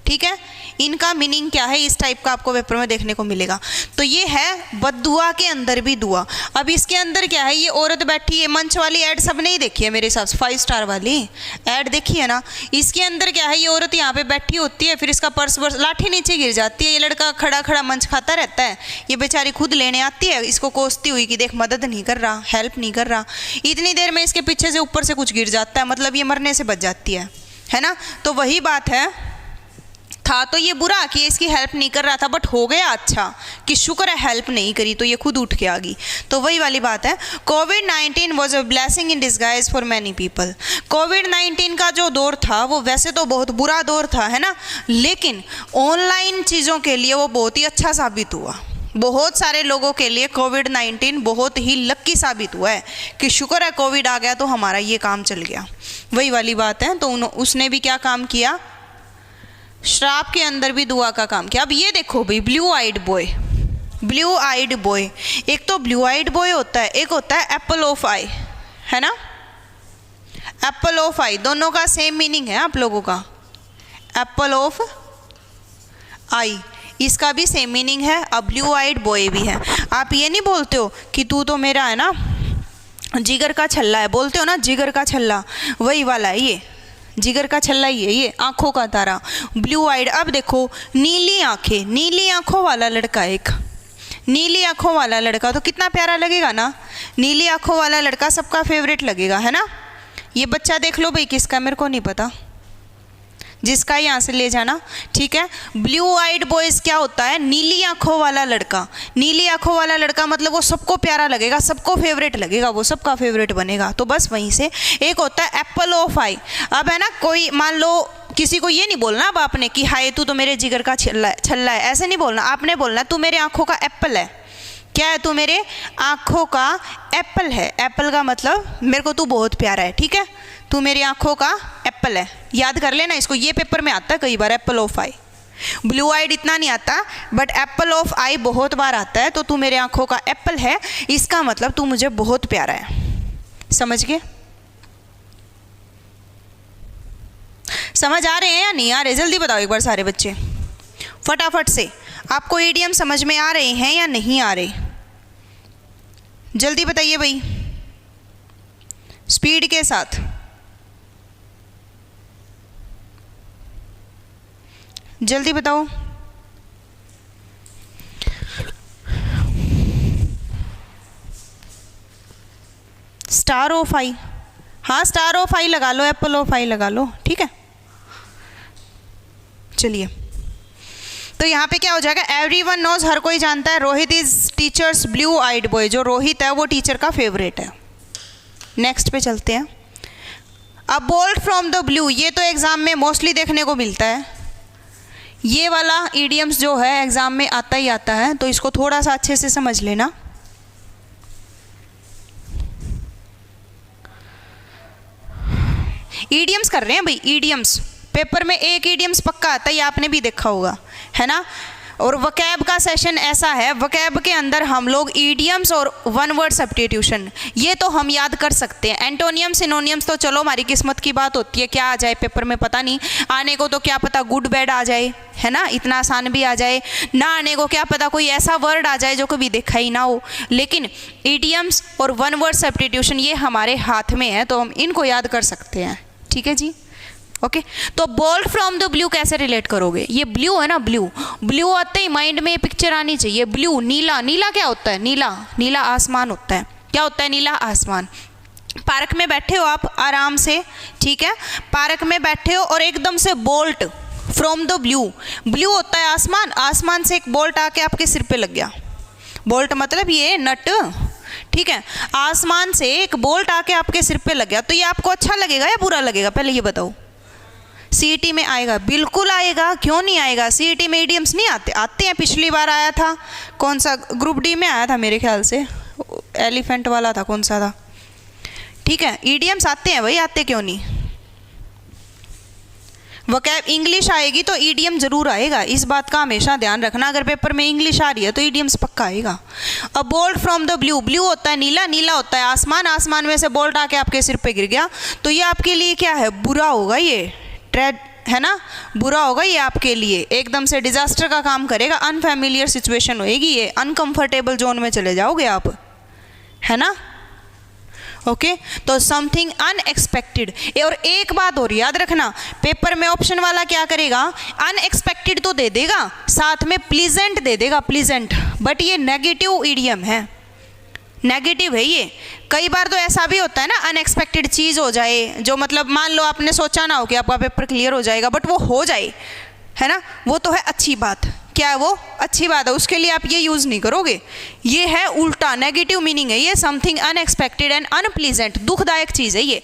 ठीक है, इनका मीनिंग क्या है, इस टाइप का आपको पेपर में देखने को मिलेगा। तो ये है बद्दुआ के अंदर भी दुआ। अब इसके अंदर क्या है, ये औरत बैठी है, मंच वाली ऐड सब नहीं देखी है मेरे हिसाब से, 5 स्टार वाली ऐड देखी है ना। इसके अंदर क्या है, ये औरत यहाँ पे बैठी होती है, फिर इसका पर्स वर्स लाठी नीचे गिर जाती है, ये लड़का खड़ा खड़ा मंच खाता रहता है, ये बेचारी खुद लेने आती है, इसको कोसती हुई कि देख मदद नहीं कर रहा, हेल्प नहीं कर रहा। इतनी देर में इसके पीछे से ऊपर से कुछ गिर जाता है, मतलब ये मरने से बच जाती है ना। तो वही बात है, था तो ये बुरा कि इसकी हेल्प नहीं कर रहा था, बट हो गया अच्छा कि शुक्र है हेल्प नहीं करी, तो ये खुद उठ के आ गई। तो वही वाली बात है, कोविड-19 was a blessing in disguise for many people. कोविड-19 का जो दौर था वो वैसे तो बहुत बुरा दौर था, है ना, लेकिन ऑनलाइन चीज़ों के लिए वो बहुत ही अच्छा साबित हुआ। बहुत सारे लोगों के लिए कोविड-19 बहुत ही लक्की साबित हुआ है कि शुक्र है कोविड आ गया तो हमारा ये काम चल गया। वही वाली बात है। तो उसने भी क्या काम किया, श्राप के अंदर भी दुआ का काम किया। अब ये देखो भाई, blue eyed boy, blue eyed boy, एक तो ब्लू आइड बॉय होता है, एक होता है एप्पल ऑफ आई, है ना, एप्पल ऑफ आई, दोनों का सेम मीनिंग है आप लोगों का, एप्पल ऑफ आई, इसका भी सेम मीनिंग है। अब ब्लू आइड बॉय भी है। आप ये नहीं बोलते हो कि तू तो मेरा है ना जिगर का छल्ला है, बोलते हो ना जिगर का छल्ला, वही वाला है ये, जिगर का छल्ला ही है ये, आंखों का तारा, ब्लू आइड। अब देखो, नीली आंखें, नीली आंखों वाला लड़का, एक नीली आंखों वाला लड़का, तो कितना प्यारा लगेगा ना, नीली आंखों वाला लड़का सबका फेवरेट लगेगा, है ना। ये बच्चा देख लो भाई, किसका मेरे को नहीं पता, जिसका यहाँ से ले जाना, ठीक है। ब्लू आइड बॉयज़ क्या होता है, नीली आंखों वाला लड़का। नीली आंखों वाला लड़का मतलब वो सबको प्यारा लगेगा, सबको फेवरेट लगेगा, वो सबका फेवरेट बनेगा। तो बस वहीं से एक होता है एप्पल ऑफ आई। अब है ना, कोई मान लो किसी को ये नहीं बोलना अब आपने कि हाय तू तो मेरे जिगर का छल्ला है, ऐसे नहीं बोलना। आपने बोलना तू मेरे आँखों का एप्पल है। क्या है, तू मेरे आँखों का एप्पल है। एप्पल का मतलब मेरे को तू बहुत प्यारा है, ठीक है, तू मेरी आंखों का एप्पल है। याद कर लेना इसको, ये पेपर में आता है कई बार, apple of eye. Blue eyed इतना नहीं आता, बट एप्पल ऑफ आई बहुत बार आता है। तो तू मेरे आंखों का एप्पल है, इसका मतलब तू मुझे बहुत प्यारा है। समझ गए? समझ आ रहे हैं या नहीं आ रहे? जल्दी बताओ एक बार सारे बच्चे फटाफट से, आपको ईडियम समझ में आ रहे हैं या नहीं आ रहे? जल्दी बताइए भाई, स्पीड के साथ। जल्दी बताओ। स्टार ऑफ आई, हाँ स्टार ऑफ आई लगा लो, एप्पल ऑफ आई लगा लो, ठीक है। चलिए, तो यहाँ पे क्या हो जाएगा, एवरीवन नोज, हर कोई जानता है, Rohit is teacher's blue eyed boy. जो रोहित है वो टीचर का फेवरेट है। नेक्स्ट पे चलते हैं। अब बोल्ट फ्रॉम द ब्लू, ये तो एग्जाम में मोस्टली देखने को मिलता है। ये वाला इडियम्स जो है एग्जाम में आता ही आता है, तो इसको थोड़ा सा अच्छे से समझ लेना। इडियम्स कर रहे हैं भाई, इडियम्स, पेपर में एक ईडियम्स पक्का आता है, ये आपने भी देखा होगा, है ना। और वकैब का सेशन ऐसा है, वकैब के अंदर हम लोग ईडियम्स और वन वर्ड सब्स्टिट्यूशन ये तो हम याद कर सकते हैं। एंटोनियम सिनोनियम्स तो चलो हमारी किस्मत की बात होती है, क्या आ जाए पेपर में पता नहीं, आने को तो क्या पता गुड बैड आ जाए, है ना, इतना आसान भी आ जाए, ना आने को क्या पता कोई ऐसा वर्ड आ जाए जो कभी देखा ही ना हो। लेकिन ईडियम्स और वन वर्ड सब्स्टिट्यूशन ये हमारे हाथ में है, तो हम इनको याद कर सकते हैं। ठीक है जी, ओके। तो बोल्ट फ्रॉम द ब्लू कैसे रिलेट करोगे, ये ब्लू है ना, ब्लू ब्लू आते ही माइंड में पिक्चर आनी चाहिए, ब्लू नीला, नीला क्या होता है, नीला नीला आसमान होता है, क्या होता है, नीला आसमान। पार्क में बैठे हो आप आराम से, ठीक है, पार्क में बैठे हो और एकदम से bolt from the blue, blue होता है आसमान, आसमान से एक बोल्ट आके आपके सिर पे लग गया, बोल्ट मतलब ये नट, ठीक है, आसमान से एक बोल्ट आके आपके सिर पे लग गया, तो ये आपको अच्छा लगेगा या बुरा लगेगा, पहले ये बताओ। सीईटी में आएगा, बिल्कुल आएगा, क्यों नहीं आएगा, सीईटी में ईडियम्स नहीं आते, आते हैं, पिछली बार आया था, कौन सा ग्रुप डी में आया था मेरे ख्याल से, एलिफेंट वाला था, कौन सा था, ठीक है, ईडियम्स आते हैं भाई, आते क्यों नहीं। वोकैब इंग्लिश आएगी तो ईडियम जरूर आएगा, इस बात का हमेशा ध्यान रखना, अगर पेपर में इंग्लिश आ रही है तो ईडियम्स पक्का आएगा। अब bolt from the blue, blue होता है नीला, नीला होता है आसमान, आसमान में से बोल्ट आके आपके सिर पे गिर गया, तो ये आपके लिए क्या है, बुरा होगा, ये ट्रेड है ना, बुरा होगा ये आपके लिए, एकदम से डिजास्टर का काम करेगा, अनफैमिलियर सिचुएशन होएगी, ये अनकंफर्टेबल जोन में चले जाओगे आप, है ना, ओके। तो समथिंग अनएक्सपेक्टेड, और एक बात और याद रखना, पेपर में ऑप्शन वाला क्या करेगा, अनएक्सपेक्टेड तो दे देगा, साथ में प्लीजेंट दे देगा, प्लीजेंट, बट ये नेगेटिव ईडियम है, नेगेटिव है ये। कई बार तो ऐसा भी होता है ना, अनएक्सपेक्टेड चीज़ हो जाए, जो मतलब मान लो आपने सोचा ना हो कि आपका पेपर क्लियर हो जाएगा, बट वो हो जाए, है ना, वो तो है अच्छी बात, क्या है वो, अच्छी बात है, उसके लिए आप ये यूज़ नहीं करोगे, ये है उल्टा, नेगेटिव मीनिंग है ये, समथिंग अनएक्सपेक्टेड एंड अनप्लीजेंट, दुखदायक चीज़ है ये।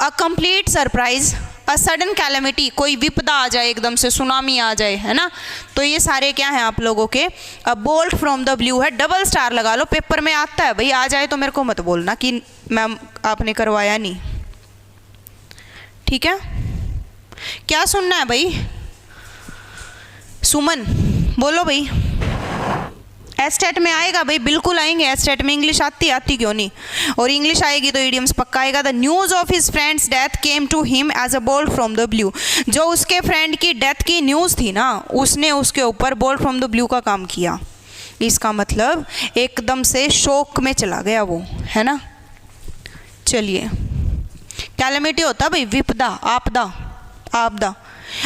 A complete surprise, a sudden calamity, कोई विपदा आ जाए, एकदम से सुनामी आ जाए, है ना, तो ये सारे क्या हैं आप लोगों के। अ बोल्ट फ्रॉम द ब्लू है, डबल स्टार लगा लो, पेपर में आता है भाई, आ जाए तो मेरे को मत बोलना कि मैम आपने करवाया नहीं, ठीक है। क्या सुनना है भाई, सुमन बोलो भाई। एस्टेट में आएगा भाई, बिल्कुल आएंगे, एस्टेट में इंग्लिश आती क्यों नहीं, और इंग्लिश आएगी तो ईडियम्स पक्का आएगा। The news of his friend's death came to him as a bolt from the blue, जो उसके फ्रेंड की डेथ की न्यूज़ थी ना, उसने उसके ऊपर बोल्ट फ्रॉम द ब्लू का काम किया, इसका मतलब एकदम से शोक में चला गया वो, है ना। चलिए, कैलेमिटी होता भाई विपदा, आपदा, आपदा।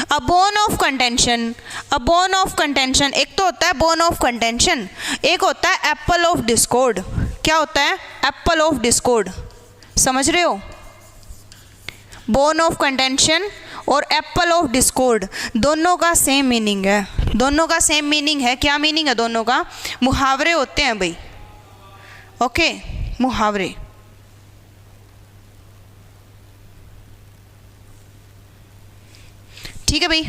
A bone of contention, a bone of contention, एक तो होता है बोन ऑफ कंटेंशन, एक होता है एप्पल ऑफ डिस्कॉर्ड। क्या होता है, एप्पल ऑफ डिस्कॉर्ड, समझ रहे हो, बोन ऑफ कंटेंशन और एप्पल ऑफ डिस्कॉर्ड, दोनों का सेम मीनिंग है, दोनों का सेम मीनिंग है। क्या मीनिंग है दोनों का, मुहावरे होते हैं भाई, ओके, मुहावरे। ठीक है भाई,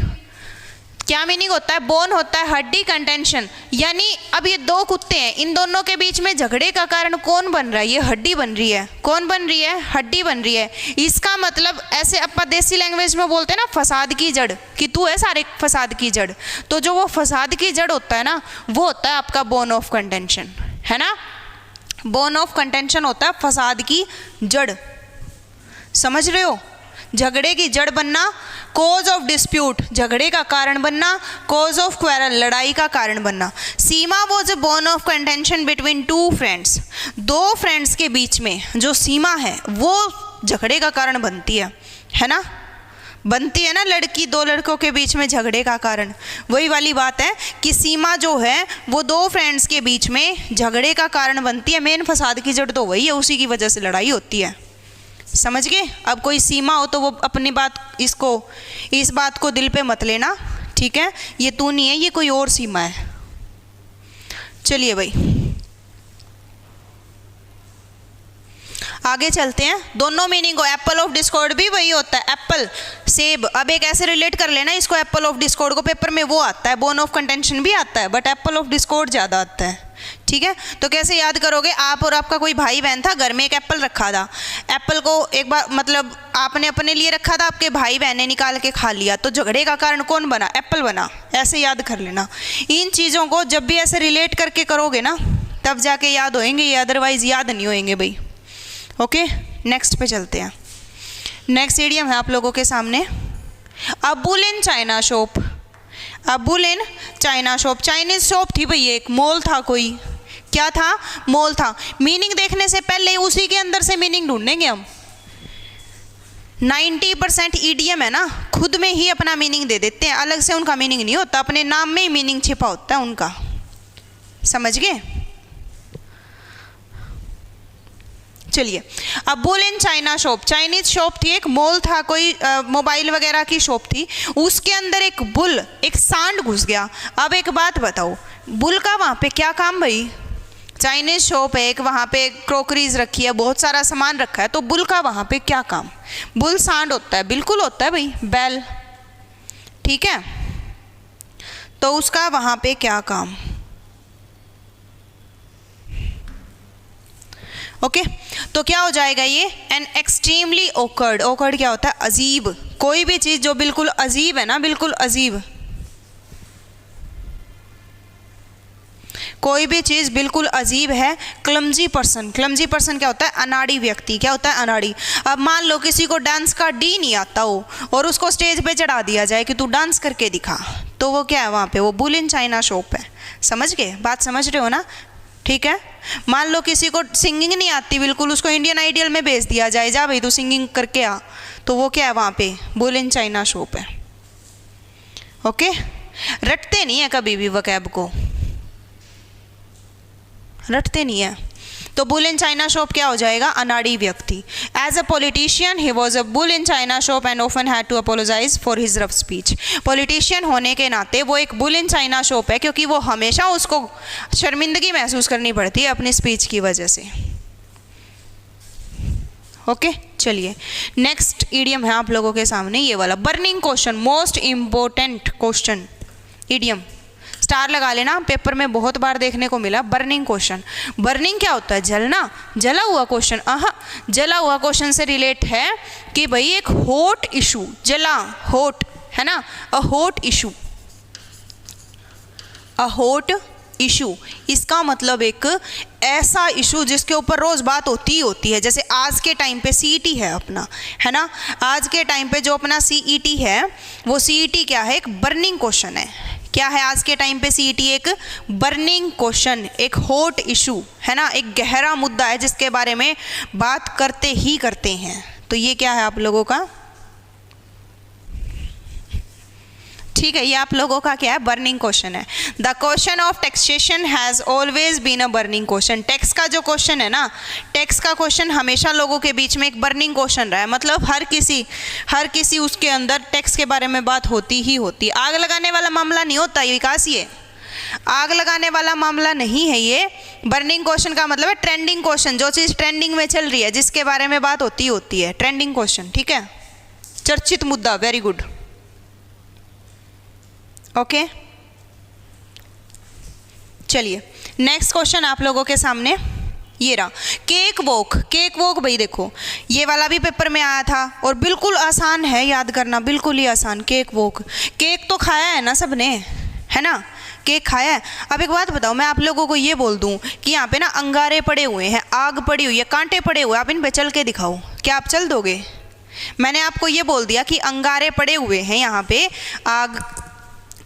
क्या मीनिंग होता है, बोन होता है हड्डी, कंटेंशन यानी अब ये दो कुत्ते हैं, इन दोनों के बीच में झगड़े का कारण कौन बन रहा है, ये हड्डी बन रही है, कौन बन रही है, हड्डी बन रही है। इसका मतलब ऐसे अपन देसी लैंग्वेज में बोलते हैं ना, फसाद की जड़, कि तू है सारे फसाद की जड़, तो जो वो फसाद की जड़ होता है ना, वो होता है आपका बोन ऑफ कंटेंशन, है ना। बोन ऑफ कंटेंशन होता है फसाद की जड़, समझ रहे हो, झगड़े की जड़ बनना, कॉज ऑफ डिस्प्यूट, झगड़े का कारण बनना, कॉज ऑफ क्वेरल, लड़ाई का कारण बनना। Seema was a bone of contention between two friends, दो फ्रेंड्स के बीच में जो सीमा है वो झगड़े का कारण बनती है ना, बनती है ना, लड़की दो लड़कों के बीच में झगड़े का कारण, वही वाली बात है कि सीमा जो है वो दो फ्रेंड्स के बीच में झगड़े का कारण बनती है, मेन फसाद की जड़ तो वही है, उसी की वजह से लड़ाई होती है, समझ गए। अब कोई सीमा हो तो वो अपनी बात, इसको, इस बात को दिल पे मत लेना, ठीक है, ये तू नहीं है, ये कोई और सीमा है। चलिए भाई, आगे चलते हैं, दोनों मीनिंग को, एप्पल ऑफ डिस्कॉर्ड भी वही होता है, एप्पल सेब। अब एक ऐसे रिलेट कर लेना इसको, एप्पल ऑफ डिस्कॉर्ड को पेपर में वो आता है, बोन ऑफ कंटेंशन भी आता है, बट एप्पल ऑफ डिस्कॉर्ड ज़्यादा आता है। ठीक है, तो कैसे याद करोगे, आप और आपका कोई भाई बहन था, घर में एक एप्पल रखा था, एप्पल को एक बार मतलब आपने अपने लिए रखा था, आपके भाई बहन ने निकाल के खा लिया, तो झगड़े का कारण कौन बना, एप्पल बना। ऐसे याद कर लेना। इन चीज़ों को जब भी ऐसे रिलेट करके करोगे ना तब जाके याद होएंगे, ये अदरवाइज याद नहीं होएंगे भाई। ओके, नेक्स्ट पे चलते हैं। नेक्स्ट इडियम है आप लोगों के सामने, अ bull in china shop. A bull in china shop, Chinese shop थी भाई, एक मॉल था, कोई क्या था, मॉल था। मीनिंग देखने से पहले उसी के अंदर से मीनिंग ढूंढेंगे हम। 90% ईडीएम है ना, खुद में ही अपना मीनिंग दे देते हैं, अलग से उनका मीनिंग नहीं होता, अपने नाम में ही मीनिंग छिपा होता है उनका। समझ गए? चलिए, अब bull in china shop, Chinese shop थी, एक मॉल था, कोई मोबाइल वगैरह की शॉप थी, उसके अंदर एक बुल, एक सांड घुस गया। अब एक बात बताओ, बुल का वहाँ पे क्या काम भाई? चाइनीज शॉप है एक, वहाँ पे क्रोकरीज रखी है, बहुत सारा सामान रखा है, तो बुल का वहाँ पे क्या काम? बुल सांड होता है, बिल्कुल होता है भाई, बैल। ठीक है, तो उसका वहाँ पे क्या काम? ओके, तो क्या हो जाएगा ये, एन एक्सट्रीमली ऑकर्ड। ऑकर्ड क्या होता है? अजीब। कोई भी चीज़ जो बिल्कुल अजीब है ना, बिल्कुल अजीब, कोई भी चीज़ बिल्कुल अजीब है। क्लमजी पर्सन, क्लमजी पर्सन क्या होता है? अनाड़ी व्यक्ति। क्या होता है? अनाड़ी। अब मान लो किसी को डांस का डी नहीं आता हो और उसको स्टेज पे चढ़ा दिया जाए कि तू डांस करके दिखा, तो वो क्या है वहाँ पे? वो बुल इन चाइना शॉप है। समझ गए? बात समझ रहे हो ना? ठीक है, मान लो किसी को सिंगिंग नहीं आती बिल्कुल, उसको इंडियन आइडियल में भेज दिया जाए, जा भाई तू सिंगिंग करके आ, तो वो क्या है वहाँ पे? बुल इन चाइना शॉप है। ओके, रटते नहीं है कभी भी वकैब को, रटते नहीं है, तो बुल इन चाइना शॉप क्या हो जाएगा? अनाड़ी व्यक्ति। As a politician he was a bull in china shop and often had to apologise for his rough speech. Politician होने के नाते वो एक बुल इन चाइना शॉप है, क्योंकि वो हमेशा उसको शर्मिंदगी महसूस करनी पड़ती है अपनी स्पीच की वजह से। ओके, चलिए नेक्स्ट इडियम है आप लोगों के सामने, ये वाला burning question, most important question idiom. Star लगा लेना, पेपर में बहुत बार देखने को मिला बर्निंग क्वेश्चन। बर्निंग क्या होता है? जलना, जला हुआ क्वेश्चन। जला हुआ क्वेश्चन से रिलेट है कि भाई एक हॉट इशू, जला, हॉट है ना, a hot issue, a hot issue, इसका मतलब एक ऐसा इशू जिसके ऊपर रोज़ बात होती ही होती है। जैसे आज के टाइम पे सीईटी है अपना, है ना, आज के टाइम पे जो अपना सीईटी है, वो सीईटी क्या है? एक बर्निंग क्वेश्चन है। क्या है आज के टाइम पे सीईटी? एक बर्निंग क्वेश्चन, एक हॉट इशू, है ना, एक गहरा मुद्दा है जिसके बारे में बात करते ही करते हैं। तो ये क्या है आप लोगों का? ठीक है, ये आप लोगों का क्या है? बर्निंग क्वेश्चन है। The question of taxation has always been a burning question. Tax का जो क्वेश्चन है ना, टैक्स का क्वेश्चन हमेशा लोगों के बीच में एक बर्निंग क्वेश्चन रहा है। मतलब हर किसी उसके अंदर टैक्स के बारे में बात होती ही होती है। आग लगाने वाला मामला नहीं होता ये विकास, ये आग लगाने वाला मामला नहीं है ये। बर्निंग क्वेश्चन का मतलब है ट्रेंडिंग क्वेश्चन, जो चीज़ ट्रेंडिंग में चल रही है, जिसके बारे में बात होती होती है, ट्रेंडिंग क्वेश्चन। ठीक है, चर्चित मुद्दा, वेरी गुड। ओके, चलिए नेक्स्ट क्वेश्चन आप लोगों के सामने ये रहा, केक वॉक। केक वॉक भाई देखो, ये वाला भी पेपर में आया था और बिल्कुल आसान है याद करना, बिल्कुल ही आसान। केक वॉक, केक तो खाया है ना सबने, है ना, केक खाया है। अब एक बात बताओ, मैं आप लोगों को ये बोल दूं कि यहाँ पे ना अंगारे पड़े हुए हैं, आग पड़ी हुई है, कांटे पड़े हुए हैं, आप इन पे चल के दिखाओ, क्या आप चल दोगे? मैंने आपको ये बोल दिया कि अंगारे पड़े हुए हैं यहाँ पे, आग,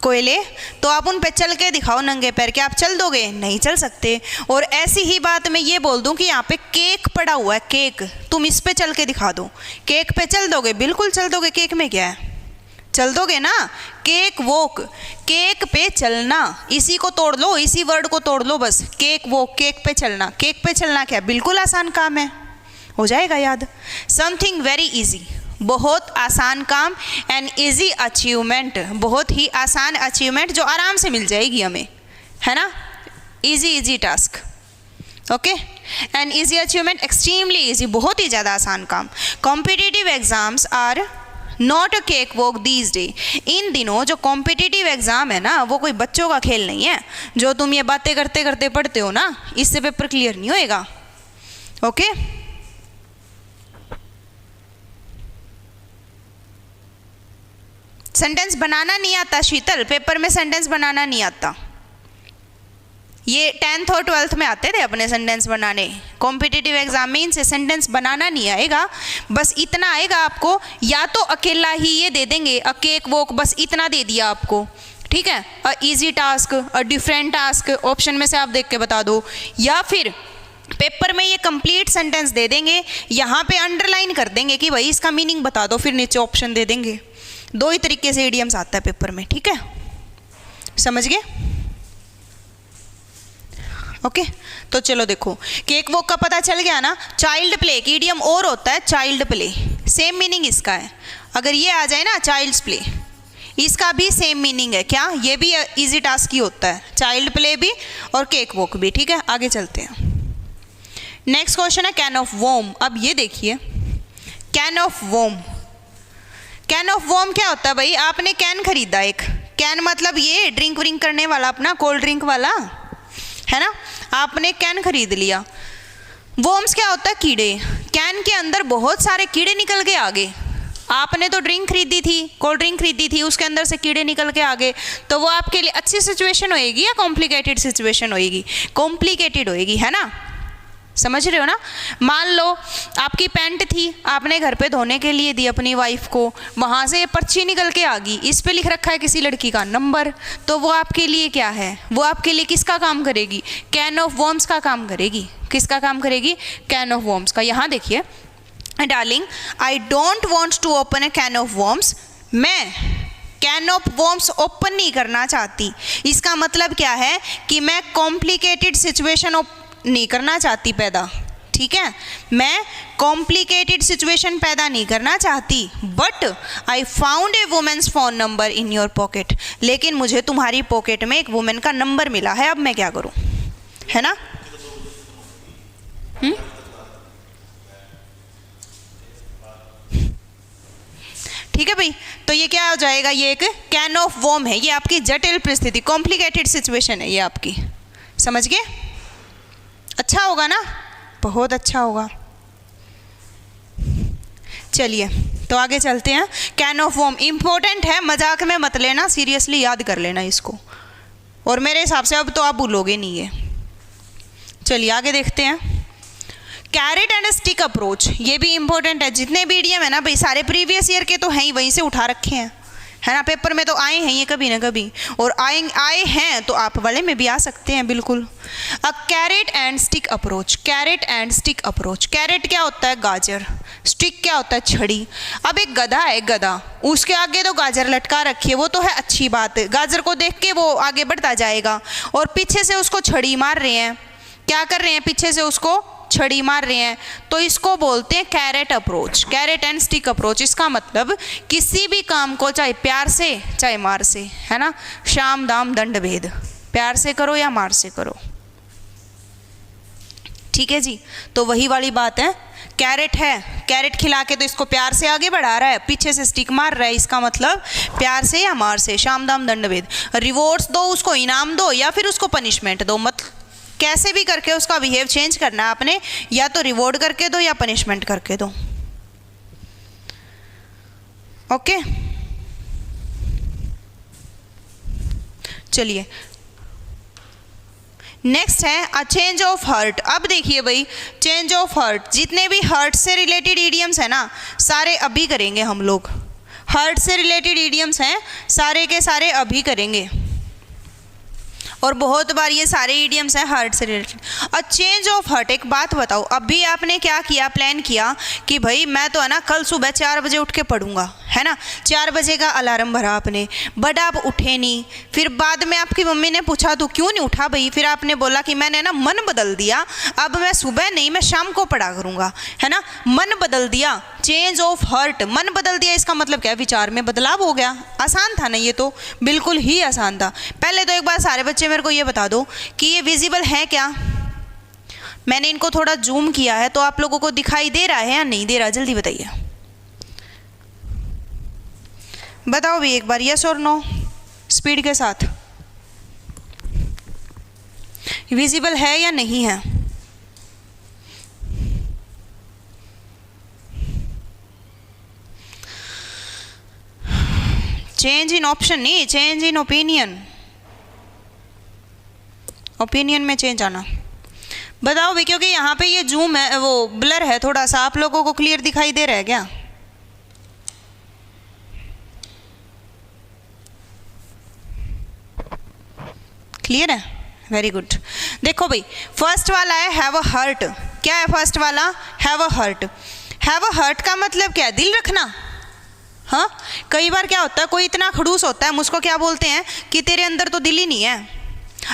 कोयले, तो आप उन पे चल के दिखाओ नंगे पैर, क्या आप चल दोगे? नहीं चल सकते। और ऐसी ही बात मैं ये बोल दूं कि यहाँ पे केक पड़ा हुआ है, केक, तुम इस पे चल के दिखा दो, केक पे चल दोगे? बिल्कुल चल दोगे। केक में क्या है? चल दोगे ना। केक वॉक, केक पे चलना, इसी को तोड़ लो, इसी वर्ड को तोड़ लो बस, केक वॉक, केक पे चलना। केक पे चलना क्या बिल्कुल आसान काम है, हो जाएगा याद। समथिंग वेरी इजी, बहुत आसान काम, एन इजी अचीवमेंट, बहुत ही आसान अचीवमेंट जो आराम से मिल जाएगी हमें, है ना, easy task. Okay. An easy achievement, extremely easy, बहुत ही ज़्यादा आसान काम। Competitive exams are not a cake walk these day. इन दिनों जो कॉम्पिटिटिव एग्ज़ाम है ना वो कोई बच्चों का खेल नहीं है। जो तुम ये बातें करते करते पढ़ते हो ना, इससे पेपर क्लियर नहीं होएगा। ओके सेंटेंस बनाना नहीं आता शीतल, पेपर में सेंटेंस बनाना नहीं आता। ये 10th और 12th में आते थे अपने सेंटेंस बनाने। कॉम्पिटिटिव एग्जाम में इनसे सेंटेंस बनाना नहीं आएगा। बस इतना आएगा आपको, या तो अकेला ही ये दे देंगे अ केक वॉक, बस इतना दे दिया आपको, ठीक है, a easy task, a different task, option में से आप देख के बता दो, या फिर पेपर में ये कंप्लीट सेंटेंस दे देंगे, यहाँ पे अंडरलाइन कर देंगे कि भाई इसका मीनिंग बता दो, फिर नीचे ऑप्शन दे देंगे। दो ही तरीके से इडियम्स आता है पेपर में, ठीक है, समझ गए? ओके तो चलो देखो, केक वॉक का पता चल गया ना। चाइल्ड प्ले की इडियम और होता है चाइल्ड प्ले, सेम मीनिंग इसका है। अगर ये आ जाए ना चाइल्ड्स प्ले, इसका भी सेम मीनिंग है। क्या? ये भी इजी टास्क ही होता है, चाइल्ड प्ले भी और केक वॉक भी, ठीक है। आगे चलते हैं। नेक्स्ट क्वेश्चन है कैन ऑफ वॉर्म। अब ये देखिए, can of worm, can of worm क्या होता है भाई? आपने कैन खरीदा, एक कैन मतलब ये ड्रिंक व्रिंक करने वाला, अपना कोल्ड ड्रिंक वाला है ना, आपने कैन खरीद लिया। वॉर्म्स क्या होता है? कीड़े। कैन के अंदर बहुत सारे कीड़े निकल के आ गए। आपने तो ड्रिंक खरीदी थी, कोल्ड ड्रिंक खरीदी थी, उसके अंदर से कीड़े निकल के आ गए, तो वो आपके लिए अच्छी सिचुएशन होएगी या कॉम्प्लिकेटेड सिचुएशन होएगी? कॉम्प्लिकेटेड होएगी, है ना, समझ रहे हो ना। मान लो आपकी पैंट थी, आपने घर पे धोने के लिए दी अपनी वाइफ को, वहाँ से ये पर्ची निकल के आ गई, इस पे लिख रखा है किसी लड़की का नंबर, तो वो आपके लिए क्या है? वो आपके लिए किसका काम करेगी? कैन ऑफ वॉर्म्स का काम करेगी। किसका काम करेगी? कैन ऑफ वॉर्म्स का। यहाँ देखिए, darling I don't want to open a can of worms. मैं कैन ऑफ वॉर्म्स ओपन नहीं करना चाहती। इसका मतलब क्या है कि मैं कॉम्प्लिकेटेड सिचुएशन नहीं करना चाहती पैदा, ठीक है, मैं कॉम्प्लिकेटेड सिचुएशन पैदा नहीं करना चाहती। But I found a women's phone number in your pocket. लेकिन मुझे तुम्हारी पॉकेट में एक वुमेन का नंबर मिला है, अब मैं क्या करूं, है ना। ठीक है भाई, तो ये क्या हो जाएगा? ये एक कैन ऑफ वॉर्म है, ये आपकी जटिल परिस्थिति, कॉम्प्लिकेटेड सिचुएशन है ये आपकी, समझ गए? अच्छा होगा ना, बहुत अच्छा होगा। चलिए तो आगे चलते हैं। कैन ऑफ वॉर्म इंपॉर्टेंट है, मजाक में मत लेना, सीरियसली याद कर लेना इसको, और मेरे हिसाब से अब तो आप भूलोगे नहीं ये। चलिए आगे देखते हैं। कैरेट एंड स्टिक अप्रोच, ये भी इंपॉर्टेंट है। जितने भी इडियम है ना भाई, सारे प्रीवियस ईयर के तो हैं ही, वहीं से उठा रखे हैं, है ना, पेपर में तो आए हैं ये कभी ना कभी, और आए हैं तो आप वाले में भी आ सकते हैं बिल्कुल। A carrot and stick approach, carrot and stick approach. Carrot क्या होता है? गाजर। स्टिक क्या होता है? छड़ी। अब एक गधा है, गधा, उसके आगे तो गाजर लटका रखी है, वो तो है अच्छी बात, गाजर को देख के वो आगे बढ़ता जाएगा, और पीछे से उसको छड़ी मार रहे हैं। क्या कर रहे हैं? पीछे से उसको छड़ी मार रहे हैं, तो इसको बोलते हैं carrot approach, carrot and stick approach. इसका मतलब किसी भी काम को चाहे प्यार से चाहे मार से, है ना, शाम दाम दंड भेद, प्यार से करो या मार से करो, ठीक है जी। तो वही वाली बात है, कैरेट है, कैरेट खिला के तो इसको प्यार से आगे बढ़ा रहा है, पीछे से स्टिक मार रहा है, इसका मतलब प्यार से या मार से, शाम दाम दंड भेद। रिवॉर्ड्स दो उसको, इनाम दो, या फिर उसको पनिशमेंट दो, मतलब कैसे भी करके उसका बिहेव चेंज करना है आपने, या तो रिवॉर्ड करके दो या पनिशमेंट करके दो। ओके चलिए नेक्स्ट है अ चेंज ऑफ हार्ट। अब देखिए भाई, चेंज ऑफ हार्ट, जितने भी हार्ट से रिलेटेड इडियम्स है ना, सारे अभी करेंगे हम लोग। हार्ट से रिलेटेड इडियम्स हैं, सारे के सारे अभी करेंगे, और बहुत बार ये सारे इडियम्स हैं हार्ट से related. A change of heart, एक बात बताओ, अभी आपने क्या किया, प्लान किया कि भाई मैं तो है ना कल सुबह 4 बजे उठ के पढ़ूंगा, है ना, 4 बजे का अलार्म भरा आपने, बट आप उठे नहीं। फिर बाद में आपकी मम्मी ने पूछा तो क्यों नहीं उठा भाई, फिर आपने बोला कि मैंने ना मन बदल दिया, अब मैं सुबह नहीं मैं शाम को पढ़ा करूँगा, है ना, मन बदल दिया, चेंज ऑफ हार्ट, मन बदल दिया। इसका मतलब क्या? विचार में बदलाव हो गया। आसान था ना ये, तो बिल्कुल ही आसान था। पहले तो एक बार सारे बच्चे मेरे को ये बता दो कि ये विजिबल है क्या? मैंने इनको थोड़ा जूम किया है, तो आप लोगों को दिखाई दे रहा है या नहीं दे रहा, जल्दी बताइए, बताओ भी एक बार, यस और नो, स्पीड के साथ। विजिबल है या नहीं है? चेंज इन ऑप्शन नहीं, चेंज इन ओपिनियन, ओपिनियन में चेंज आना। बताओ भी, क्योंकि यहाँ पे ये जूम है, वो ब्लर है थोड़ा सा, आप लोगों को क्लियर दिखाई दे रहा है क्या? क्लियर है, वेरी गुड। देखो भाई, फर्स्ट वाला है हैव अ हर्ट। क्या है फर्स्ट वाला? Have a heart. Have a heart का मतलब क्या है? दिल रखना। हाँ, कई बार क्या होता है, कोई इतना खड़ूस होता है, मुझको क्या बोलते हैं कि तेरे अंदर तो दिल ही नहीं है।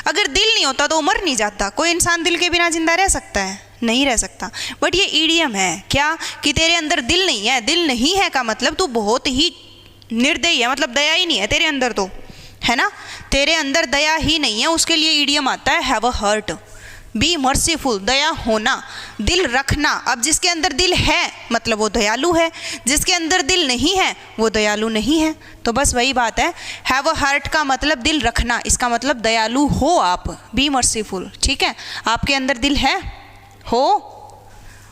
अगर दिल नहीं होता तो मर नहीं जाता। कोई इंसान दिल के बिना जिंदा रह सकता है? नहीं रह सकता। बट ये ईडियम है क्या कि तेरे अंदर दिल नहीं है। दिल नहीं है का मतलब तू बहुत ही निर्दयी है, मतलब दया ही नहीं है तेरे अंदर, तो है ना, तेरे अंदर दया ही नहीं है। उसके लिए ईडियम आता है have a heart, be merciful, दया होना, दिल रखना। अब जिसके अंदर दिल है मतलब वो दयालु है, जिसके अंदर दिल नहीं है वो दयालु नहीं है। तो बस वही बात है, हैव अ हार्ट का मतलब दिल रखना, इसका मतलब दयालु हो आप, बी मर्सीफुल। ठीक है, आपके अंदर दिल है, हो,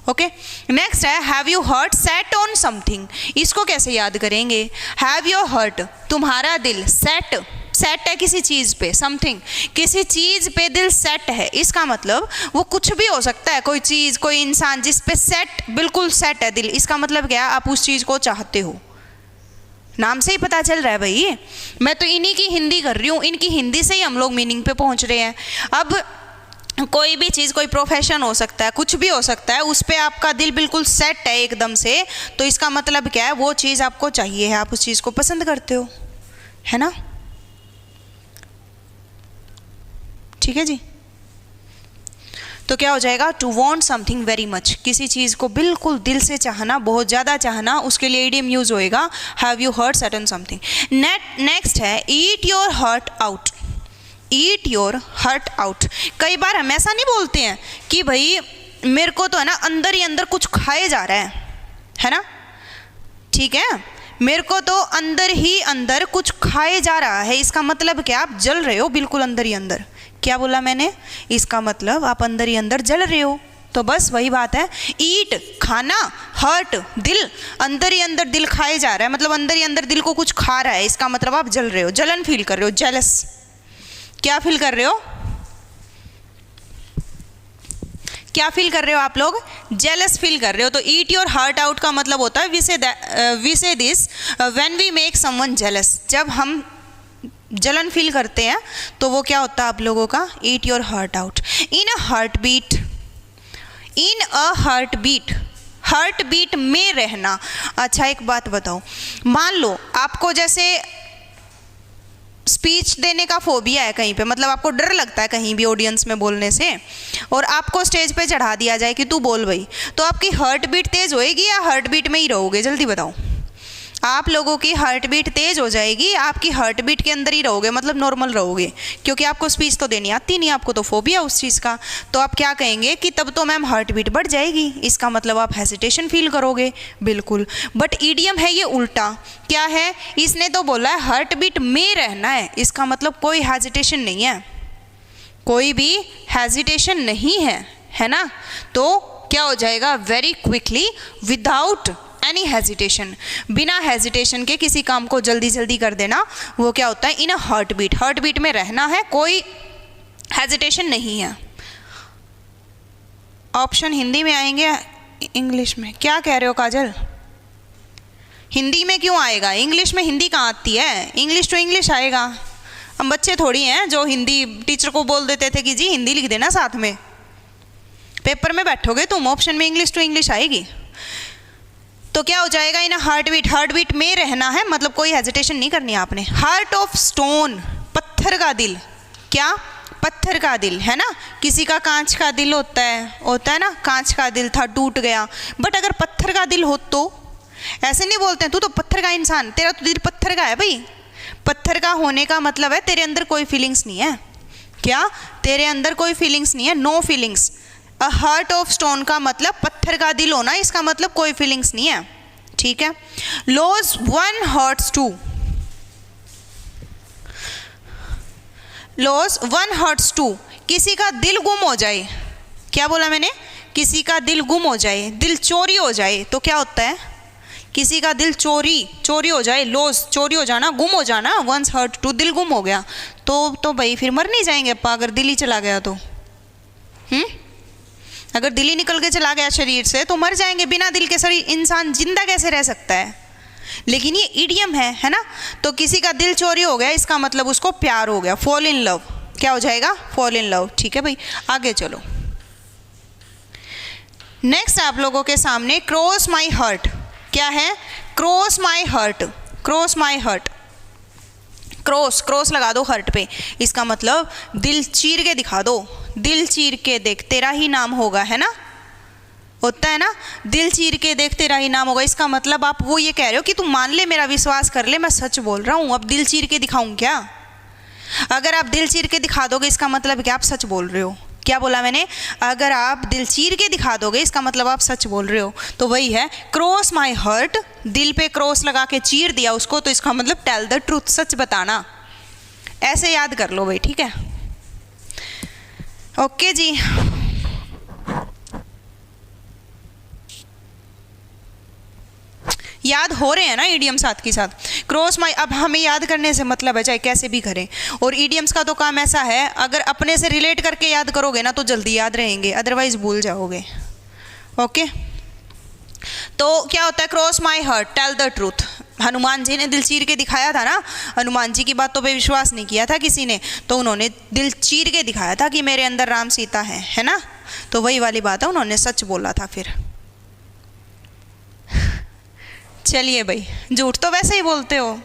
ओके। नेक्स्ट है have you heart set on something. इसको कैसे याद करेंगे? हैव योर हर्ट, तुम्हारा दिल, सेट, सेट है किसी चीज़ पे, समथिंग, किसी चीज़ पे दिल सेट है। इसका मतलब वो कुछ भी हो सकता है, कोई चीज़, कोई इंसान जिस पे सेट, बिल्कुल सेट है दिल। इसका मतलब क्या है? आप उस चीज़ को चाहते हो। नाम से ही पता चल रहा है भाई। मैं तो इन्हीं की हिंदी कर रही हूँ, इनकी हिंदी से ही हम लोग मीनिंग पे पहुँच रहे हैं। अब कोई भी चीज़, कोई प्रोफेशन हो सकता है, कुछ भी हो सकता है, उस पर आपका दिल बिल्कुल सेट है एकदम से, तो इसका मतलब क्या है? वो चीज़ आपको चाहिए है, आप उस चीज़ को पसंद करते हो, है ना। ठीक है जी। तो क्या हो जाएगा? To want something very much, किसी चीज़ को बिल्कुल दिल से चाहना, बहुत ज़्यादा चाहना, उसके लिए इडियम यूज होएगा have you heart set on something. Next है eat your heart out. Eat your heart out. कई बार हम ऐसा नहीं बोलते हैं कि भाई मेरे को तो है ना अंदर ही अंदर कुछ खाए जा रहा है ना, ठीक है, मेरे को तो अंदर ही अंदर कुछ खाए जा रहा है। इसका मतलब क्या? आप जल रहे हो बिल्कुल अंदर ही अंदर। क्या बोला मैंने? इसका मतलब आप अंदर ही अंदर जल रहे हो। तो बस वही बात है, ईट खाना, हर्ट दिल, अंदर ही अंदर दिल खाए जा रहा है, मतलब अंदर ही अंदर दिल को कुछ खा रहा है। इसका मतलब आप जल रहे हो, जलन फील कर रहे हो, जेलस। क्या फील कर रहे हो? क्या फील कर रहे हो आप लोग? जेलस फील कर रहे हो। तो ईट योर हार्ट आउट का मतलब होता है we say this when we make someone jealous. जब हम जलन फील करते हैं तो वो क्या होता है आप लोगों का? Eat your heart out. In a heart beat, in a heart beat, heart beat में रहना। अच्छा एक बात बताओ, मान लो आपको जैसे स्पीच देने का फोबिया है कहीं पे, मतलब आपको डर लगता है कहीं भी ऑडियंस में बोलने से, और आपको स्टेज पे चढ़ा दिया जाए कि तू बोल भाई, तो आपकी हार्ट बीट तेज होएगी या हार्ट बीट में ही रहोगे? जल्दी बताओ। आप लोगों की हार्ट बीट तेज हो जाएगी, आपकी हार्ट बीट के अंदर ही रहोगे, मतलब नॉर्मल रहोगे, क्योंकि आपको स्पीच तो देनी आती नहीं, आपको तो फोबिया उस चीज़ का। तो आप क्या कहेंगे कि तब तो मैम हार्ट बीट बढ़ जाएगी। इसका मतलब आप हेजिटेशन फील करोगे, बिल्कुल। बट ईडियम है ये उल्टा। क्या है? इसने तो बोला है हार्ट बीट में रहना है, इसका मतलब कोई हेजिटेशन नहीं है, कोई भी हेजिटेशन नहीं है, है ना। तो क्या हो जाएगा? Very quickly, without any hesitation, बिना हेजिटेशन के किसी काम को जल्दी जल्दी कर देना, वो क्या होता है? In a heart beat, heart beat में रहना है, कोई हेजिटेशन नहीं है। ऑप्शन हिंदी में आएंगे इंग्लिश में? क्या कह रहे हो काजल? हिंदी में क्यों आएगा? इंग्लिश में हिंदी कहाँ आती है? इंग्लिश टू इंग्लिश आएगा। हम बच्चे थोड़ी हैं जो हिंदी टीचर को बोल देते थे कि जी हिंदी लिख देना साथ में, पेपर में बैठोगे तुम, ऑप्शन में इंग्लिश टू इंग्लिश आएगी। तो क्या हो जाएगा? In heart beat, heart beat में रहना है, मतलब कोई हेजिटेशन नहीं करनी आपने। हार्ट ऑफ स्टोन, पत्थर का दिल। क्या? पत्थर का दिल, है ना। किसी का कांच का दिल होता है ना, कांच का दिल था टूट गया, बट अगर पत्थर का दिल हो तो ऐसे नहीं बोलते हैं तू तो पत्थर का इंसान, तेरा तो दिल पत्थर का है भाई। पत्थर का होने का मतलब है तेरे अंदर कोई फीलिंग्स नहीं है। क्या? तेरे अंदर कोई फीलिंग्स नहीं है, no feelings, a heart of stone का मतलब पत्थर का दिल होना, इसका मतलब कोई फीलिंग्स नहीं है, ठीक है। Lose one hearts to, lose one hearts to, किसी का दिल गुम हो जाए, क्या बोला मैंने, किसी का दिल गुम हो जाए, दिल चोरी हो जाए तो क्या होता है, किसी का दिल चोरी हो जाए, लॉस चोरी हो जाना, गुम हो जाना, वंस हर्ट टू दिल गुम हो गया तो भाई फिर मर नहीं जाएंगे अपा, अगर दिल ही चला गया तो, अगर दिल ही निकल के चला गया शरीर से तो मर जाएंगे, बिना दिल के शरीर इंसान जिंदा कैसे रह सकता है। लेकिन ये इडियम है ना, तो किसी का दिल चोरी हो गया इसका मतलब उसको प्यार हो गया, फॉल इन लव, क्या हो जाएगा, फॉल इन लव, ठीक है भाई। आगे चलो, नेक्स्ट आप लोगों के सामने क्रॉस माई हर्ट, क्या है, cross my hurt, cross my hurt, cross लगा दो हर्ट पे, इसका मतलब दिल चीर के दिखा दो, दिल चीर के देख तेरा ही नाम होगा, है ना, होता है ना, दिल चीर के देख तेरा ही नाम होगा, इसका मतलब आप वो ये कह रहे हो कि तू मान ले, मेरा विश्वास कर ले, मैं सच बोल रहा हूँ, अब दिल चीर के दिखाऊं क्या, अगर आप दिल चीर के दिखा दोगे इसका मतलब क्या आप सच बोल रहे हो, क्या बोला मैंने, अगर आप दिल चीर के दिखा दोगे इसका मतलब आप सच बोल रहे हो, तो वही है क्रॉस माई हर्ट, दिल पे क्रॉस लगा के चीर दिया उसको, तो इसका मतलब टेल द ट्रूथ, सच बताना, ऐसे याद कर लो भाई, ठीक है। ओके जी, याद हो रहे हैं ना इडियम साथ के साथ, क्रॉस माई, अब हमें याद करने से मतलब है चाहे कैसे भी करें, और इडियम्स का तो काम ऐसा है अगर अपने से रिलेट करके याद करोगे ना तो जल्दी याद रहेंगे, अदरवाइज भूल जाओगे, ओके। तो क्या होता है cross my heart, tell the truth, Hanuman ji ने दिल चीर के दिखाया था ना, हनुमान जी की बातों पे विश्वास नहीं किया था किसी ने, तो उन्होंने दिल चीर के दिखाया था कि मेरे अंदर राम सीता है ना, तो वही वाली बात है, उन्होंने सच बोला था फिर। चलिए भाई, झूठ तो वैसे ही बोलते हो,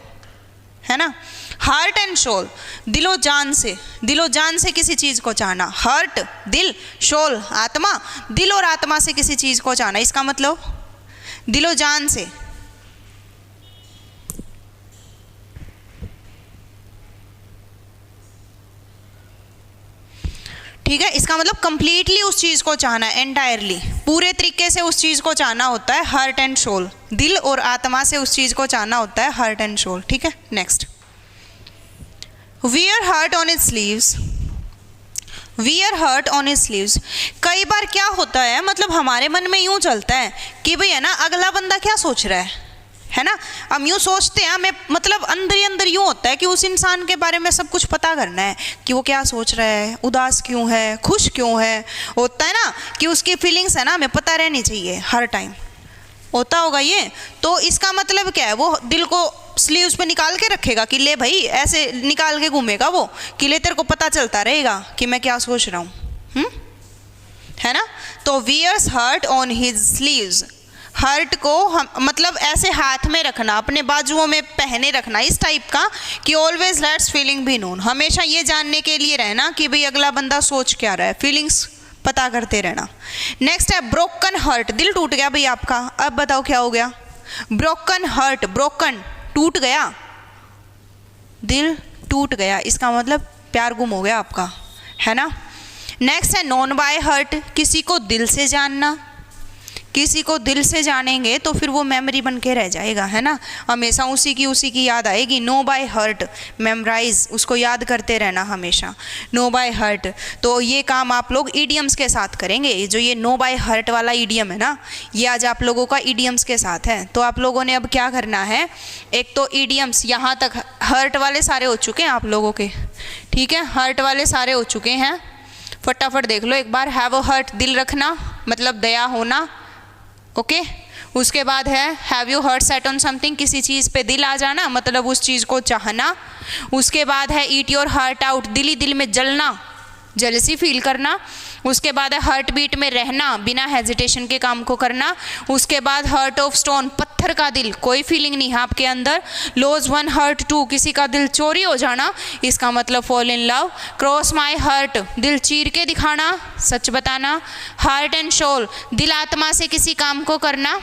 है ना। हार्ट एंड सोल, दिलो जान से किसी चीज़ को चाहना, हार्ट दिल, सोल आत्मा, दिल और आत्मा से किसी चीज़ को चाहना, इसका मतलब दिलो जान से, ठीक है, इसका मतलब कंप्लीटली उस चीज़ को चाहना, एंटायरली पूरे तरीके से उस चीज़ को चाहना होता है हार्ट एंड सोल, दिल और आत्मा से उस चीज़ को चाहना होता है हार्ट एंड सोल, ठीक है। Next, wear heart on its sleeves, wear heart on his sleeves, कई बार क्या होता है मतलब हमारे मन में यूं चलता है कि भाई है ना अगला बंदा क्या सोच रहा है ना, हम यूँ सोचते हैं, हमें मतलब अंदर ही अंदर यूँ होता है कि उस इंसान के बारे में सब कुछ पता करना है कि वो क्या सोच रहा है, उदास क्यों है, खुश क्यों है, होता है ना कि उसकी फीलिंग्स है ना हमें पता रहनी चाहिए हर टाइम, होता होगा ये। तो इसका मतलब क्या है, वो दिल को स्लीव्स पे निकाल के रखेगा कि ले भाई, ऐसे निकाल के घूमेगा वो कि ले तेरे को पता चलता रहेगा कि मैं क्या सोच रहा हूँ, है ना। तो wears heart on his sleeves, heart को हम मतलब ऐसे हाथ में रखना, अपने बाजुओं में पहने रखना, इस टाइप का कि always let's feeling be known, हमेशा ये जानने के लिए रहना कि भाई अगला बंदा सोच क्या रहा है, फीलिंग्स पता करते रहना। नेक्स्ट है ब्रोकन हर्ट, दिल टूट गया भाई आपका, अब बताओ क्या हो गया, ब्रोकन हर्ट, ब्रोकन टूट गया, दिल टूट गया, इसका मतलब प्यार गुम हो गया आपका, है ना। नेक्स्ट है नॉन बाय हर्ट, किसी को दिल से जानना, किसी को दिल से जानेंगे तो फिर वो मेमोरी बन के रह जाएगा, है ना, हमेशा उसी की याद आएगी। नो बाय हर्ट, मेमोराइज, उसको याद करते रहना हमेशा, नो बाय हर्ट। तो ये काम आप लोग ईडियम्स के साथ करेंगे, जो ये नो बाय हर्ट वाला ईडियम है ना, ये आज आप लोगों का ईडियम्स के साथ है। तो आप लोगों ने अब क्या करना है, एक तो ईडियम्स यहाँ तक हर्ट वाले सारे हो चुके हैं आप लोगों के, ठीक है, हर्ट वाले सारे हो चुके हैं, फटाफट देख लो एक बार। हैव अ हर्ट, दिल रखना मतलब दया होना, ओके। उसके बाद है have you heart set on something, किसी चीज़ पे दिल आ जाना मतलब उस चीज़ को चाहना। उसके बाद है ईट योर हार्ट आउट, दिल ही दिल में जलना, जेलसी फील करना। उसके बाद है हार्ट बीट में रहना, बिना हेजिटेशन के काम को करना। उसके बाद हार्ट ऑफ स्टोन, पत्थर का दिल, कोई फीलिंग नहीं है आपके अंदर। लॉस वन हर्ट टू, किसी का दिल चोरी हो जाना, इसका मतलब fall in love. Cross my hurt, दिल चीर के दिखाना, सच बताना। हार्ट एंड सोल, दिल आत्मा से किसी काम को करना,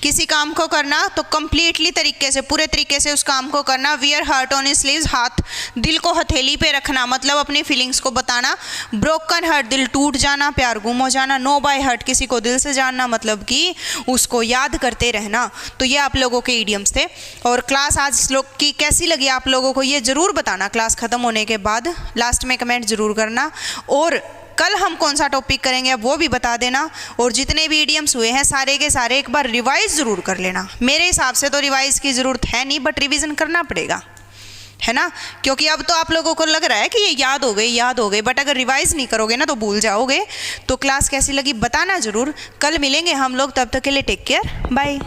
किसी काम को करना तो कंप्लीटली तरीके से, पूरे तरीके से उस काम को करना। वियर हार्ट ऑन स्लीव्स, हाथ दिल को हथेली पे रखना, मतलब अपनी फीलिंग्स को बताना। ब्रोकन हार्ट, दिल टूट जाना, प्यार गुम हो जाना। नो बाय हार्ट, किसी को दिल से जानना, मतलब कि उसको याद करते रहना। तो ये आप लोगों के इडियम्स थे। और क्लास आज लोग की कैसी लगी आप लोगों को ये ज़रूर बताना क्लास ख़त्म होने के बाद, लास्ट में कमेंट ज़रूर करना। और कल हम कौन सा टॉपिक करेंगे वो भी बता देना। और जितने भी इडियम्स हुए हैं सारे के सारे एक बार रिवाइज ज़रूर कर लेना। मेरे हिसाब से तो रिवाइज की ज़रूरत है नहीं, बट रिवीजन करना पड़ेगा, है ना, क्योंकि अब तो आप लोगों को लग रहा है कि ये याद हो गई, बट अगर रिवाइज नहीं करोगे ना तो भूल जाओगे। तो क्लास कैसी लगी बताना ज़रूर। कल मिलेंगे हम लोग, तब तक के लिए टेक केयर, बाय।